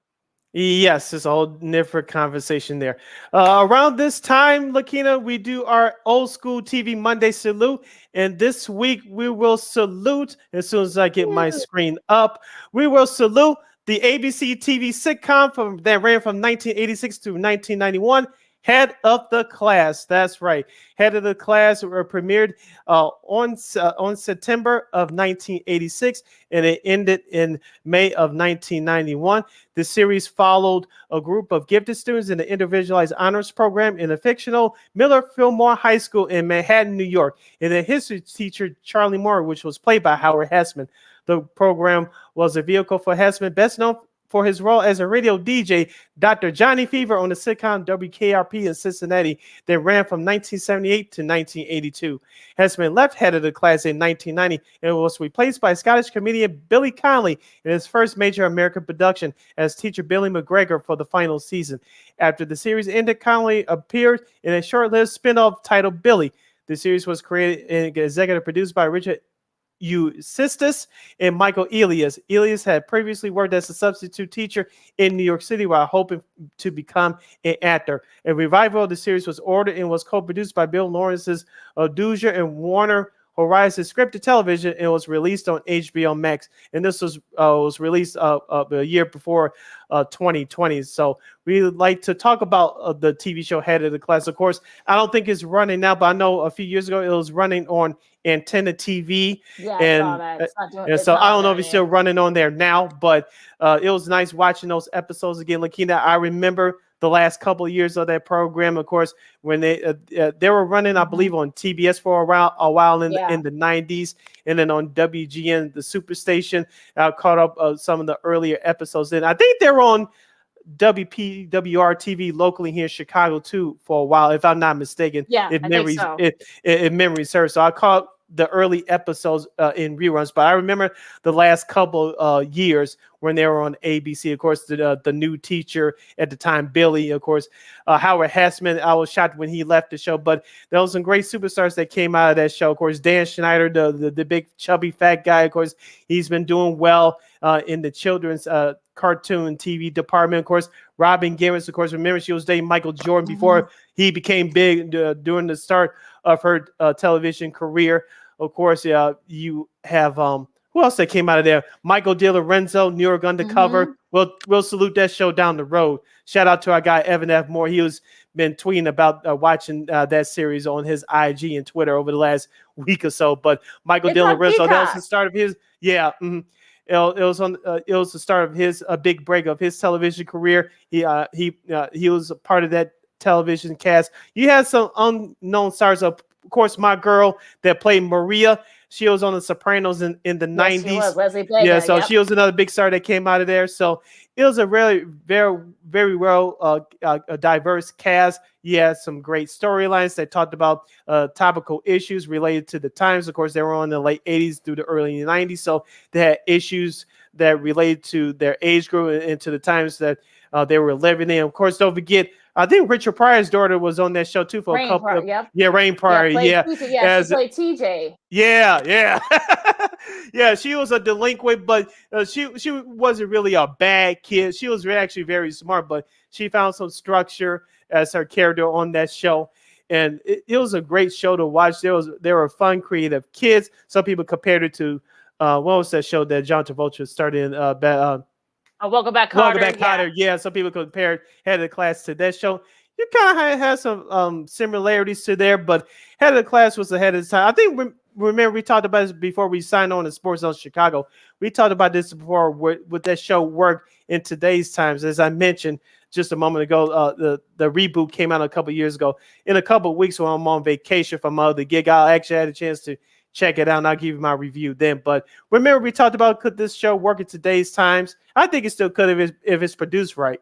Speaker 1: Yes, it's a whole different conversation there. Around this time, Lakeena, we do our old school TV Monday salute. And this week we will salute, as soon as I get my screen up, we will salute the ABC TV sitcom that ran from 1986 to 1991. Head of the Class. That's right. Head of the Class premiered on September of 1986, and it ended in May of 1991. The series followed a group of gifted students in the individualized honors program in a fictional Miller Fillmore High School in Manhattan, New York, and the history teacher Charlie Moore, which was played by Howard Hessman. The program was a vehicle for Hessman, best known for his role as a radio DJ, Dr. Johnny Fever, on the sitcom WKRP in Cincinnati that ran from 1978 to 1982. Hessman left Head of the Class in 1990 and was replaced by Scottish comedian Billy Connolly in his first major American production as teacher Billy McGregor for the final season. After the series ended, Connolly appeared in a short-lived spin-off titled Billy. The series was created and executive produced by Richard Sistis and Michael Elias. Elias had previously worked as a substitute teacher in New York City while hoping to become an actor. A revival of the series was ordered and was co-produced by Bill Lawrence's Dozier and Warner Horizon scripted television, and was released on HBO Max. And this was released a year before 2020. So we like to talk about the TV show Head of the Class. Of course, I don't think it's running now, but I know a few years ago it was running on Antenna TV.
Speaker 2: Yeah,
Speaker 1: and,
Speaker 2: I saw that.
Speaker 1: So I don't know if it's still running on there now, but it was nice watching those episodes again. Lakeena, I remember the last couple of years of that program. Of course, when they were running, I believe, on TBS for a while in the 90s, and then on WGN, the Superstation. I caught up some of the earlier episodes. And I think they were on WPWR TV locally here in Chicago too for a while, if I'm not mistaken.
Speaker 2: Yeah,
Speaker 1: if
Speaker 2: I
Speaker 1: memory
Speaker 2: think so.
Speaker 1: if memory serves. So I caught the early episodes in reruns, but I remember the last couple years when they were on ABC. Of course, the new teacher at the time, Billy. Of course, Howard Hessman. I was shocked when he left the show, but there was some great superstars that came out of that show. Of course, Dan Schneider, the big chubby fat guy. Of course, he's been doing well in the children's cartoon TV department. Of course, Robin Givens. Of course, remember she was dating Michael Jordan before he became big during the start of her television career. Of course, you have who else that came out of there? Michael DiLorenzo, New York Undercover. We'll salute that show down the road. Shout out to our guy Evan F. Moore. He was been tweeting about watching that series on his IG and Twitter over the last week or so. But Michael DiLorenzo, that was the start of his. It was the start of his big break of his television career. He was a part of that television cast. You had some unknown stars. Of course, my girl that played Maria, She was on The Sopranos in the
Speaker 2: Yes, she
Speaker 1: 90s.
Speaker 2: was. Leslie
Speaker 1: Yeah,
Speaker 2: Vega.
Speaker 1: so
Speaker 2: Yep.
Speaker 1: she was another big star that came out of there. So it was a really very well a diverse cast. You had some great storylines that talked about topical issues related to the times. Of course, they were on the late 80s through the early 90s, so they had issues that related to their age group and to the times that they were living in. Of course, don't forget, I think Richard Pryor's daughter was on that show too for a couple of
Speaker 2: Yep.
Speaker 1: Rain Pryor,
Speaker 2: Yeah,
Speaker 1: as
Speaker 2: she played TJ.
Speaker 1: yeah. Yeah, she was a delinquent, but she wasn't really a bad kid. She was actually very smart, but she found some structure as her character on that show. And it was a great show to watch. There were fun, creative kids. Some people compared it to what was that show that John Travolta started in?
Speaker 2: Welcome Back, Carter.
Speaker 1: Welcome Back, Carter. Yeah, some people compared Head of the Class to that show. You kind of had some similarities to there, but Head of the Class was ahead of its time. I think remember we talked about this before we signed on to Sports Zone Chicago. We talked about this before. Would that show work in today's times? As I mentioned just a moment ago, the reboot came out a couple years ago. In a couple of weeks when I'm on vacation from my other gig, I actually had a chance to check it out, and I'll give you my review then. But remember, we talked about could this show work in today's times? I think it still could if it's produced right.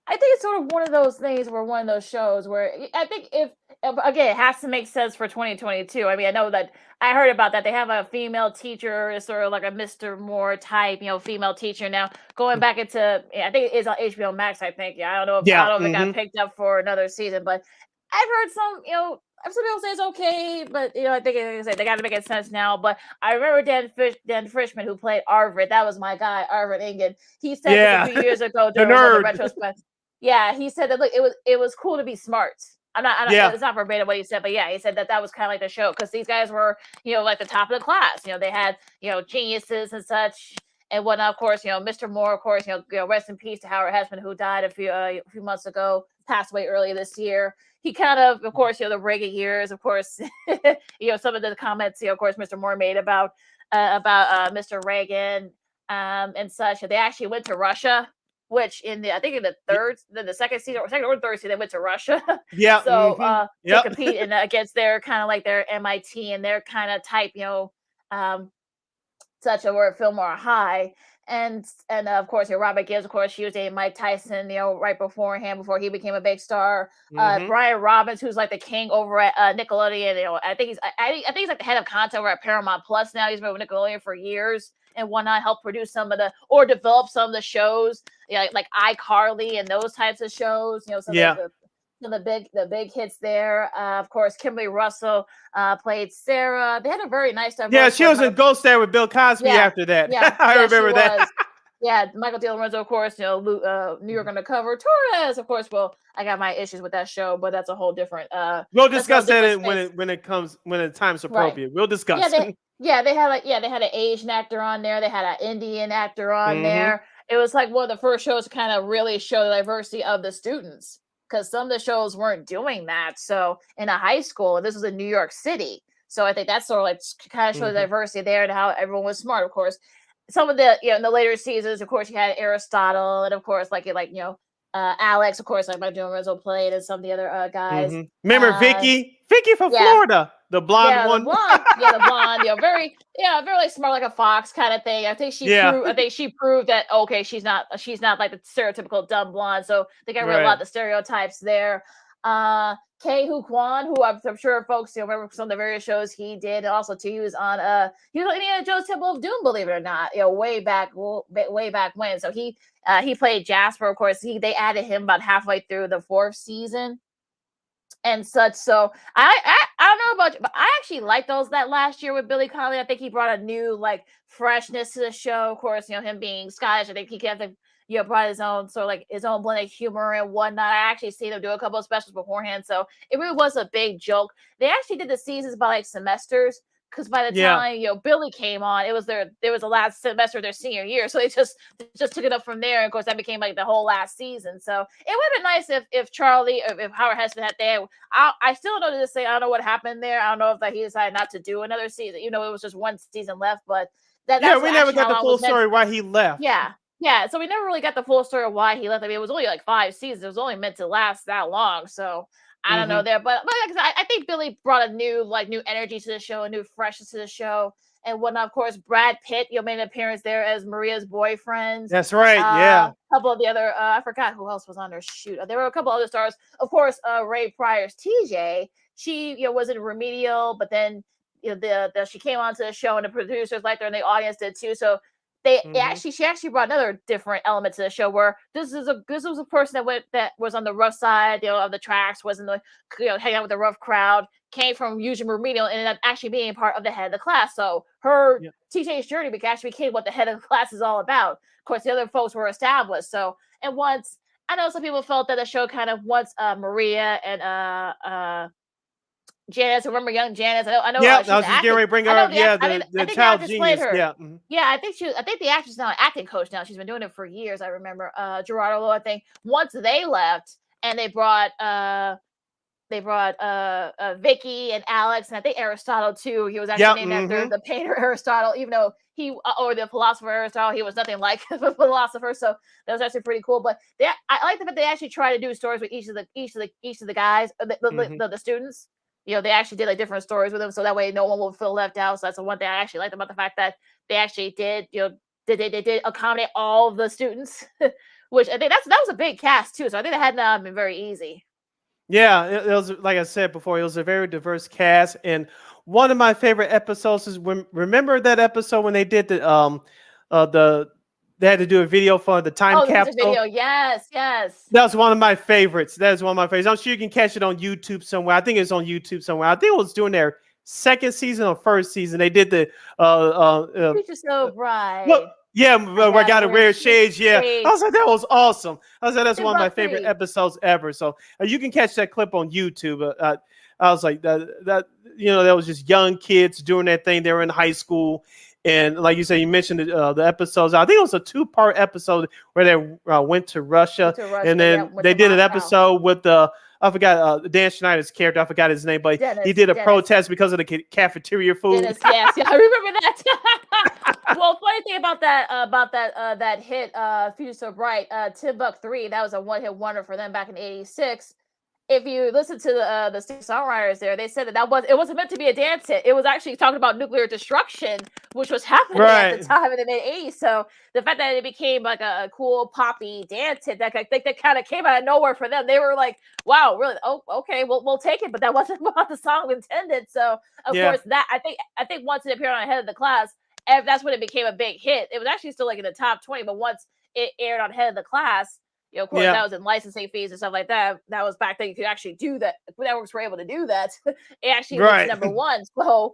Speaker 2: I think it's sort of one of those things where one of those shows where I think if again, it has to make sense for 2022. I mean, I know that I heard about that. They have a female teacher, is sort of like a Mr. Moore type, female teacher now going back into, I think it is on HBO Max, I think. Yeah, I don't know if it got picked up for another season, but I've heard some people say it's okay, but I think they got to make it sense now. But I remember Dan Frischman, who played Arvid. That was my guy, Arvid Ingen. He said this a few years ago during one of the retrospects. Yeah, he said that look, it was cool to be smart. I'm not it's not verbatim what he said, but yeah, he said that was kind of like the show because these guys were like the top of the class. They had geniuses and such and whatnot. Of course, Mr. Moore, of course, rest in peace to Howard Hessman, who died a few months ago, passed away earlier this year. He kind of course, the Reagan years, of course, some of the comments, of course, Mr. Moore made about Mr. Reagan and such. They actually went to Russia, which the second season or third season, they went to Russia.
Speaker 1: Yeah.
Speaker 2: So to compete against their kind of like their MIT and their kind of type, such a word, Fillmore High. And of course, Robert Gibbs, of course, she was a Mike Tyson, right beforehand, before he became a big star. Brian Robbins, who's like the king over at Nickelodeon. I think he's like the head of content over at Paramount Plus now. He's been with Nickelodeon for years and whatnot. Helped produce or develop some of the shows, like iCarly and those types of shows. The big hits there. Of course, Kimberly Russell played Sarah. They had a very nice diverse.
Speaker 1: Yeah, she was in Ghost there with Bill Cosby after that.
Speaker 2: Yeah,
Speaker 1: I remember that.
Speaker 2: Yeah, Michael De Lorenzo, of course. New York Undercover. Torres, of course. Well, I got my issues with that show, but that's a whole different.
Speaker 1: We'll discuss that when the time's appropriate. Right. We'll discuss.
Speaker 2: They had an Asian actor on there. They had an Indian actor on there. It was like one of the first shows to kind of really show the diversity of the students, because some of the shows weren't doing that. So in a high school, and this was in New York City. So I think that's sort of like kind of show the diversity there and how everyone was smart, of course. Some of the, in the later seasons, of course, you had Aristotle, and of course, Alex, of course, like my Jordan Lazowski played, and some of the other guys.
Speaker 1: Remember Vicky from Florida, the blonde one.
Speaker 2: The blonde, very like smart, like a fox kind of thing. I think she proved that she's not like the stereotypical dumb blonde. So I think I read a lot of the stereotypes there. Kei Hu Kwan, who I'm sure folks remember some of the various shows he did, and also he was on Indiana Jones Temple of Doom, believe it or not, way back when. So he played Jasper, of course. They added him about halfway through the 4th season and such. So I don't know about you, but I actually liked that last year with Billy Connolly. I think he brought a new freshness to the show. Of course, him being Scottish, I think he kept brought his own sort of his own blend of humor and whatnot. I actually seen him do a couple of specials beforehand, so it really was a big joke. They actually did the seasons by semesters, because by the time Billy came on, there was the last semester of their senior year, so they just took it up from there. And of course, that became the whole last season. So it would have been nice if Charlie, if Howard Hessman had there. I still don't know to say. I don't know what happened there. I don't know if he decided not to do another season. It was just one season left, but we
Speaker 1: never got the full story why he left.
Speaker 2: Yeah, so we never really got the full story of why he left. I mean, it was only 5 seasons. It was only meant to last that long. So I don't know there, but like I said, I think Billy brought a new energy to the show, a new freshness to the show, and whatnot. Of course, Brad Pitt, made an appearance there as Maria's boyfriend.
Speaker 1: That's right. Yeah.
Speaker 2: A couple of the other, I forgot who else was on there. Shoot, there were a couple other stars. Of course, Ray Pryor's TJ. She, was in Remedial, but then she came onto the show, and the producers liked her, and the audience did too. So she actually brought another different element to the show, where this was a person that was on the rough side, of the tracks, wasn't hanging out with the rough crowd, came from using Remedial, and ended up actually being part of the head of the class. So her TJ's journey actually became what the head of the class is all about. Of course, the other folks were established. So, and once I know some people felt that the show kind of once Maria and Janice, remember young Janice? I know.
Speaker 1: Yeah, I was just getting ready to bring her up. Yeah, the child genius.
Speaker 2: Yeah, yeah. I think the actress is now an acting coach now. She's been doing it for years. I remember Gerardo. I think once they left and they brought Vicky and Alex, and I think Aristotle too. He was actually named after the painter Aristotle, even though or the philosopher Aristotle, he was nothing like the philosopher. So that was actually pretty cool. But I like the fact they actually try to do stories with each of the guys, the students. They actually did different stories with them, so that way no one will feel left out. So that's the one thing I actually liked about the fact that they actually did, they did accommodate all of the students, which I think that was a big cast too. So I think that had not been very easy.
Speaker 1: Yeah, it was, like I said before, it was a very diverse cast, and one of my favorite episodes is remember that episode when they did they had to do a video for the time capsule.
Speaker 2: Video. Yes.
Speaker 1: That was one of my favorites. That is one of my favorites. I'm sure you can catch it on YouTube somewhere. I think it's on YouTube somewhere. I think it was during their second season or first season. They did the
Speaker 2: Future So Bright.
Speaker 1: Well, yeah, where I got to wear shades. Yeah, I was like, that was awesome. I was like, that's one of my favorite episodes ever. So you can catch that clip on YouTube. I was like, that was just young kids doing their thing. They were in high school. And like you said, you mentioned the episodes. I think it was a 2-part episode where they went to Russia, and then they did an episode with I forgot Dan Schneider's character. I forgot his name, but he did a protest because of the cafeteria food.
Speaker 2: Dennis, yes, I remember that. Well, funny thing about that hit, Future So Bright, Timbuk 3, that was a one-hit wonder for them back in '86. If you listen to the songwriters there, they said it wasn't meant to be a dance hit. It was actually talking about nuclear destruction, which was happening at the time in the mid-'80s. So the fact that it became like a cool poppy dance hit, that kind of came out of nowhere for them. They were like, "Wow, really? Oh, okay, we'll take it." But that wasn't what the song intended. So of course, that I think once it appeared on Head of the Class, that's when it became a big hit. It was actually still in the top 20, but once it aired on Head of the Class. Of course, that was in licensing fees and stuff like that. That was back then. You could actually do that. Networks were able to do that. It actually was number one. So,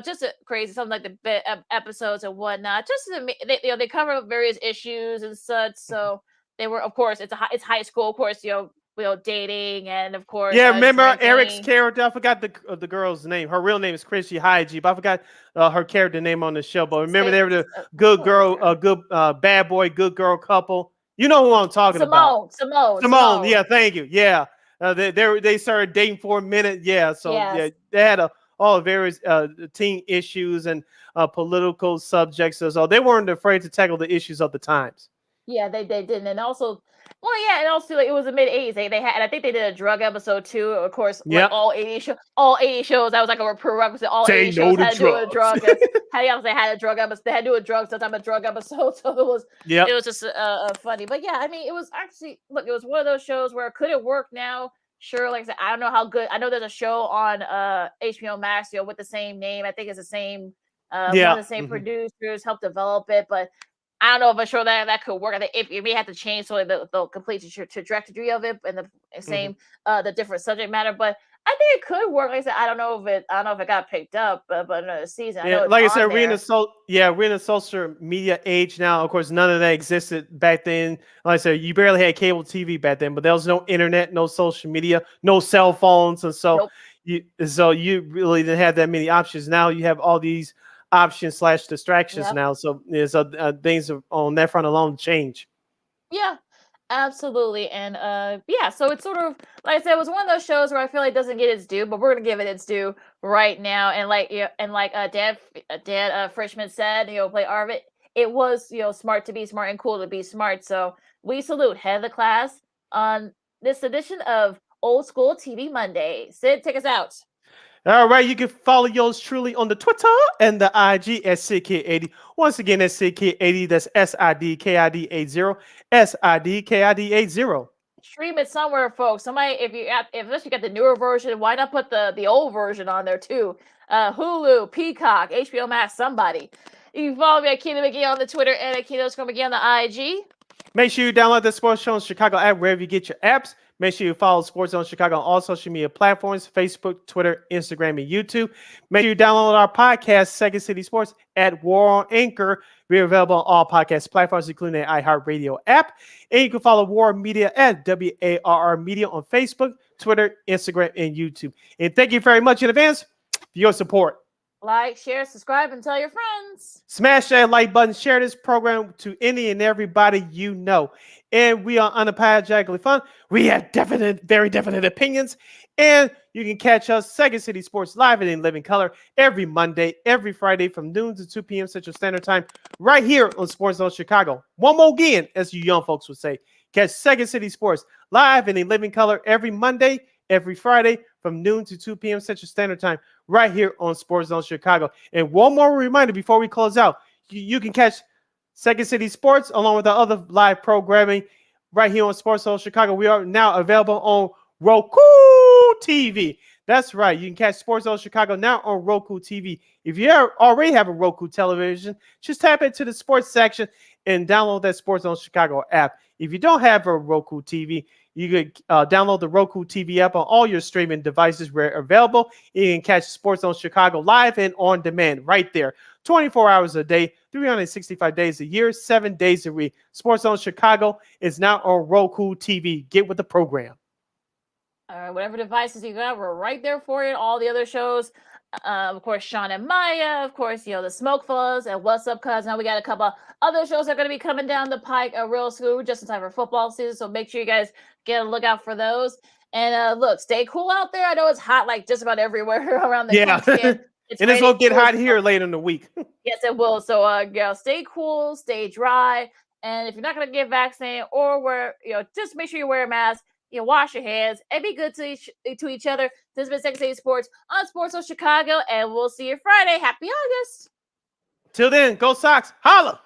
Speaker 2: just crazy. Something like the episodes and whatnot. Just they cover various issues and such. So they were, of course, it's high school. Of course, dating and of course.
Speaker 1: Yeah, remember Eric's character? I forgot the girl's name. Her real name is Chrissy Hygie, but I forgot her character name on the show. But remember, they were the good girl, good bad boy, good girl couple. You know who I'm talking about. Simone. Yeah, thank you. Yeah. They started dating for a minute. Yeah. So they had all various teen issues and political subjects. So they weren't afraid to tackle the issues of the times.
Speaker 2: Yeah, they didn't. And also, and also it was the mid-'80s. They had, and I think they did a drug episode too. Of course, like all 80 shows, that was like a prerequisite. All 80 shows had to do a drug. They had a drug episode. They had to do a drug, sometime a drug episode. So it was just funny. But yeah, I mean, it was actually it was one of those shows where could it work now? Sure. Like I said, I don't know how good. I know there's a show on HBO Max, with the same name. I think it's the same. One of the same producers helped develop it, but I don't know if a show that could work. I think if you may have to change the complete trajectory of it and the same the different subject matter, but I think it could work. Like I said, I don't know if it got picked up, but another season.
Speaker 1: Like I said, we're in a social media age now. Of course, none of that existed back then. Like I said, you barely had cable TV back then, but there was no internet, no social media, no cell phones, and so you really didn't have that many options. Now you have all these options / distractions now. So things on that front alone change.
Speaker 2: Yeah, absolutely. And so it's sort of like I said, it was one of those shows where I feel like it doesn't get its due, but we're gonna give it its due right now. And like Dan Frischman said, play Arvid. It was smart to be smart and cool to be smart. So we salute Head of the Class on this edition of Old School TV Monday. Sid, take us out.
Speaker 1: All right, you can follow yours truly on the Twitter and the IG at SidKid80. Once again, that's SidKid80. That's SIDKID80. SIDKID80.
Speaker 2: Stream it somewhere, folks. Somebody, if you got the newer version, why not put the old version on there too? Hulu, Peacock, HBO Max, somebody. You can follow me at Keena McGee on the Twitter and at Keena_McGee on the IG.
Speaker 1: Make sure you download the Sports Zone Chicago app wherever you get your apps. Make sure you follow Sports Zone Chicago on all social media platforms, Facebook, Twitter, Instagram, and YouTube. Make sure you download our podcast, Second City Sports, at War on Anchor. We're available on all podcast platforms, including the iHeartRadio app. And you can follow War Media at WARR Media on Facebook, Twitter, Instagram, and YouTube. And thank you very much in advance for your support.
Speaker 2: Like, share, subscribe, and tell your friends.
Speaker 1: Smash that like button. Share this program to any and everybody you know. And we are unapologetically fun. We have very definite opinions. And you can catch us, Second City Sports, live and in living color every Monday, every Friday from noon to 2 p.m. Central Standard Time, right here on Sports Zone Chicago. One more again, as you young folks would say. Catch Second City Sports live and in living color every Monday, every Friday from noon to 2 p.m. Central Standard Time, right here on Sports Zone Chicago. And one more reminder before we close out, you can catch Second City Sports along with the other live programming right here on Sports Zone Chicago. We are now available on Roku TV. That's right. You can catch Sports Zone Chicago now on Roku TV. If you already have a Roku television, just tap into the sports section and download that Sports Zone Chicago app. If you don't have a Roku TV, you could download the Roku TV app on all your streaming devices where available. You can catch Sports Zone Chicago live and on demand right there. 24 hours a day, 365 days a year, 7 days a week. Sports Zone Chicago is now on Roku TV. Get with the program.
Speaker 2: All right, whatever devices you got, we're right there for you. All the other shows, of course, Sean and Maya, of course, the Smoke Fellas and What's Up, Cuz. Now we got a couple other shows that are going to be coming down the pike real soon, just in time for football season. So make sure you guys get a look out for those. And look, stay cool out there. I know it's hot like just about everywhere around the country. And
Speaker 1: it's going to get hot here later in the week.
Speaker 2: Yes, it will. So, stay cool, stay dry. And if you're not going to get vaccinated or just make sure you wear a mask. Wash your hands and be good to each other. This has been Second City Sports on Sports Zone Chicago, and we'll see you Friday. Happy August.
Speaker 1: Till then, go Sox. Holla.